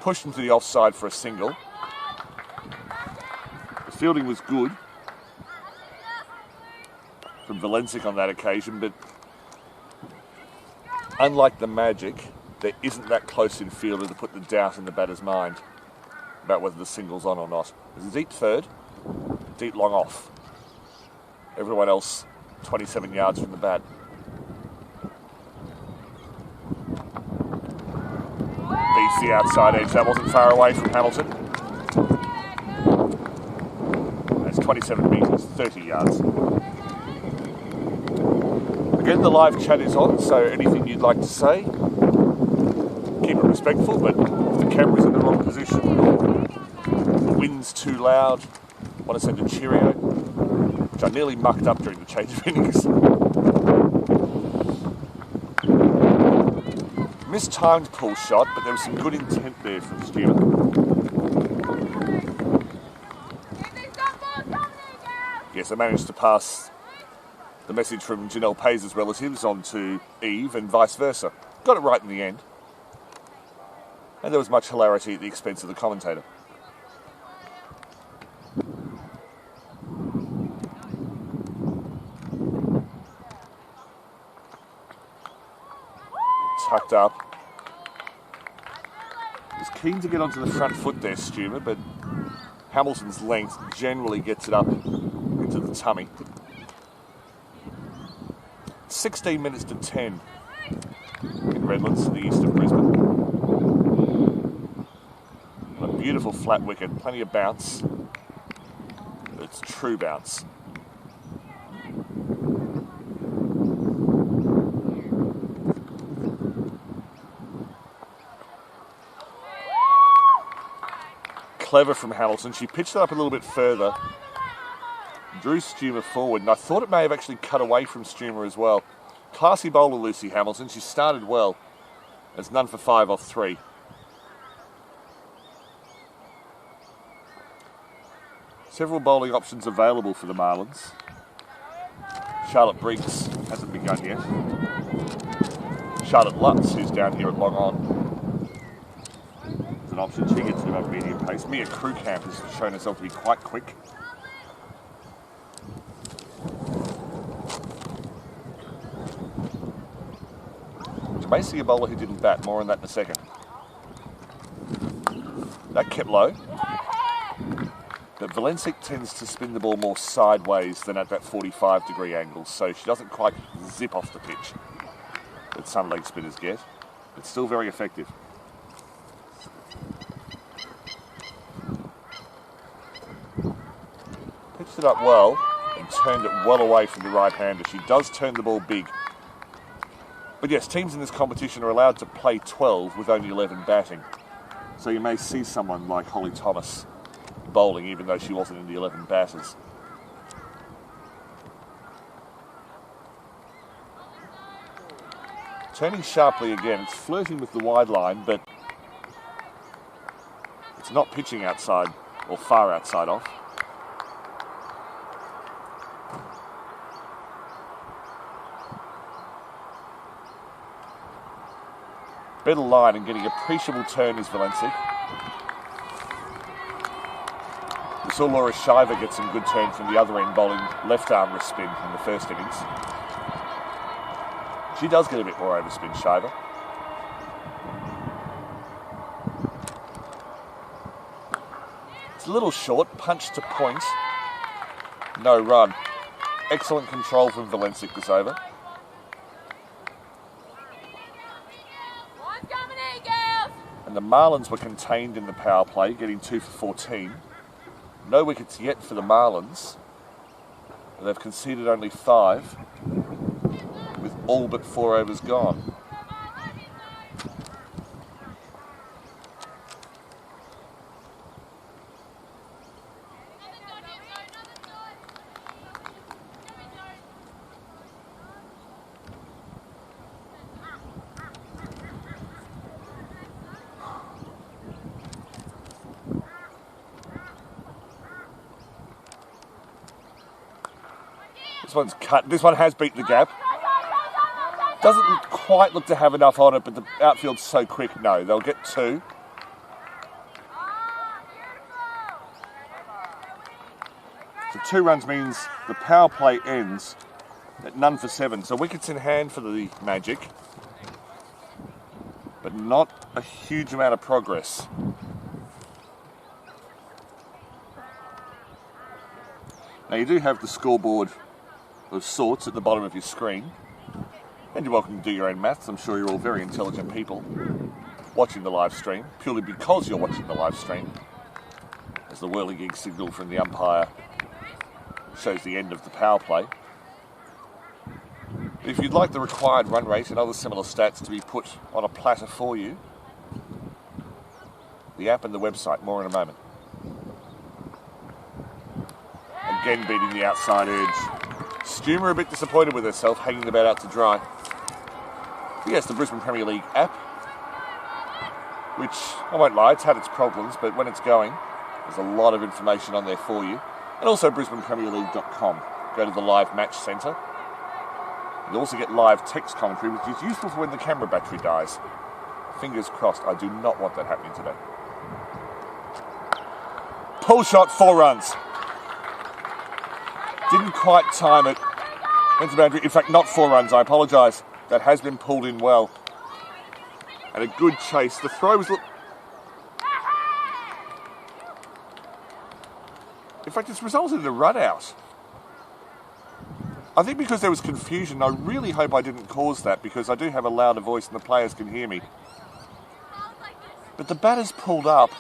Pushed into the offside for a single. The fielding was good from Valencic on that occasion, but unlike the Magic, there isn't that close infielder to put the doubt in the batter's mind about whether the single's on or not. There's a deep third, deep long off. Everyone else 27 yards from the bat. Beats the outside edge. That wasn't far away from Hamilton. That's 27 metres, 30 yards. Again, the live chat is on, so anything you'd like to say, keep it respectful, but if the camera's in the wrong position, the wind's too loud, want to send a cheerio, which I nearly mucked up during the change of innings. Mistimed pull shot, but there was some good intent there from Stumer. Yes, I managed to pass the message from Janelle Pay's relatives on to Eve and vice versa. Got it right in the end. And there was much hilarity at the expense of the commentator. Tucked up. Was keen to get onto the front foot there, Stumer, but Hamilton's length generally gets it up into the tummy. 16 minutes to 10 in Redlands to the east of Brisbane. A beautiful flat wicket, plenty of bounce. It's true bounce. clever from Hamilton. She pitched it up a little bit further, drew Stumer forward, and I thought it may have actually cut away from Stumer as well. Classy bowler, Lucy Hamilton. She started well. It's none for 5 off 3. Several bowling options available for the Marlins. Charlotte Briggs hasn't begun yet. Charlotte Lutz, who's down here at long on, is an option. She gets to about medium pace. Mia Krewkamp has shown herself to be quite quick. Basically a bowler who didn't bat. More on that in a second. That kept low. But Valencic tends to spin the ball more sideways than at that 45-degree angle, so she doesn't quite zip off the pitch that some leg spinners get. It's still very effective. Pitched it up well and turned it well away from the right-hander. She does turn the ball big. But yes, teams in this competition are allowed to play 12 with only 11 batting. So you may see someone like Holly Thomas bowling, even though she wasn't in the 11 batters. Turning sharply again, it's flirting with the wide line, but it's not pitching outside or far outside off. Better line and getting appreciable turn is Valencic. We saw Laura Shiver get some good turn from the other end, bowling left arm wrist spin in the first innings. She does get a bit more overspin, Shiver. It's a little short, punch to point. No run. Excellent control from Valencic this over. And the Marlins were contained in the power play, getting 2 for 14. No wickets yet for the Marlins. They've conceded only 5, with all but 4 overs gone. This one's cut. This one has beat the gap. Doesn't quite look to have enough on it, but the outfield's so quick. No, they'll get 2. So 2 runs means the power play ends at none for 7. So wickets in hand for the Magic, but not a huge amount of progress. Now you do have the scoreboard of sorts at the bottom of your screen, and you're welcome to do your own maths. I'm sure you're all very intelligent people watching the live stream, purely because you're watching the live stream, as the whirligig signal from the umpire shows the end of the power play. If you'd like the required run rate and other similar stats to be put on a platter for you, the app and the website, more in a moment. Again beating the outside edge. Stumer a bit disappointed with herself, hanging the bat out to dry. But yes, the Brisbane Premier League app, which, I won't lie, it's had its problems, but when it's going, there's a lot of information on there for you. And also BrisbanePremierLeague.com. Go to the live match centre. You also get live text commentary, which is useful for when the camera battery dies. Fingers crossed, I do not want that happening today. Pull shot, 4 runs. Didn't quite time it. Went to boundary. In fact, not 4 runs, I apologise. That has been pulled in well. And a good chase. The throw was... In fact, it's resulted in a run out. I think because there was confusion, I really hope I didn't cause that, because I do have a louder voice and the players can hear me. But the batter's pulled up.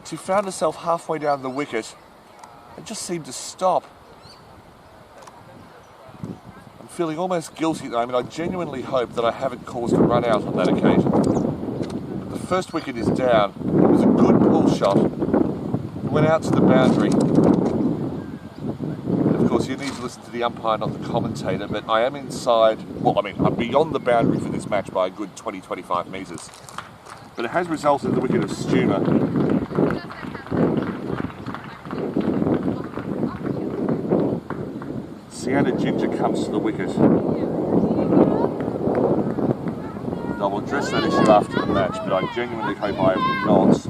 She found herself halfway down the wicket and just seemed to stop. I'm feeling almost guilty at the moment. I genuinely hope that I haven't caused a run out on that occasion. But the first wicket is down. It was a good pull shot. It went out to the boundary. And of course, you need to listen to the umpire, not the commentator, but I am inside, well, I mean, I'm beyond the boundary for this match by a good 20-25 metres. But it has resulted in the wicket of Stumer. Sienna Ginger comes to the wicket. I will address that issue after the match, but I genuinely hope I am not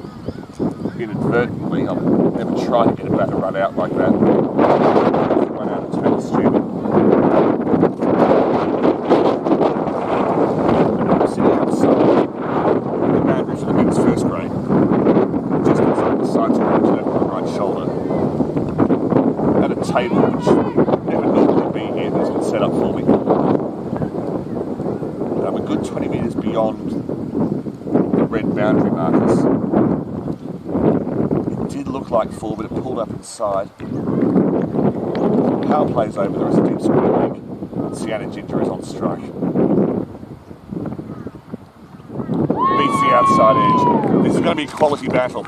inadvertently. I've never tried to get a batter run out like that. Run out of total Stumer. I'm sitting outside the boundary for the men's first grade, just inside the side to my right shoulder, at a table which never normally be here, that's been set up for me. I'm a good 20 metres beyond the red boundary markers. It did look like 4, but it pulled up inside. Power plays over, there is a deep square leg. Sienna Ginger is on strike. Beats the outside edge. This is going to be a quality battle.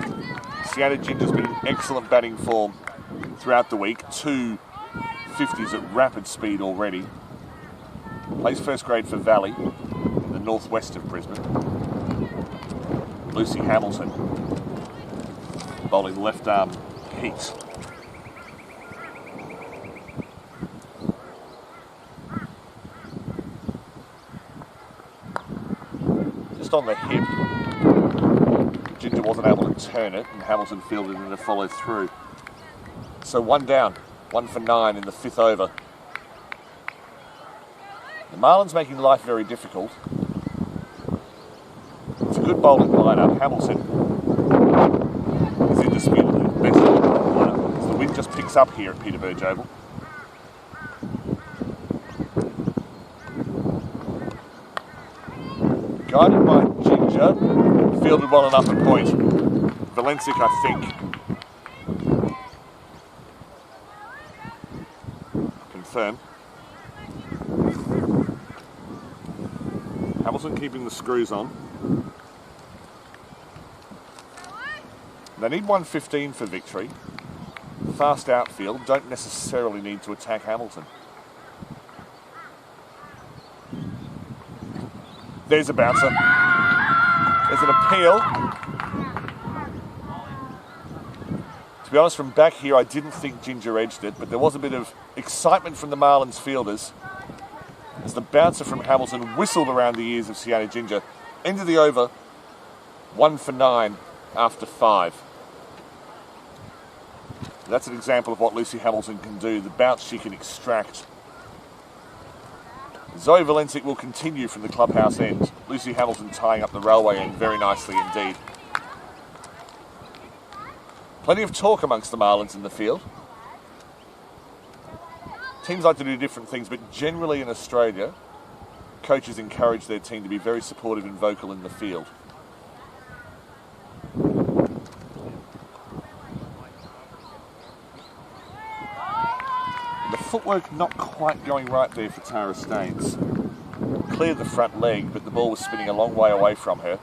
Sienna Ginger's been in excellent batting form throughout the week. 2 50s at rapid speed already. Plays first grade for Valley, in the northwest of Brisbane. Lucy Hamilton, bowling left arm heat. Just on the hip, Ginger wasn't able to turn it, and Hamilton fielded it and followed through. So 1 down, 1 for 9 in the 5th over. The Marlins making life very difficult. It's a good bowling lineup. Hamilton is indisputably the best bowling lineup. As the wind just picks up here at Peter Burge Oval. Guided by Ginger, fielded well enough at point. Valencic, I think. Confirm. Hamilton keeping the screws on. They need 115 for victory. Fast outfield, don't necessarily need to attack Hamilton. There's a bouncer. There's an appeal. To be honest, from back here, I didn't think Ginger edged it, but there was a bit of excitement from the Marlins fielders as the bouncer from Hamilton whistled around the ears of Sienna Ginger. End of the over, 1 for 9 after 5. That's an example of what Lucy Hamilton can do, the bounce she can extract. Zoe Valencic will continue from the clubhouse end. Lucy Hamilton tying up the railway end very nicely indeed. Plenty of talk amongst the Marlins in the field. Teams like to do different things, but generally in Australia, coaches encourage their team to be very supportive and vocal in the field. The footwork not quite going right there for Tara Staines. Cleared the front leg, but the ball was spinning a long way away from her.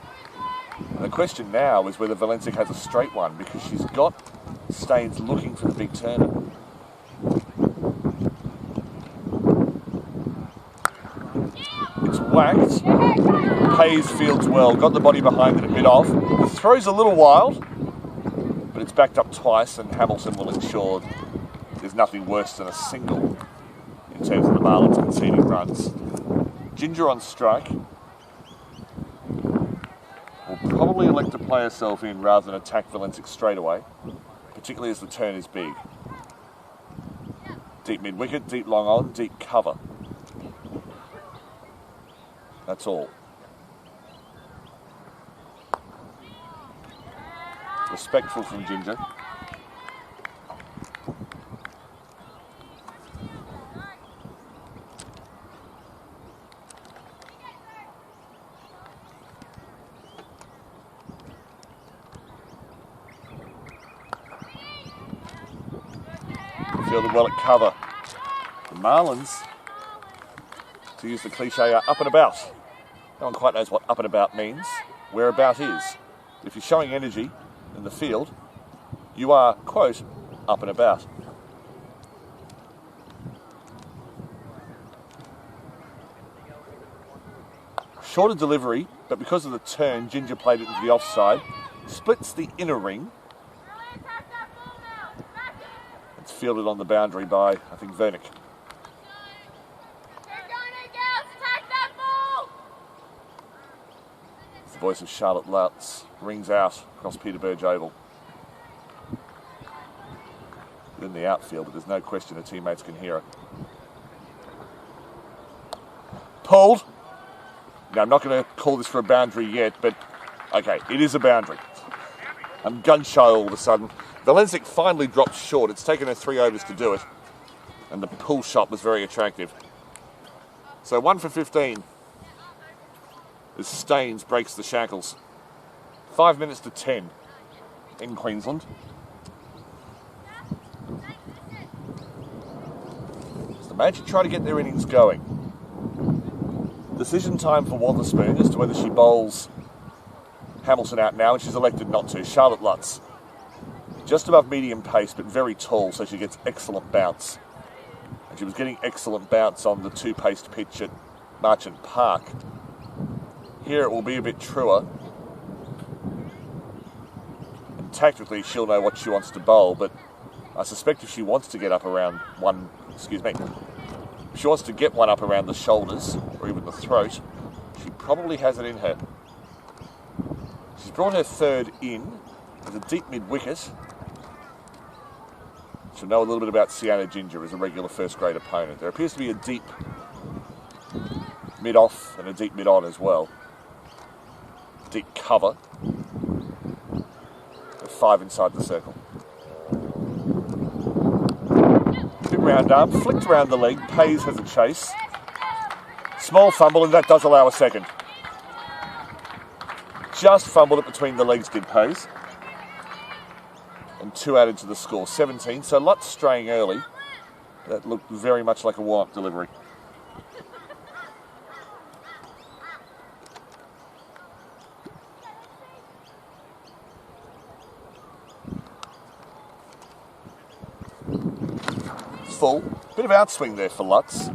And the question now is whether Valencic has a straight one, because she's got Staines looking for the big turner. It's whacked. Hayes fields well, got the body behind it a bit off. The throw's a little wild, but it's backed up twice, and Hamilton will ensure there's nothing worse than a single in terms of the Marlins conceding runs. Ginger on strike will probably elect to play herself in rather than attack Valencic straight away, particularly as the turn is big. Deep mid-wicket, deep long on, deep cover. That's all. Respectful from Ginger. Fielded well at cover. The Marlins, to use the cliche, are up and about. No one quite knows what up and about means. where about is. If you're showing energy in the field, you are, quote, up and about. Shorter delivery, but because of the turn, Ginger played it into the offside. Splits the inner ring. It's fielded on the boundary by, I think, Vernick. The voice of Charlotte Lutz rings out across Peter Burge Oval. In the outfield, but there's no question her teammates can hear it. Pulled. Now, I'm not going to call this for a boundary yet, but okay, it is a boundary. I'm gun-shy all of a sudden. Valensik finally drops short. It's taken her 3 overs to do it, and the pull shot was very attractive. So 1 for 15 as Staines breaks the shackles. 5 minutes to 10 in Queensland. So the Magic try to get their innings going. Decision time for Wotherspoon as to whether she bowls Hamilton out now, and she's elected not to. Charlotte Lutz, just above medium pace, but very tall, so she gets excellent bounce. And she was getting excellent bounce on the 2-paced pitch at Marchant Park. Here it will be a bit truer. And tactically, she'll know what she wants to bowl, but I suspect if she wants to get up around if she wants to get one up around the shoulders, or even the throat, she probably has it in her. She's brought her third in as a deep mid-wicket. She'll know a little bit about Sienna Ginger as a regular first-grade opponent. There appears to be a deep mid-off and a deep mid-on as well. Deep cover. 5 inside the circle. Bit round arm, flicked around the leg. Pays has a chase. Small fumble, and that does allow a second. Just fumbled it between the legs, did Pays. And 2 added to the score, 17. So Lutz straying early. That looked very much like a warm-up delivery. Full. Bit of outswing there for Lutz.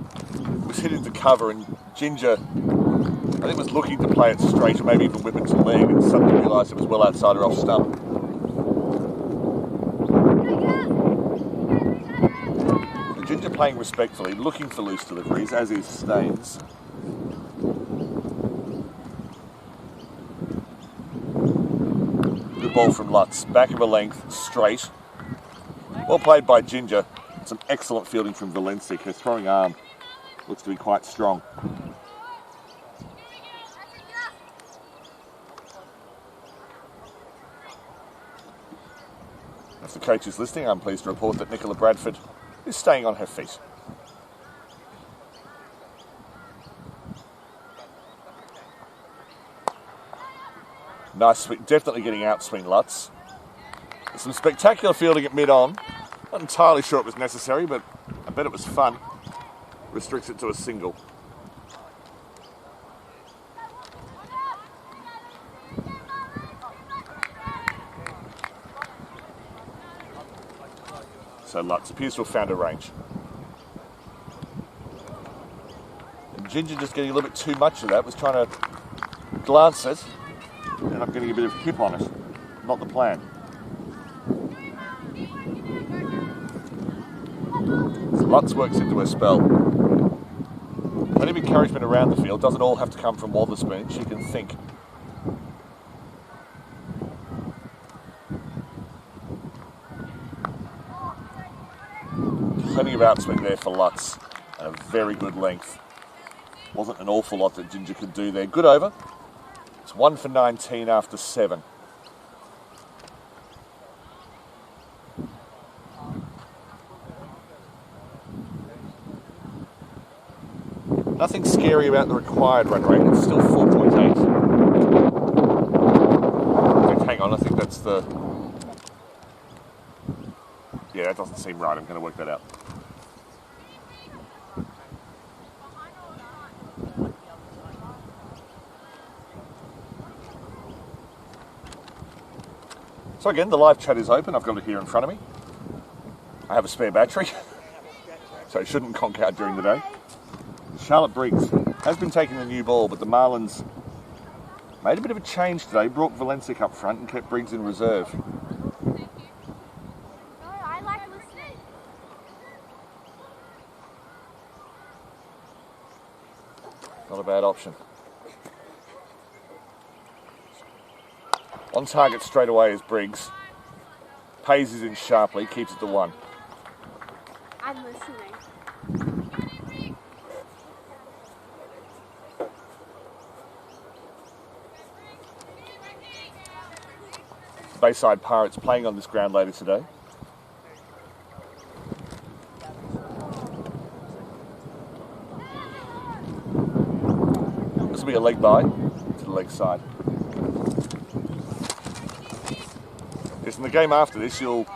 Was hit into cover, and Ginger, I think, was looking to play it straight or maybe even whip it to leg, and suddenly realised it was well outside her off stump. And Ginger playing respectfully, looking for loose deliveries, as is Staines. Good ball from Lutz. Back of a length, straight. Well played by Ginger. Some excellent fielding from Valensik. Her throwing arm looks to be quite strong. If the coach is listening, I'm pleased to report that Nicola Bradford is staying on her feet. Nice swing, definitely getting outswing Lutz. Some spectacular fielding at mid-on. Not entirely sure it was necessary, but I bet it was fun. Restricts it to a single. So Lutz appears to have found a range. And Ginger just getting a little bit too much of that, was trying to glance it, and I'm getting a bit of hip on it. Not the plan. So Lutz works into her spell. Plenty of encouragement around the field. Doesn't all have to come from Wotherspoon. She can think. Plenty of outswing there for Lutz. And a very good length. Wasn't an awful lot that Ginger could do there. Good over. It's 1 for 19 after 7. Nothing scary about the required run rate. It's still 4.8. Hang on, I think that's the... Yeah, that doesn't seem right. I'm going to work that out. So again, the live chat is open. I've got it here in front of me. I have a spare battery, so it shouldn't conk out during the day. Charlotte Briggs has been taking the new ball, but the Marlins made a bit of a change today, brought Valencic up front and kept Briggs in reserve. I like listening. Not a bad option. On target straight away is Briggs. Pays is in sharply, keeps it to 1. I'm listening. Bayside Pirates playing on this ground later today. This will be a leg bye to the leg side. Yes, in the game after this, you'll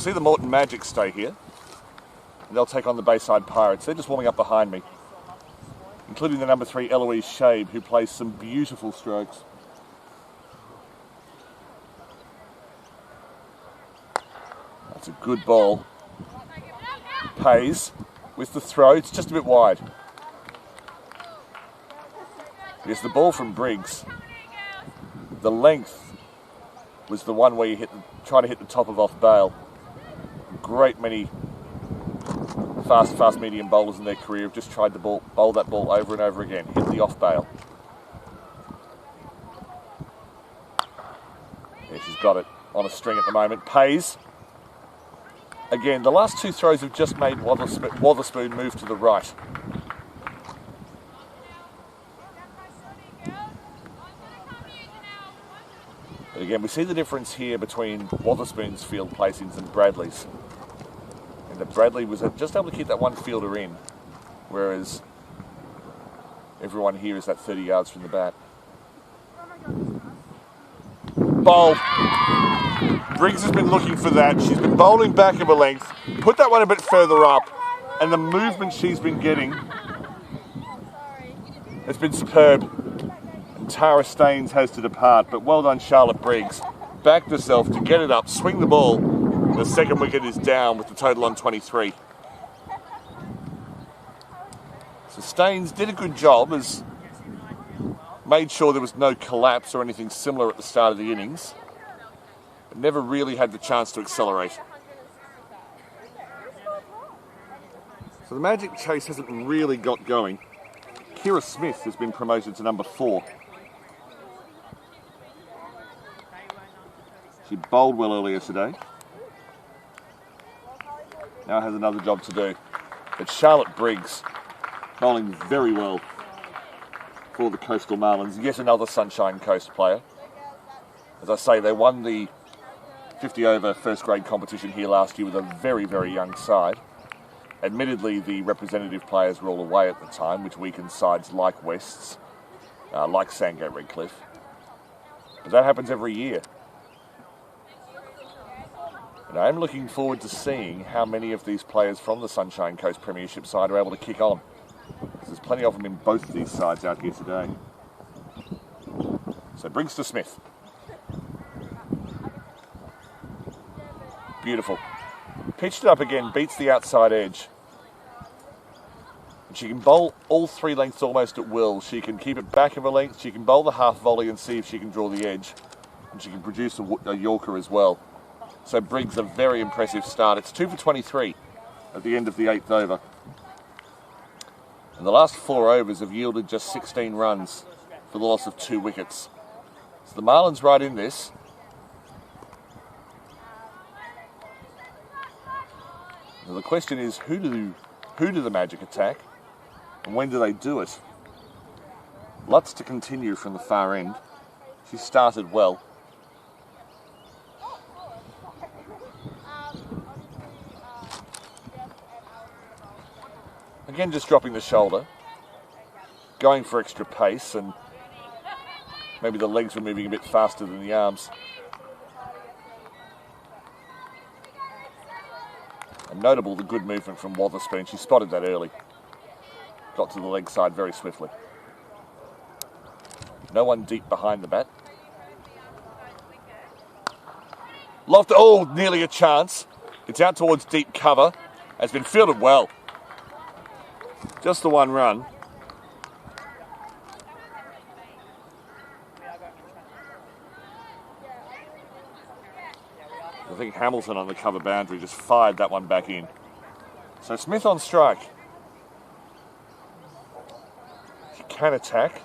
see the Moreton Magic stay here. And they'll take on the Bayside Pirates. They're just warming up behind me, including the number 3 Eloise Shabe, who plays some beautiful strokes. That's a good ball. Pays with the throw. It's just a bit wide. Yes, the ball from Briggs. The length was the one where you try to hit the top of off bail. Great many fast medium bowlers in their career have just tried to bowl that ball over and over again. Hit the off bail. Yeah, she's got it on a string at the moment. Pays. Again, the last 2 throws have just made Wotherspoon move to the right. But again, we see the difference here between Wotherspoon's field placings and Bradley's. And that Bradley was just able to keep that one fielder in, whereas everyone here is that 30 yards from the bat. Bowl. Briggs has been looking for that. She's been bowling back of a length, put that one a bit further up, and the movement she's been getting has been superb. And Tara Staines has to depart, but well done Charlotte Briggs. Backed herself to get it up, swing the ball. The second wicket is down with the total on 23. So Staines did a good job, as made sure there was no collapse or anything similar at the start of the innings. But never really had the chance to accelerate. So the Magic chase hasn't really got going. Kira Smith has been promoted to number 4. She bowled well earlier today. Now has another job to do. But Charlotte Briggs bowling very well for the Coastal Marlins. Yet another Sunshine Coast player. As I say, they won the 50-over first-grade competition here last year with a very, very young side. Admittedly, the representative players were all away at the time, which weakened sides like Wests, like Sandgate Redcliffe. But that happens every year. And I'm looking forward to seeing how many of these players from the Sunshine Coast Premiership side are able to kick on. There's plenty of them in both of these sides out here today. So Briggs to Smith. Beautiful. Pitched it up again, beats the outside edge. And she can bowl all 3 lengths almost at will. She can keep it back of a length. She can bowl the half volley and see if she can draw the edge. And she can produce a Yorker as well. So Briggs, a very impressive start. It's 2 for 23 at the end of the 8th over. And the last 4 overs have yielded just 16 runs for the loss of 2 wickets. So the Marlins right in this. Now the question is, who do the Magic attack, and when do they do it? Lots to continue from the far end. She started well. Again, just dropping the shoulder, going for extra pace, and maybe the legs were moving a bit faster than the arms. And notable the good movement from Wotherspoon. She spotted that early. Got to the leg side very swiftly. No one deep behind the bat. Loft, oh, nearly a chance. It's out towards deep cover. Has been fielded well. Just the one run. I think Hamilton on the cover boundary just fired that one back in. So Smith on strike. She can attack.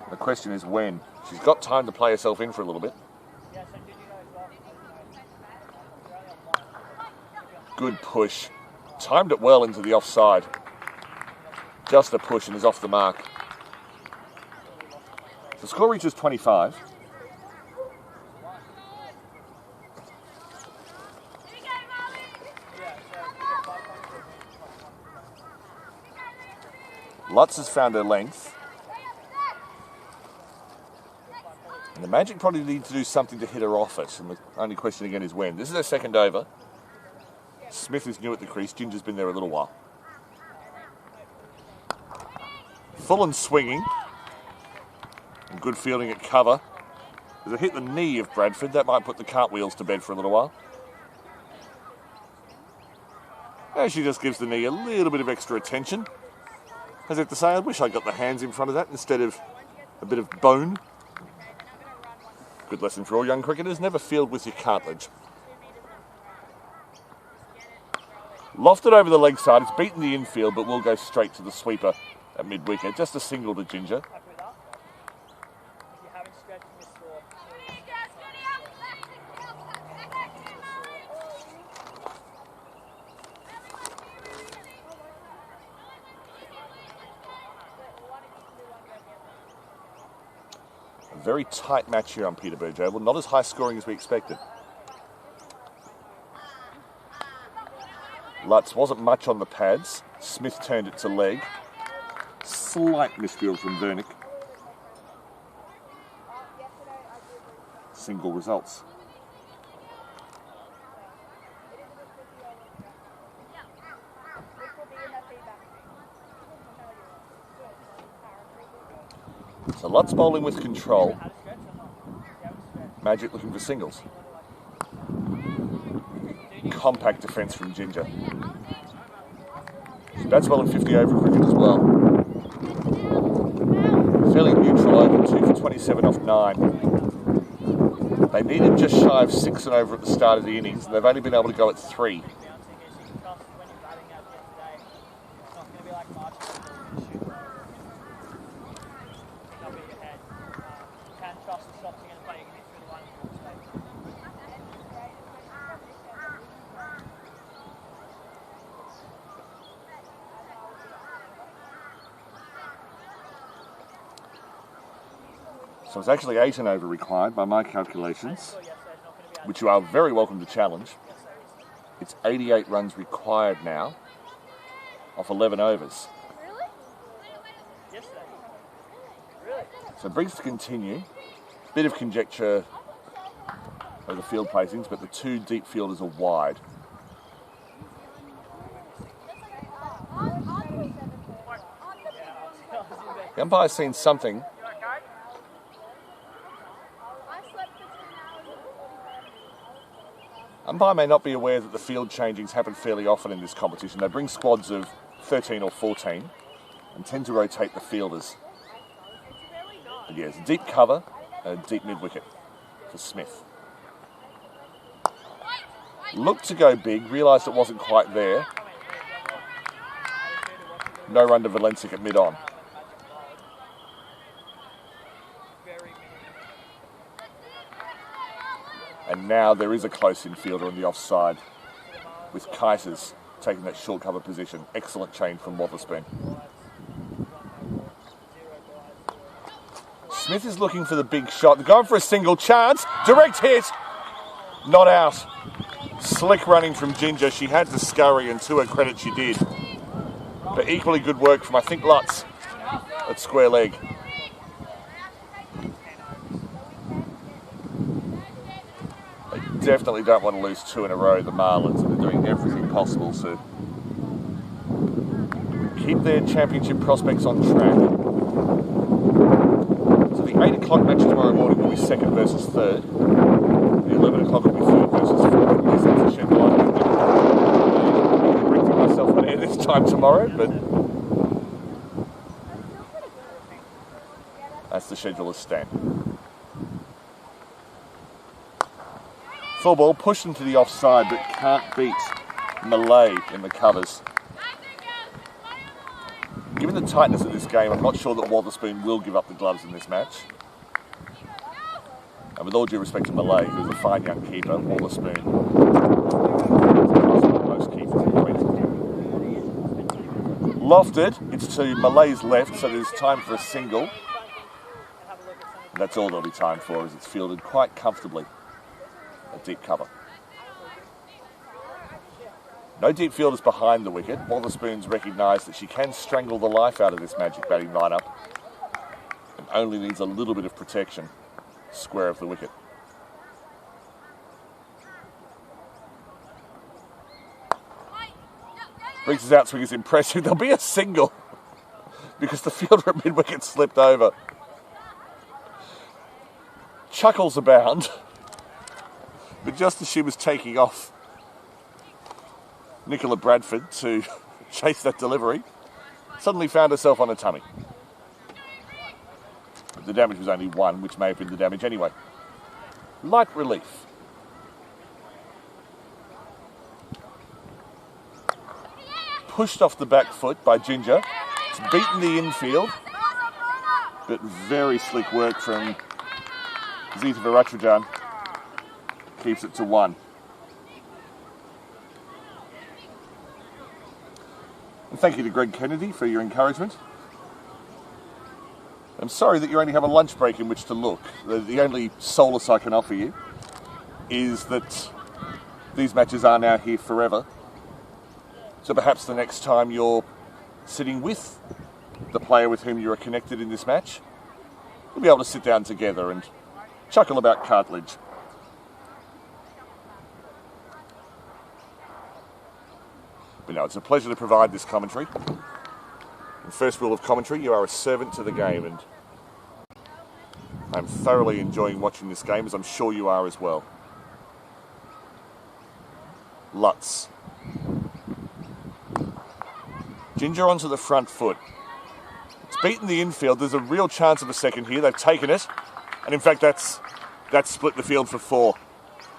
The question is when. She's got time to play herself in for a little bit. Good push. Timed it well into the offside. Just a push and is off the mark. The score reaches 25. Lutz has found her length. And the Magic probably need to do something to hit her off it. And the only question again is when. This is her second over. Smith is new at the crease. Ginger's been there a little while. Full and swinging. And good fielding at cover. As it hit the knee of Bradford, that might put the cartwheels to bed for a little while. And she just gives the knee a little bit of extra attention. As if to say, I wish I got the hands in front of that instead of a bit of bone. Good lesson for all young cricketers, never field with your cartilage. Lofted over the leg side, it's beaten the infield, but will go straight to the sweeper at mid-wicket. Just a single to Ginger. A very tight match here on Peter Burge Oval, not as high scoring as we expected. Lutz wasn't much on the pads. Smith turned it to leg. Slight misfield from Vernick. Single results. So Lutz bowling with control. Magic looking for singles. Compact defence from Ginger. She bats well in 50 over cricket as well. Fairly neutral over, 2 for 27 off 9. They needed just shy of 6 and over at the start of the innings, and they've only been able to go at 3. So it's actually 8 and over required by my calculations, which you are very welcome to challenge. It's 88 runs required now off 11 overs. So brings to continue. Bit of conjecture over the field placings, but the 2 deep fielders are wide. The umpire's seen something. Umpire may not be aware that the field changings happen fairly often in this competition. They bring squads of 13 or 14 and tend to rotate the fielders. But yeah, it's deep cover and a deep mid-wicket for Smith. Looked to go big, realised it wasn't quite there. No run to Valencic at mid-on. And now there is a close infielder on the offside with Kaisers taking that short cover position. Excellent change from Wotherspoon. Smith is looking for the big shot. They're going for a single chance. Direct hit. Not out. Slick running from Ginger. She had to scurry, and to her credit she did. But equally good work from, I think, Lutz at square leg. Definitely don't want to lose 2 in a row, the Marlins, and they're doing everything possible to keep their championship prospects on track. So the 8 o'clock match tomorrow morning will be second versus third. The 11 o'clock will be third Yes, that's a schedule. I'm correcting myself on air this time tomorrow, but that's the schedule as stand. Full ball pushed into the offside, but can't beat Malay in the covers. Given the tightness of this game, I'm not sure that Wotherspoon will give up the gloves in this match. And with all due respect to Malay, who's a fine young keeper, Wotherspoon most keepers in Queensland. Lofted, it's to Malay's left, so there's time for a single. And that's all there'll be time for, as it's fielded quite comfortably at deep cover. No deep fielders behind the wicket. Wotherspoon's recognised that she can strangle the life out of this Magic batting lineup and only needs a little bit of protection square of the wicket. Briggs' outswing is impressive. There'll be a single because the fielder at mid-wicket slipped over. Chuckles abound, but just as she was taking off, Nicola Bradford to chase that delivery suddenly found herself on her tummy. But the damage was only one, which may have been the damage anyway. Light relief. Pushed off the back foot by Ginger. It's beaten the infield, but very slick work from Zita Viratrajan. Keeps it to 1. And thank you to Greg Kennedy for your encouragement. I'm sorry that you only have a lunch break in which to look. The only solace I can offer you is that these matches are now here forever. So perhaps the next time you're sitting with the player with whom you are connected in this match, you'll be able to sit down together and chuckle about cartilage. But no, it's a pleasure to provide this commentary. And first rule of commentary, you are a servant to the game, and I'm thoroughly enjoying watching this game, as I'm sure you are as well. Lutz. Ginger onto the front foot. It's beaten the infield. There's a real chance of a second here. They've taken it. And in fact, that's split the field for 4.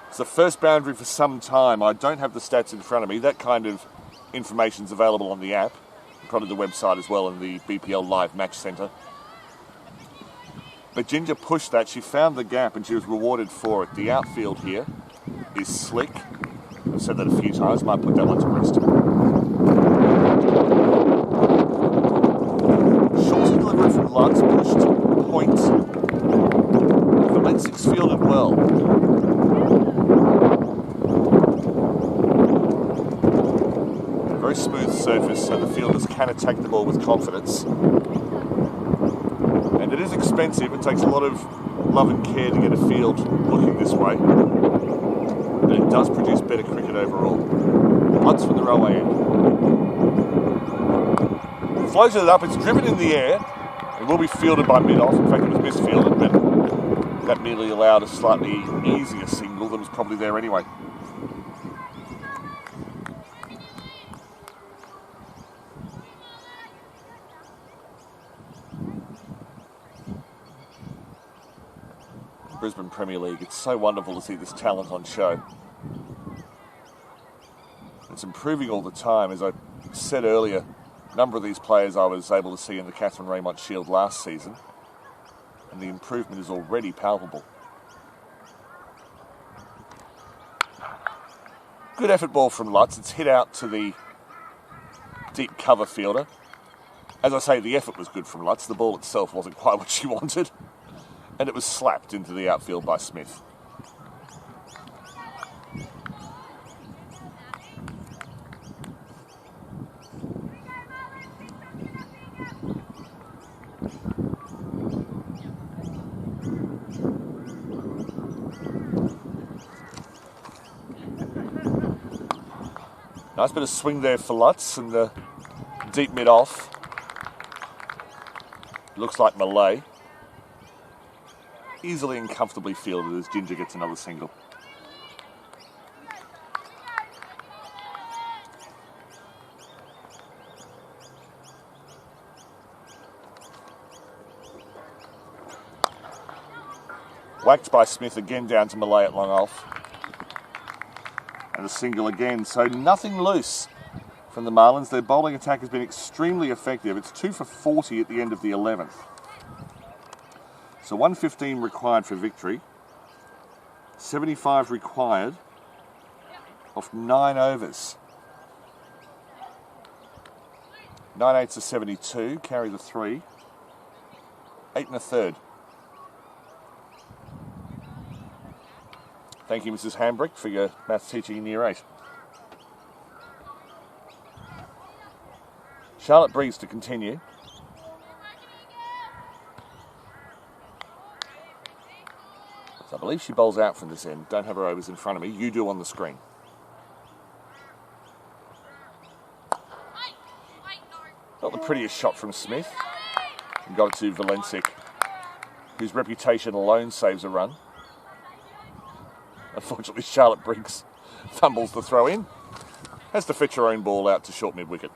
It's the first boundary for some time. I don't have the stats in front of me. That kind of information's available on the app, probably the website as well, in the BPL Live Match Centre. But Ginger pushed that. She found the gap and she was rewarded for it. The outfield here is slick. I've said that a few times. Might put that one to rest. Shorty delivery from Lutz, pushed point. The leg 6 fielded well. Very smooth surface, so the fielders can attack the ball with confidence. And it is expensive. It takes a lot of love and care to get a field looking this way. But it does produce better cricket overall. Lutz from the railway end. Floated it up. It's driven in the air. It will be fielded by mid-off. In fact, it was misfielded, but that merely allowed a slightly easier single that was probably there anyway. Brisbane Premier League. It's so wonderful to see this talent on show. It's improving all the time. As I said earlier, a number of these players I was able to see in the Catherine Raymond Shield last season, and the improvement is already palpable. Good effort ball from Lutz. It's hit out to the deep cover fielder. As I say, the effort was good from Lutz. The ball itself wasn't quite what she wanted. And it was slapped into the outfield by Smith. Nice bit of swing there for Lutz and the deep mid-off. Looks like Malay. Easily and comfortably fielded as Ginger gets another single. Whacked by Smith again down to Malay at long off. And a single again. So nothing loose from the Marlins. Their bowling attack has been extremely effective. It's 2 for 40 at the end of the 11th. So 115 required for victory. 75 required off 9 overs. 9 8s are 72, carry the 3. 8 1/3. Thank you, Mrs. Hambrick, for your maths teaching in Year 8. Charlotte Briggs to continue. So I believe she bowls out from this end. Don't have her overs in front of me. You do on the screen. Not the prettiest shot from Smith. And got it to Valencic, whose reputation alone saves a run. Unfortunately, Charlotte Briggs fumbles the throw in. Has to fetch her own ball out to short mid-wicket.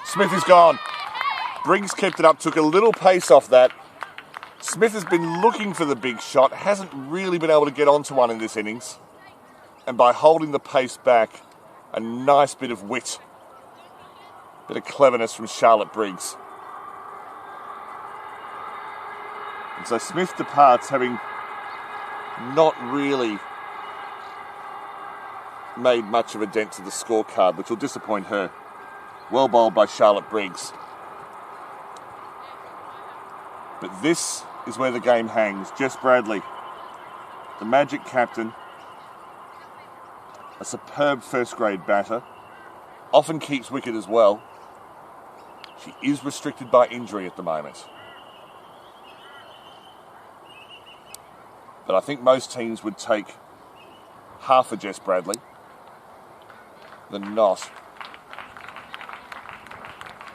Smith is gone. Briggs kept it up, took a little pace off that. Smith has been looking for the big shot, hasn't really been able to get onto one in this innings. And by holding the pace back, a nice bit of wit, bit of cleverness from Charlotte Briggs. And so Smith departs, having not really made much of a dent to the scorecard, which will disappoint her. Well bowled by Charlotte Briggs. But this is where the game hangs. Jess Bradley, the Magic captain, a superb first-grade batter, often keeps wicket as well. She is restricted by injury at the moment. But I think most teams would take half a Jess Bradley than not.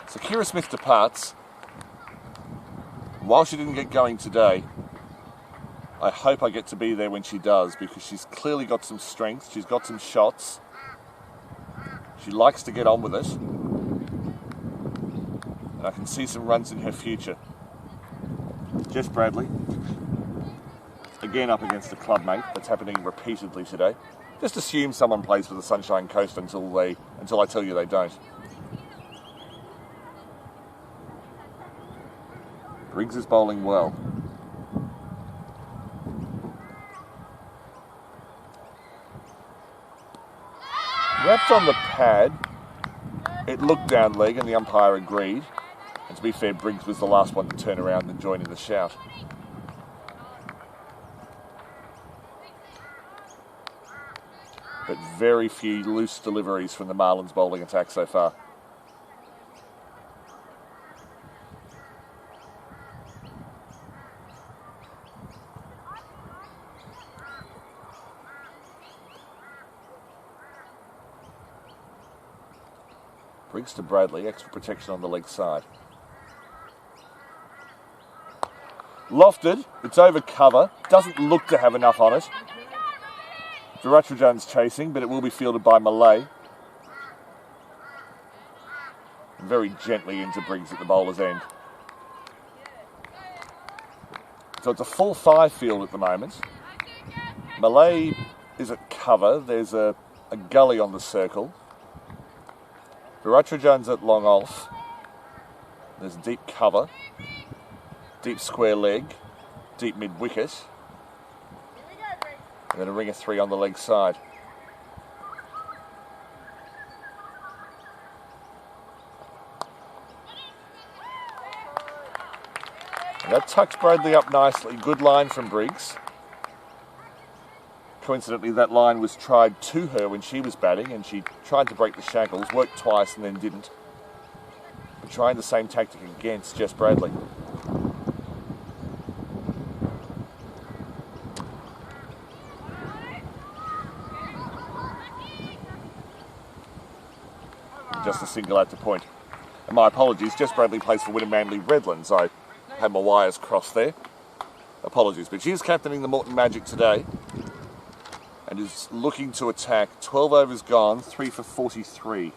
So Kira Smith departs. While she didn't get going today, I hope I get to be there when she does, because she's clearly got some strength, she's got some shots, she likes to get on with it, and I can see some runs in her future. Jess Bradley, again up against a clubmate. That's happening repeatedly today. Just assume someone plays for the Sunshine Coast until I tell you they don't. Briggs is bowling well. Wrapped on the pad, it looked down leg and the umpire agreed. And to be fair, Briggs was the last one to turn around and join in the shout. But very few loose deliveries from the Marlins bowling attack so far. Briggs to Bradley, extra protection on the leg side. Lofted, it's over cover, doesn't look to have enough on it. Viratrajan's chasing, but it will be fielded by Malay. Very gently into Briggs at the bowler's end. So it's a full 5 field at the moment. Malay is at cover, there's a gully on the circle. Viratrajan's at long off. There's deep cover, deep square leg, deep mid wicket, and then a ring of 3 on the leg side. And that tucks Bradley up nicely. Good line from Briggs. Coincidentally, that line was tried to her when she was batting, and she tried to break the shackles, worked twice and then didn't. But trying the same tactic against Jess Bradley. Just a single out to point. And my apologies, Jess Bradley plays for Wynnum Manly Redlands. I had my wires crossed there. Apologies, but she is captaining the Moreton Magic today. and is looking to attack. 12 overs gone, 3 for 43.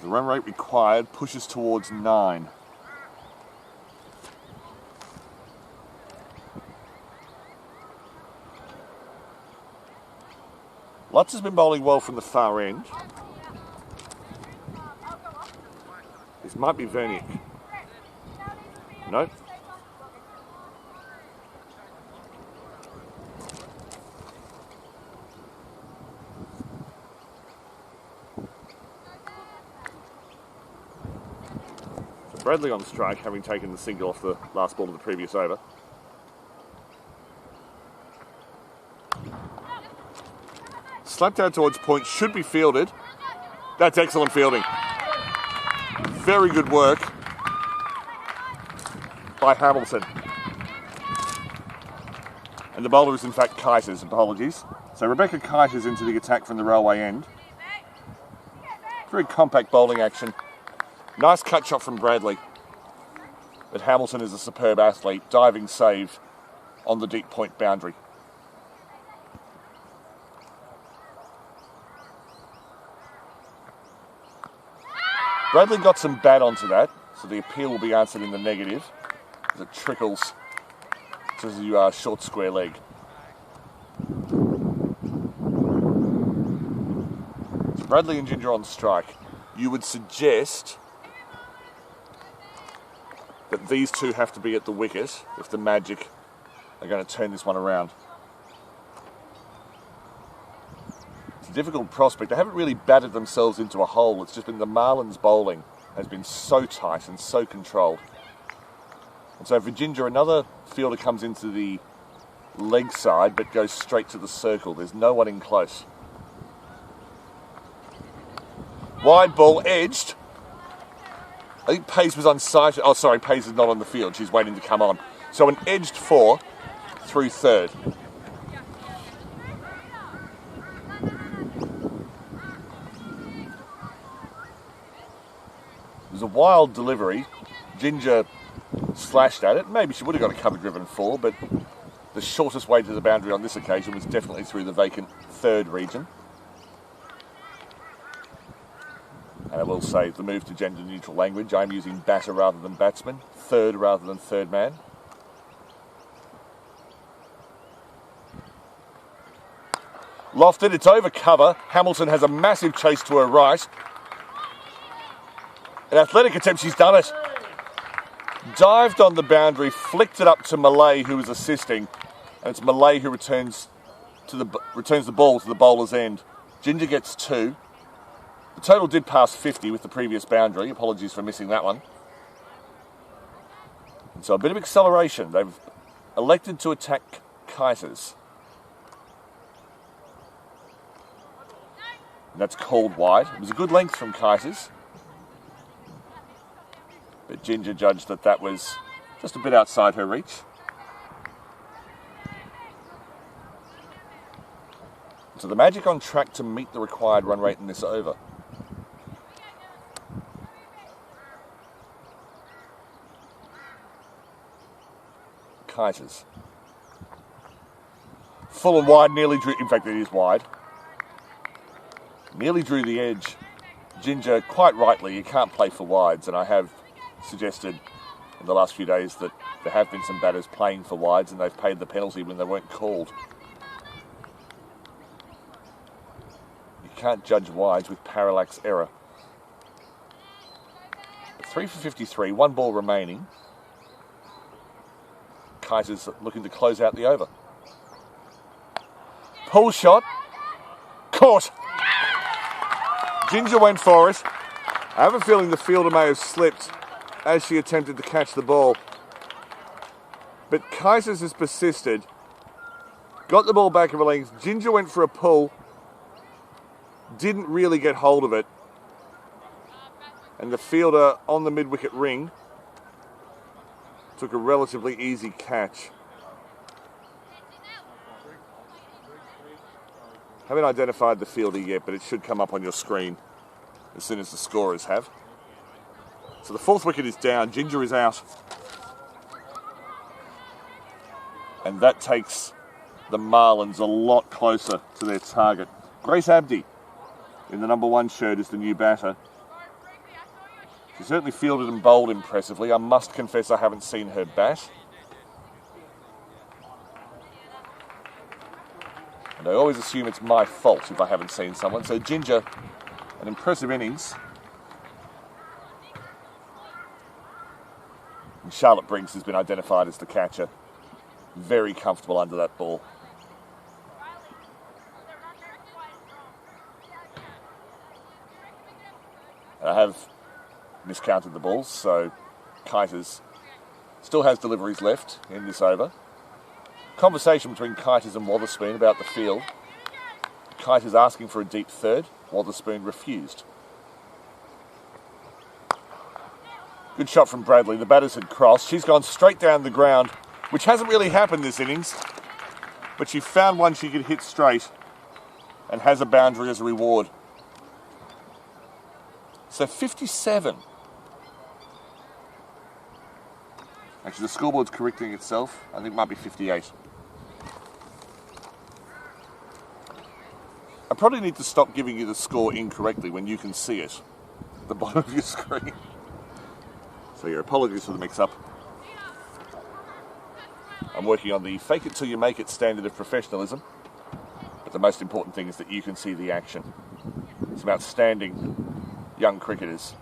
The run rate required pushes towards 9. Lutz has been bowling well from the far end. This might be Vernick. No. So Bradley on strike, having taken the single off the last ball of the previous over. Slapped out towards point, should be fielded. That's excellent fielding. Very good work by Hamilton. And the bowler is in fact Keiters, apologies. So Rebecca Keiters into the attack from the railway end. Very compact bowling action. Nice cut shot from Bradley. But Hamilton is a superb athlete, diving save on the deep point boundary. Bradley got some bat onto that, so the appeal will be answered in the negative as it trickles to the short square leg. So Bradley and Ginger on strike. You would suggest that these two have to be at the wicket if the Magic are going to turn this one around. Difficult prospect. They haven't really batted themselves into a hole. It's just been the Marlins bowling has been so tight and so controlled. And so for Ginger, another fielder comes into the leg side but goes straight to the circle. There's no one in close. Wide ball, edged. I think Pace was unsighted. Oh, sorry, Pace is not on the field. She's waiting to come on. So an edged 4 through third. It was a wild delivery. Ginger slashed at it. Maybe she would have got a cover-driven 4, but the shortest way to the boundary on this occasion was definitely through the vacant third region. And I will say, the move to gender-neutral language, I'm using batter rather than batsman, third rather than third man. Lofted, it's over cover. Hamilton has a massive chase to her right. An athletic attempt, she's done it. Dived on the boundary, flicked it up to Malay, who was assisting, and it's Malay who returns the ball to the bowler's end. Ginger gets 2. The total did pass 50 with the previous boundary. Apologies for missing that one. And so a bit of acceleration. They've elected to attack Keiters. And that's called wide. It was a good length from Keiters. But Ginger judged that that was just a bit outside her reach. So the Magic on track to meet the required run rate in this over. Keiters. Full and wide, nearly drew, in fact it is wide. Nearly drew the edge. Ginger, quite rightly, you can't play for wides, and I have suggested in the last few days that there have been some batters playing for wides and they've paid the penalty when they weren't called. You can't judge wides with parallax error. 3 for 53, 1 ball remaining. Keiters looking to close out the over. Pull shot. Caught. Ginger went for it. I have a feeling the fielder may have slipped as she attempted to catch the ball. But Keiters has persisted. Got the ball back of her legs. Ginger went for a pull. Didn't really get hold of it. And the fielder on the mid-wicket ring took a relatively easy catch. Haven't identified the fielder yet, but it should come up on your screen as soon as the scorers have. So the fourth wicket is down, Ginger is out. And that takes the Marlins a lot closer to their target. Grace Abdi in the number 1 shirt is the new batter. She certainly fielded and bowled impressively. I must confess I haven't seen her bat. And I always assume it's my fault if I haven't seen someone. So Ginger, an impressive innings. And Charlotte Briggs has been identified as the catcher. Very comfortable under that ball. I have miscounted the balls, so Kiters still has deliveries left in this over. Conversation between Kiters and Wotherspoon about the field. Kiters asking for a deep third. Wotherspoon refused. Good shot from Bradley. The batters had crossed. She's gone straight down the ground, which hasn't really happened this innings. But she found one she could hit straight and has a boundary as a reward. So 57. Actually, the scoreboard's correcting itself. I think it might be 58. I probably need to stop giving you the score incorrectly when you can see it at the bottom of your screen. So your apologies for the mix-up. I'm working on the fake it till you make it standard of professionalism. But the most important thing is that you can see the action. Some outstanding young cricketers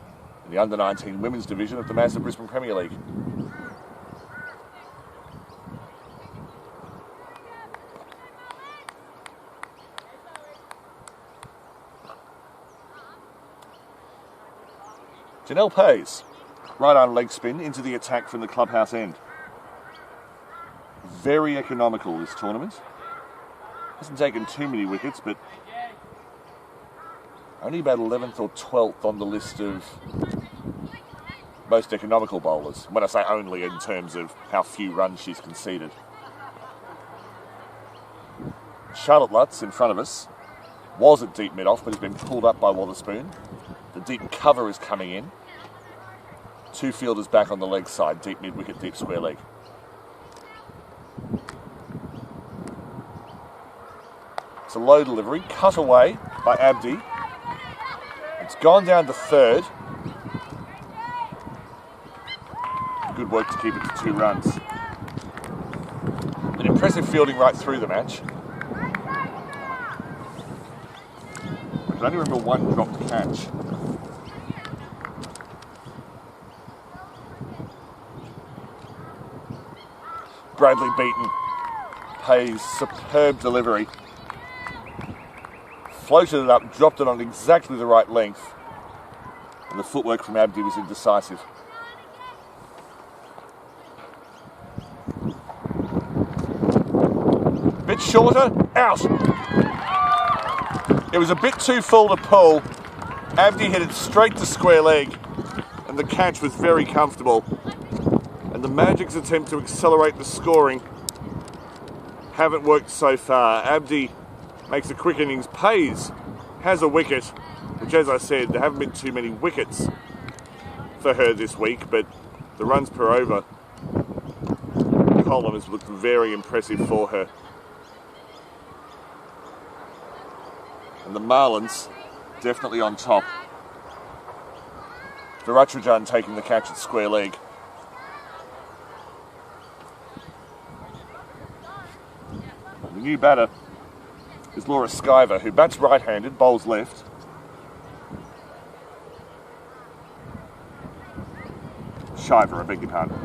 in the under-19 women's division of the massive Brisbane Premier League. Janelle Pays, right arm leg spin into the attack from the clubhouse end. Very economical this tournament. Hasn't taken too many wickets, but only about 11th or 12th on the list of most economical bowlers. When I say only, in terms of how few runs she's conceded. Charlotte Lutz in front of us was at deep mid-off, but has been pulled up by Wotherspoon. The deep cover is coming in. 2 fielders back on the leg side, deep mid-wicket, deep square leg. It's a low delivery, cut away by Abdi. It's gone down to third. Good work to keep it to 2 runs. An impressive fielding right through the match. I can only remember one dropped catch. Bradley beaten. Pays superb delivery. Floated it up, dropped it on exactly the right length. And the footwork from Abdi was indecisive. Bit shorter, out. It was a bit too full to pull. Abdi hit it straight to square leg, and the catch was very comfortable. And the Magic's attempt to accelerate the scoring haven't worked so far. Abdi makes a quick innings. Pays has a wicket, which, as I said, there haven't been too many wickets for her this week, but the runs per over column has looked very impressive for her. And the Marlins definitely on top. Viratrajan taking the catch at square leg. The new batter is Laura Skyver, who bats right-handed, bowls left. Shiver, I beg your pardon.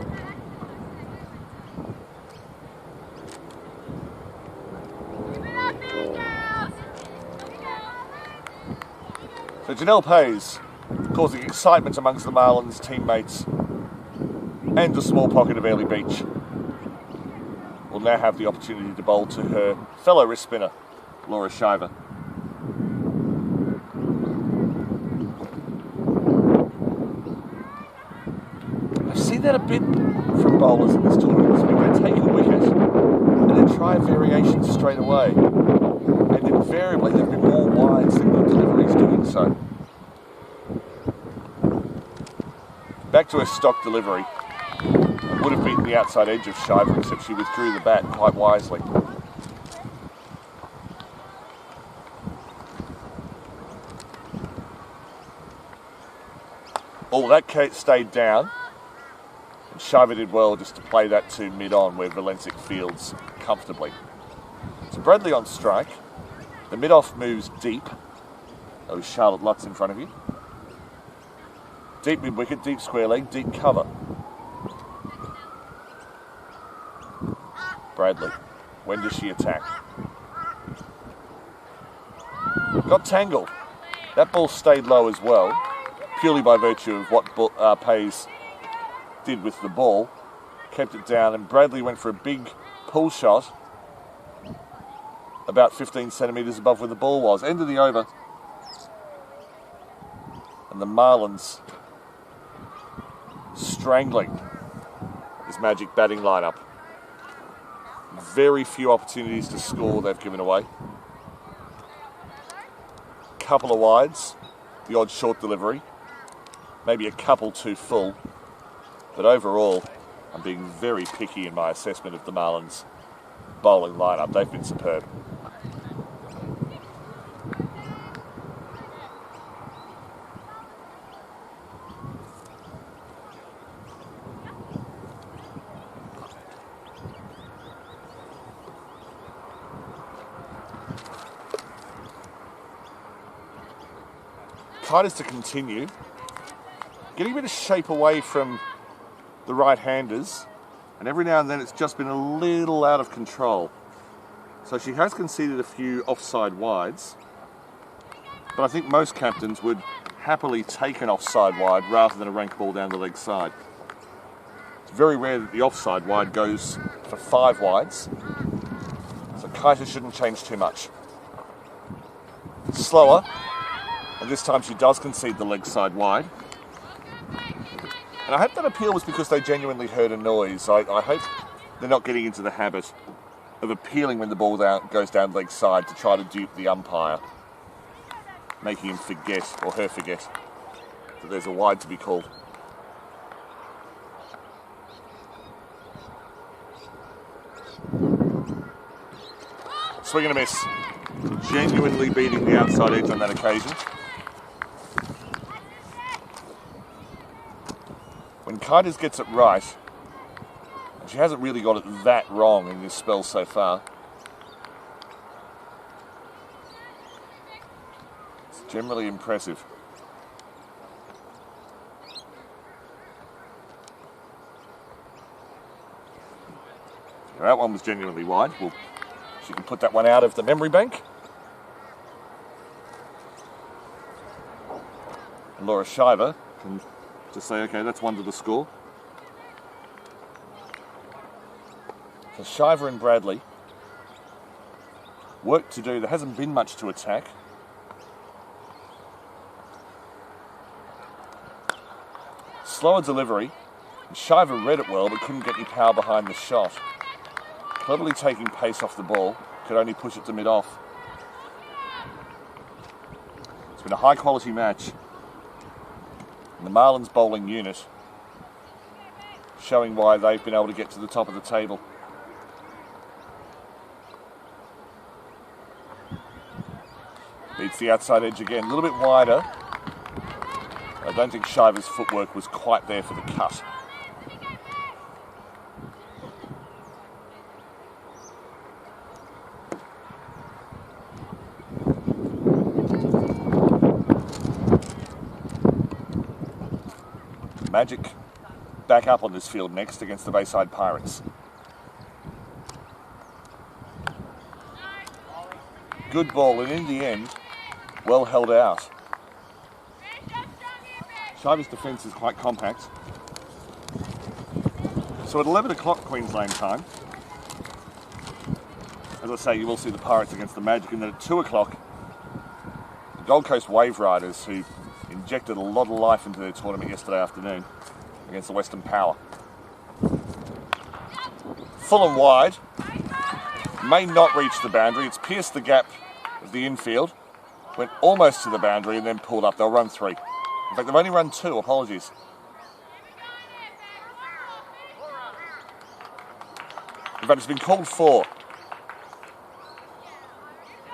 So Janelle Pays causing excitement amongst the Marlins teammates and the small pocket of early beach. Will now have the opportunity to bowl to her fellow wrist spinner, Laura Shiver. I've seen that a bit from bowlers in this tournament this week. They take a wicket and then try a variation straight away. And invariably there have been more wides than good deliveries doing so. Back to her stock delivery. Would have beaten the outside edge of Shiver, except she withdrew the bat quite wisely. Oh, that stayed down. And Shiver did well just to play that to mid-on, where Valencic fields comfortably. So Bradley on strike. The mid-off moves deep. Oh, Charlotte Lutz in front of you. Deep mid-wicket, deep square leg, deep cover. Bradley. When does she attack? Got tangled. That ball stayed low as well, purely by virtue of what Pays did with the ball. Kept it down, and Bradley went for a big pull shot about 15 centimetres above where the ball was. End of the over. And the Marlins strangling this Magic batting lineup. Very few opportunities to score they've given away. Couple of wides, the odd short delivery, maybe a couple too full. But overall, I'm being very picky in my assessment of the Marlins bowling lineup. They've been superb. Kite is to continue, getting a bit of shape away from the right-handers, and every now and then it's just been a little out of control. So she has conceded a few offside wides, but I think most captains would happily take an offside wide rather than a rank ball down the leg side. It's very rare that the offside wide goes for 5 wides, so Kite shouldn't change too much. Slower. And this time she does concede the leg side wide. And I hope that appeal was because they genuinely heard a noise. I hope they're not getting into the habit of appealing when the ball goes down leg side to try to dupe the umpire, making him forget, or her forget, that there's a wide to be called. Swing and a miss. Genuinely beating the outside edge on that occasion. When Kiters gets it right, and she hasn't really got it that wrong in this spell so far, it's generally impressive. That one was genuinely wide. Well, she can put that one out of the memory bank. And Laura Shiver can just say, okay, that's one to the score. So Shiver and Bradley, work to do. There hasn't been much to attack. Slower delivery. And Shiver read it well, but couldn't get any power behind the shot. Cleverly taking pace off the ball, could only push it to mid-off. It's been a high-quality match. And the Marlins bowling unit showing why they've been able to get to the top of the table. Beats the outside edge again, a little bit wider. I don't think Shiver's footwork was quite there for the cut. Magic back up on this field next against the Bayside Pirates. Good ball, and in the end, well held out. Shiver's defence is quite compact. So at 11 o'clock Queensland time, as I say, you will see the Pirates against the Magic, and then at 2 o'clock, the Gold Coast Wave Riders, who injected a lot of life into their tournament yesterday afternoon against the Western Power. Full and wide. May not reach the boundary. It's pierced the gap of the infield. Went almost to the boundary and then pulled up. They'll run 3. In fact, they've only run 2. Apologies. In fact, it's been called 4.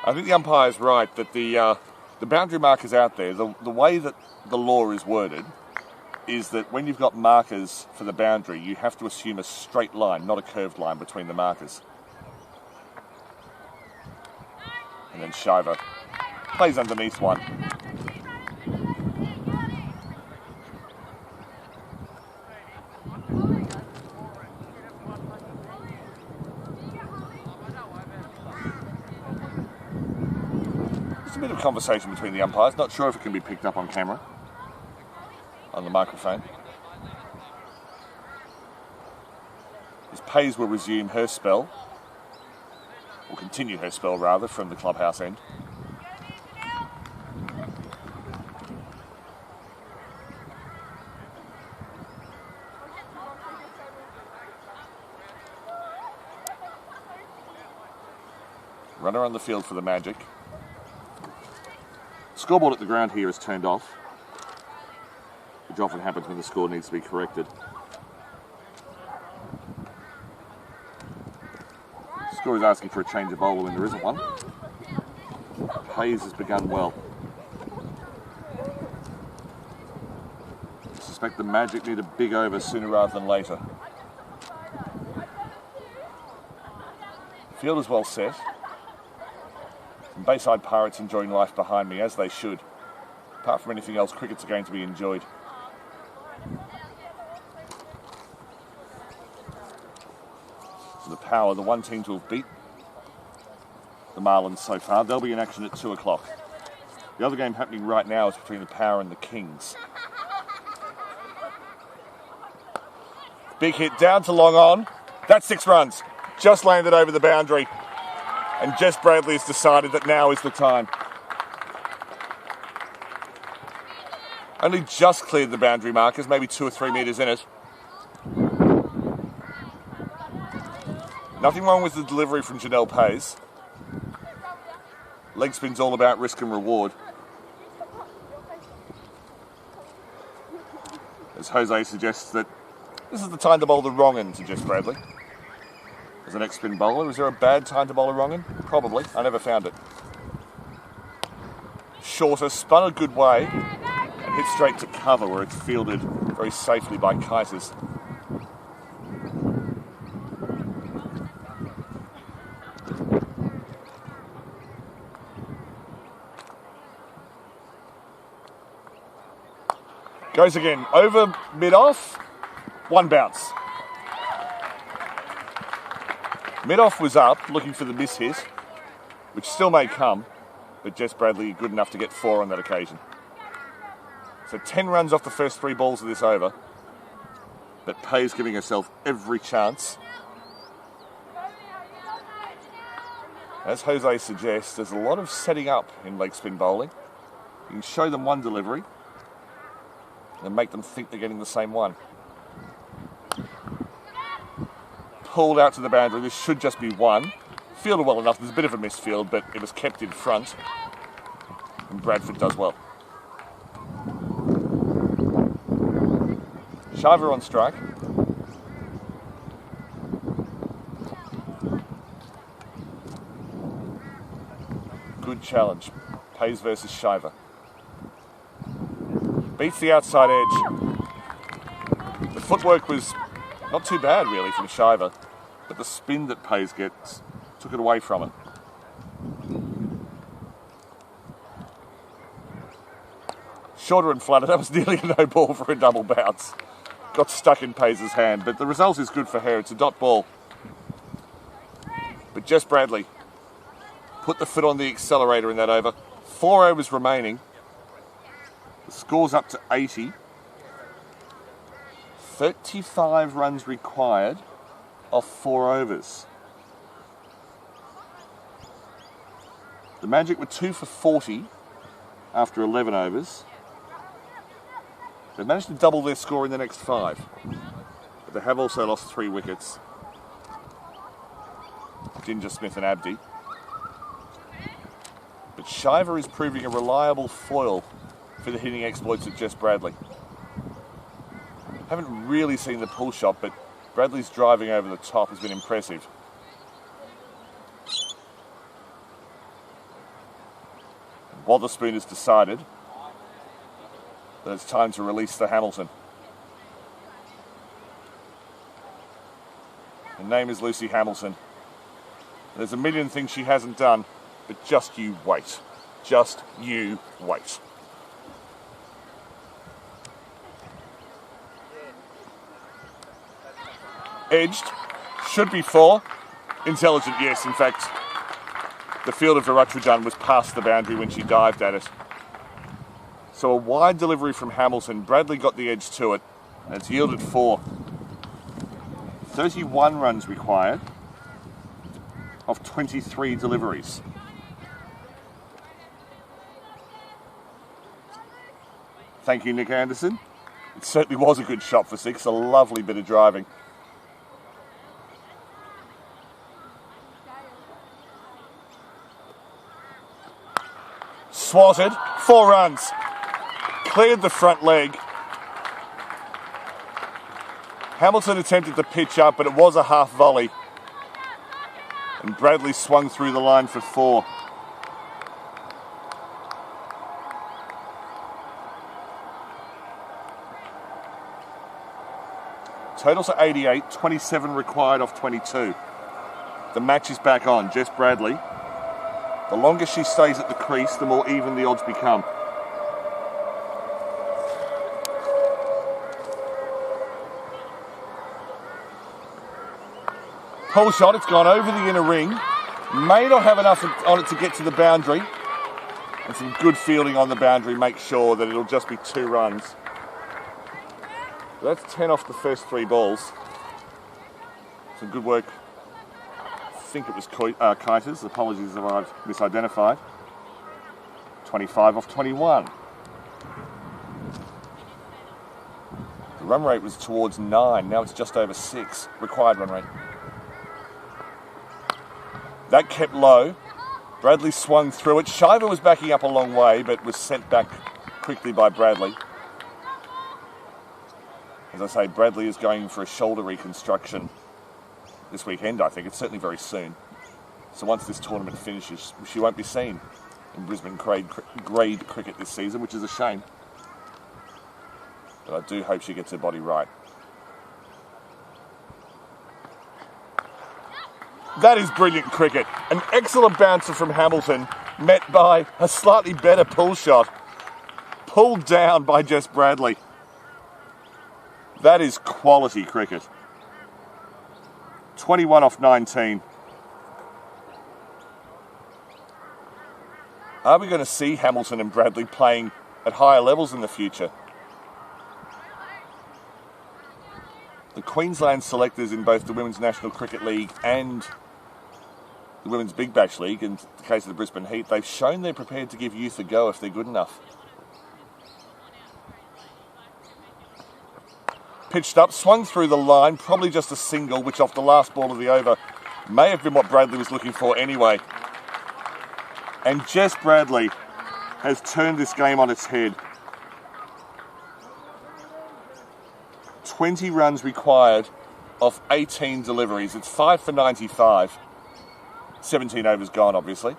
I think the umpire's right that the boundary markers out there, the way that the law is worded, is that when you've got markers for the boundary, you have to assume a straight line, not a curved line between the markers. And then Shiver plays underneath one. Just a bit of conversation between the umpires. Not sure if it can be picked up on camera, on the microphone. As Pays will resume her spell, or continue her spell rather, from the clubhouse end. Runner on the field for the Magic. Scoreboard at the ground here is turned off, which often happens when the score needs to be corrected. Score is asking for a change of bowler when there isn't one. Hayes has begun well. I suspect the Magic need a big over sooner rather than later. Field is well set. And Bayside Pirates enjoying life behind me, as they should. Apart from anything else, cricket's going to be enjoyed. So the Power, the one team to have beat the Marlins so far. They'll be in action at 2 o'clock. The other game happening right now is between the Power and the Kings. Big hit down to long on. That's 6 runs. Just landed over the boundary. And Jess Bradley has decided that now is the time. Only just cleared the boundary markers, maybe 2 or 3 metres in it. Nothing wrong with the delivery from Janelle Pays. Leg spin's all about risk and reward. As Jose suggests that this is the time to bowl the wrong end to Jess Bradley. As an ex-spin bowler, is there a bad time to bowl a wrong end? Probably. I never found it. Shorter, spun a good way, and hit straight to cover where it's fielded very safely by Kaisers. Goes again, over mid-off, 1 bounce. Mid-off was up, looking for the miss hit, which still may come, but Jess Bradley good enough to get 4 on that occasion. So 10 runs off the first 3 balls of this over, but Pays giving herself every chance. As Jose suggests, there's a lot of setting up in leg spin bowling. You can show them one delivery and make them think they're getting the same one. Pulled out to the boundary. This should just be 1. Fielded well enough. There's a bit of a misfield, but it was kept in front. And Bradford does well. Shiver on strike. Good challenge. Pays versus Shiver. Beats the outside edge. The footwork was not too bad, really, from Shiver, but the spin that Pays gets took it away from it. Shorter and flatter. That was nearly a no ball for a double bounce. Got stuck in Pays' hand, but the result is good for her. It's a dot ball. But Jess Bradley put the foot on the accelerator in that over. 4 overs remaining. The score's up to 80. 35 runs required off 4 overs. The Magic were 2 for 40 after 11 overs. They've managed to double their score in the next 5. But they have also lost 3 wickets. Ginger Smith and Abdi. But Shiver is proving a reliable foil for the hitting exploits of Jess Bradley. Haven't really seen the pull shot, but Bradley's driving over the top has been impressive. Wotherspoon has decided that it's time to release the Hamilton. Her name is Lucy Hamilton. There's a million things she hasn't done, but just you wait. Just you wait. Edged. Should be 4. Intelligent, yes. In fact, the field of Viratrajan was past the boundary when she dived at it. So a wide delivery from Hamilton. Bradley got the edge to it, and it's yielded 4. 31 runs required of 23 deliveries. Thank you, Nick Anderson. It certainly was a good shot for 6. A lovely bit of driving. Swatted. 4 runs. Cleared the front leg. Hamilton attempted to pitch up, but it was a half volley. And Bradley swung through the line for 4. Totals are 88, 27 required off 22. The match is back on. Jess Bradley. The longer she stays at the crease, the more even the odds become. Pull shot, it's gone over the inner ring. May not have enough on it to get to the boundary. And some good fielding on the boundary makes sure that it'll just be 2 runs. So that's 10 off the first 3 balls. Some good work. I think it was Kiters. Apologies if I've misidentified. 25 off 21. The run rate was towards 9. Now it's just over 6. Required run rate. That kept low. Bradley swung through it. Shiver was backing up a long way, but was sent back quickly by Bradley. As I say, Bradley is going for a shoulder reconstruction this weekend, I think. It's certainly very soon. So once this tournament finishes, she won't be seen in Brisbane grade cricket this season, which is a shame. But I do hope she gets her body right. That is brilliant cricket. An excellent bouncer from Hamilton, met by a slightly better pull shot. Pulled down by Jess Bradley. That is quality cricket. 21 off 19. Are we going to see Hamilton and Bradley playing at higher levels in the future? The Queensland selectors in both the Women's National Cricket League and the Women's Big Bash League, in the case of the Brisbane Heat, they've shown they're prepared to give youth a go if they're good enough. Pitched up, swung through the line, probably just a single, which off the last ball of the over may have been what Bradley was looking for anyway. And Jess Bradley has turned this game on its head. 20 runs required off 18 deliveries. It's 5 for 95. 17 overs gone, obviously.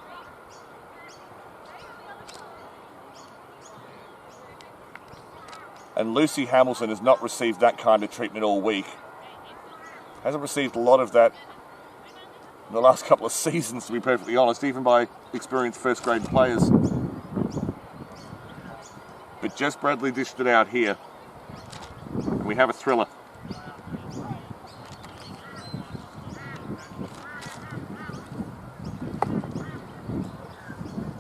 And Lucy Hamilton has not received that kind of treatment all week. Hasn't received a lot of that in the last couple of seasons, to be perfectly honest, even by experienced first-grade players. But Jess Bradley dished it out here. And we have a thriller.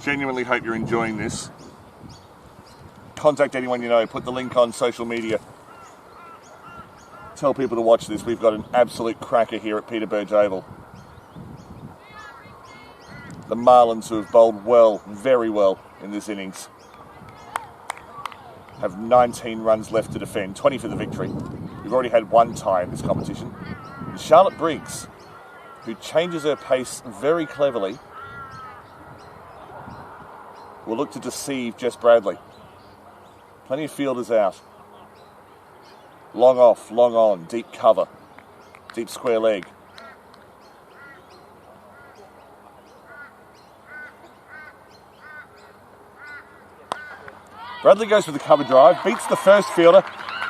Genuinely hope you're enjoying this. Contact anyone you know, put the link on social media. Tell people to watch this. We've got an absolute cracker here at Peter Burge Oval. The Marlins, who have bowled well, very well in this innings, have 19 runs left to defend, 20 for the victory. We've already had 1 tie in this competition. And Charlotte Briggs, who changes her pace very cleverly, will look to deceive Jess Bradley. Plenty of fielders out. Long off, long on, deep cover, deep square leg. Bradley goes for the cover drive, beats the first fielder.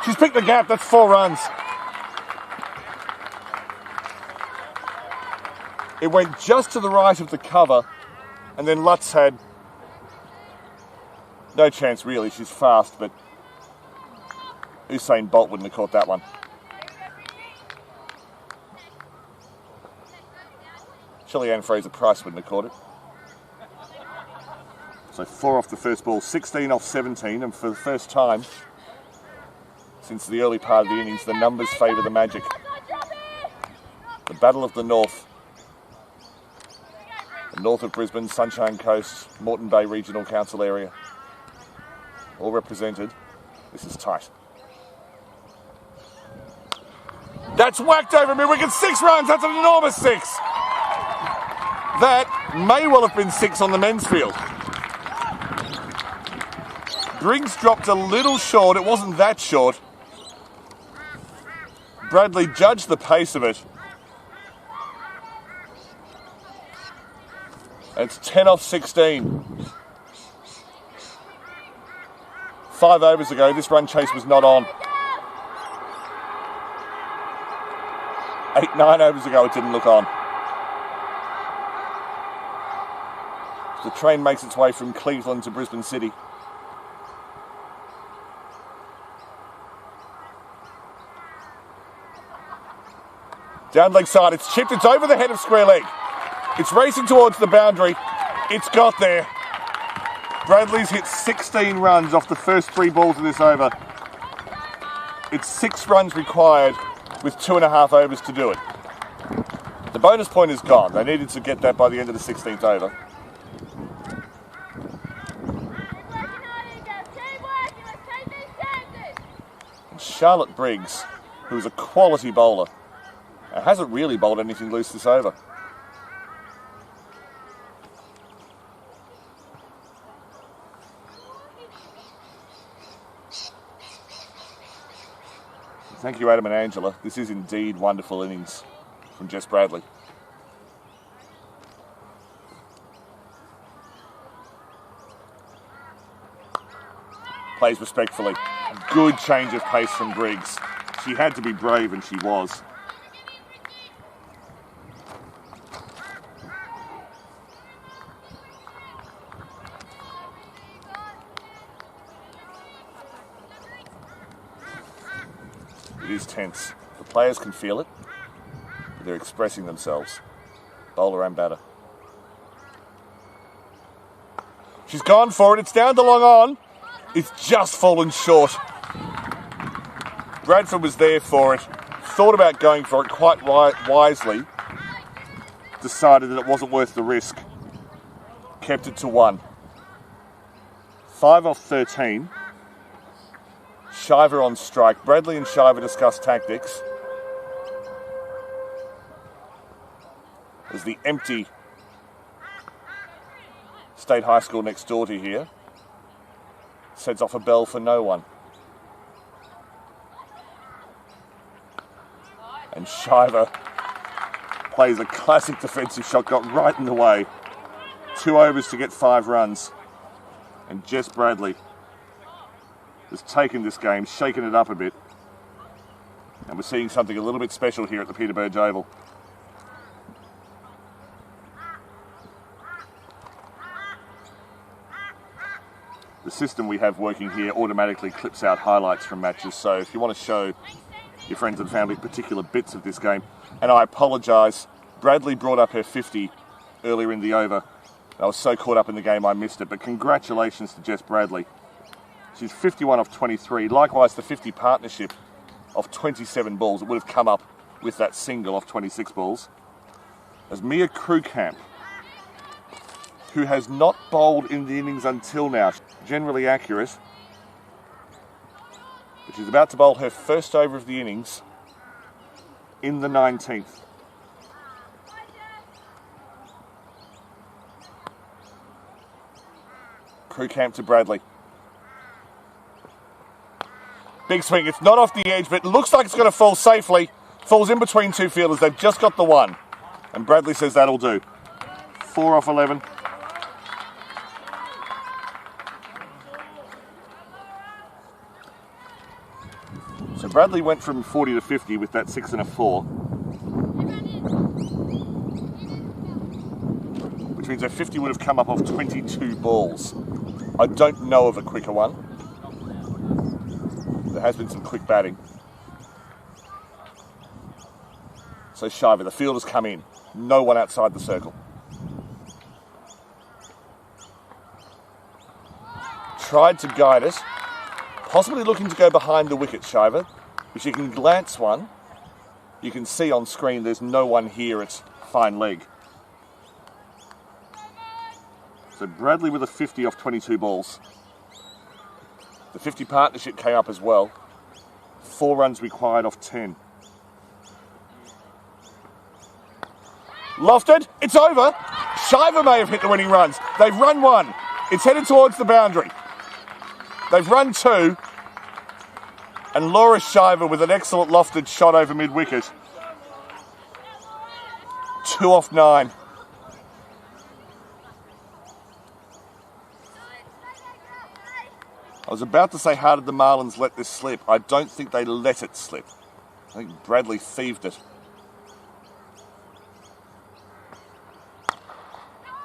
She's picked the gap, that's 4 runs. It went just to the right of the cover, and then Lutz had no chance really. She's fast, but Usain Bolt wouldn't have caught that one. Shelley-Ann Fraser-Price wouldn't have caught it. So 4 off the first ball, 16 off 17, and for the first time since the early part of the innings, the numbers favour the Magic. The Battle of the North. The north of Brisbane, Sunshine Coast, Moreton Bay Regional Council area. All represented. This is tight. That's whacked over mid-wicket, 6 runs, that's an enormous 6. That may well have been 6 on the men's field. Briggs dropped a little short, it wasn't that short. Bradley judged the pace of it. It's 10 off 16. 5 overs ago, this run chase was not on. 8, 9 overs ago, it didn't look on. The train makes its way from Cleveland to Brisbane City. Down leg side, it's chipped, it's over the head of square leg. It's racing towards the boundary. It's got there. Bradley's hit 16 runs off the first 3 balls of this over. It's 6 runs required with 2.5 overs to do it. The bonus point is gone. They needed to get that by the end of the 16th over. And Charlotte Briggs, who's a quality bowler, hasn't really bowled anything loose this over. Thank you, Adam and Angela. This is indeed wonderful innings from Jess Bradley. Plays respectfully. Good change of pace from Briggs. She had to be brave, and she was. It is tense. The players can feel it, but they're expressing themselves, bowler and batter. She's gone for it. It's down to long on. It's just fallen short. Bradford was there for it, thought about going for it quite wisely, decided that it wasn't worth the risk, kept it to 1. 5 off 13. Shiver on strike. Bradley and Shiver discuss tactics as the empty State High School next door to here sets off a bell for no one. And Shiver plays a classic defensive shot, got right in the way. 2 overs to get 5 runs. And Jess Bradley has taken this game, shaken it up a bit, and we're seeing something a little bit special here at the Peter Burge Oval. The system we have working here automatically clips out highlights from matches, so if you want to show your friends and family particular bits of this game, and I apologise, Bradley brought up her 50 earlier in the over. I was so caught up in the game I missed it, but congratulations to Jess Bradley. She's 51 off 23. Likewise, the 50 partnership of 27 balls. It would have come up with that single off 26 balls. As Mia Krugkamp, who has not bowled in the innings until now, generally accurate, but she's about to bowl her first over of the innings in the 19th. Krugkamp to Bradley. Big swing, it's not off the edge, but it looks like it's going to fall safely. Falls in between 2 fielders, they've just got the 1. And Bradley says that'll do. 4 off 11. Bradley went from 40 to 50 with that 6 and a 4. Which means a 50 would have come up off 22 balls. I don't know of a quicker one. There has been some quick batting. So Shiver, the field has come in. No one outside the circle. Tried to guide it. Possibly looking to go behind the wicket, Shiver. If you can glance one, you can see on screen there's no one here at fine leg. So Bradley with a 50 off 22 balls. The 50 partnership came up as well. 4 runs required off 10. Lofted, it's over. Shiver may have hit the winning runs. They've run 1. It's headed towards the boundary. They've run 2. And Laura Shiver with an excellent lofted shot over mid-wicket. 2 off 9. I was about to say, how did the Marlins let this slip? I don't think they let it slip. I think Bradley thieved it.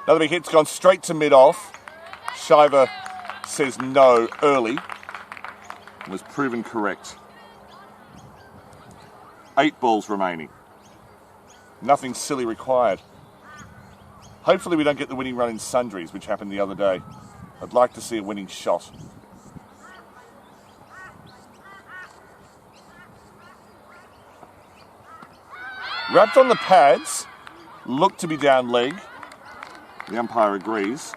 Another big hit's gone straight to mid-off. Shiver says no early. Was proven correct. 8 balls remaining. Nothing silly required. Hopefully we don't get the winning run in sundries, which happened the other day. I'd like to see a winning shot. Wrapped on the pads, looked to be down leg. The umpire agrees.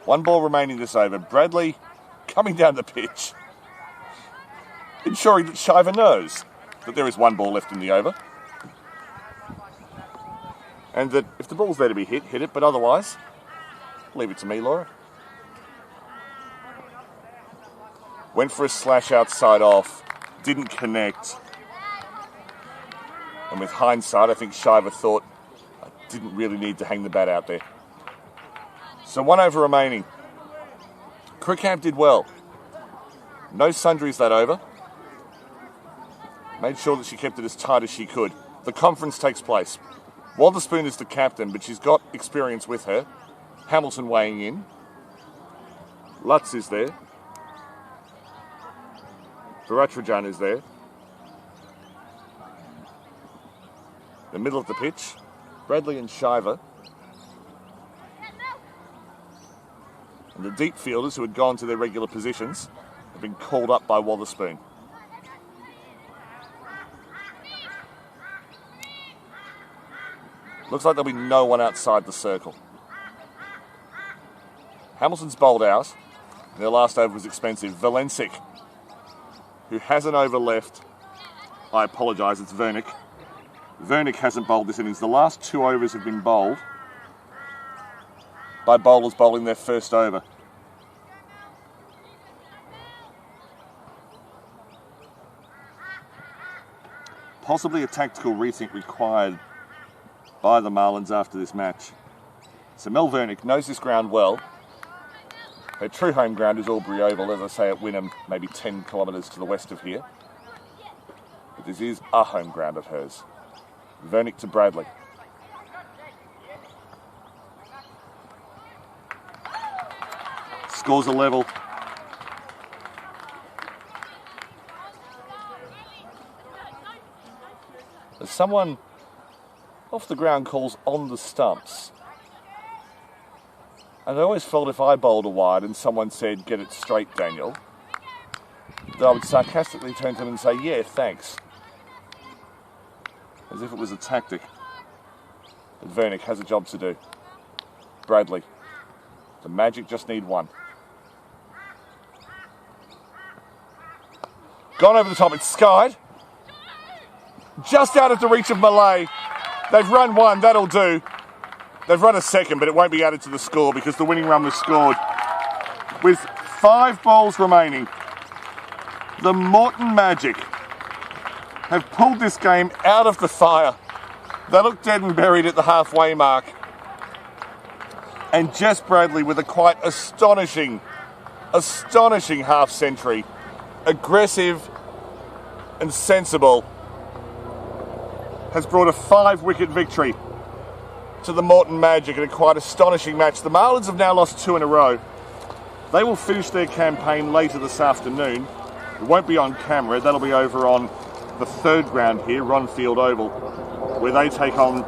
1 ball remaining this over. Bradley coming down the pitch, ensuring that Shiver knows that there is 1 ball left in the over. And that if the ball's there to be hit, hit it, but otherwise, leave it to me, Laura. Went for a slash outside off, didn't connect. And with hindsight, I think Shiver thought I didn't really need to hang the bat out there. So 1 over remaining. Crickham did well. No sundries that over. Made sure that she kept it as tight as she could. The conference takes place. Wotherspoon is the captain, but she's got experience with her. Hamilton weighing in. Lutz is there. Varatrajan is there. The middle of the pitch, Bradley and Shiver. And the deep fielders who had gone to their regular positions have been called up by Wotherspoon. Looks like there'll be no one outside the circle. Hamilton's bowled out. Their last over was expensive. Valensic, who has an over left. I apologise, it's Vernick. Vernick hasn't bowled this innings. The last 2 overs have been bowled by bowlers bowling their first over. Possibly a tactical rethink required by the Marlins after this match. So Mel Vernick knows this ground well. Her true home ground is Albury Oval, as I say, at Wynnum, maybe 10 kilometres to the west of here. But this is a home ground of hers. Vernick to Bradley. Scores a level. As someone off the ground calls on the stumps. And I always felt if I bowled a wide and someone said, "Get it straight, Daniel," that I would sarcastically turn to them and say, "Yeah, thanks." As if it was a tactic. But Vernick has a job to do. Bradley. The Magic just need 1. Gone over the top, it's skied. Just out of the reach of Malay. They've run 1, that'll do. They've run a second, but it won't be added to the score because the winning run was scored. With 5 balls remaining, the Moreton Magic have pulled this game out of the fire. They look dead and buried at the halfway mark. And Jess Bradley with a quite astonishing half century aggressive and sensible, has brought a 5-wicket victory to the Moreton Magic in a quite astonishing match. The Marlins have now lost 2 in a row. They will finish their campaign later this afternoon. It won't be on camera. That'll be over on the 3rd ground here, Ronfield Oval, where they take on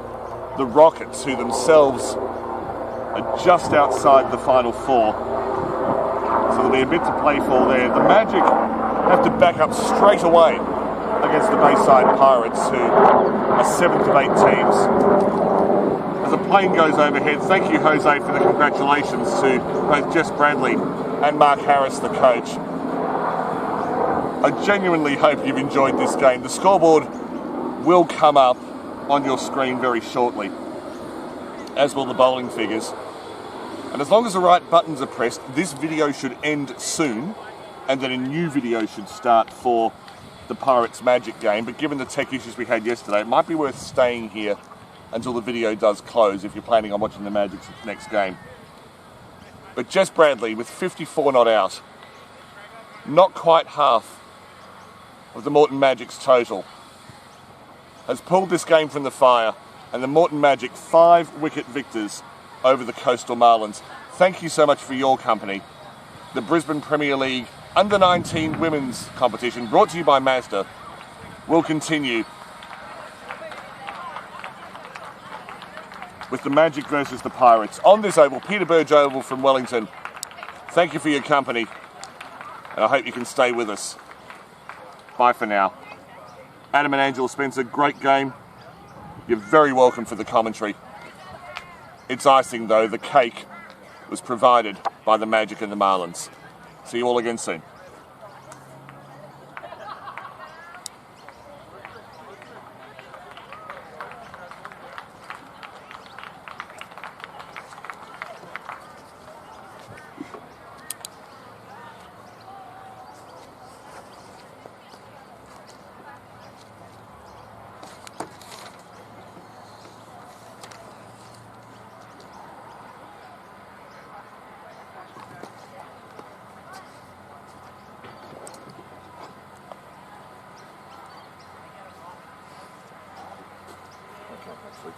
the Rockets, who themselves are just outside the final 4. So there'll be a bit to play for there. The Magic have to back up straight away against the Bayside Pirates, who are 7th of 8 teams. As a plane goes overhead, thank you, Jose, for the congratulations to both Jess Bradley and Mark Harris, the coach. I genuinely hope you've enjoyed this game. The scoreboard will come up on your screen very shortly, as will the bowling figures. And as long as the right buttons are pressed, this video should end soon, and then a new video should start for the Pirates Magic game. But given the tech issues we had yesterday, it might be worth staying here until the video does close if you're planning on watching the Magic's next game. But Jess Bradley, with 54 not out, not quite half of the Moreton Magic's total, has pulled this game from the fire, and the Moreton Magic 5-wicket victors over the Coastal Marlins. Thank you so much for your company. The Brisbane Premier League Under-19 Women's Competition, brought to you by Mazda, will continue with the Magic versus the Pirates on this oval, Peter Burge Oval from Wellington. Thank you for your company, and I hope you can stay with us. Bye for now. Adam and Angela Spencer, great game. You're very welcome for the commentary. It's icing though, the cake was provided by the Magic and the Marlins. See you all again soon.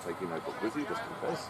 Take your notebook with you just in case.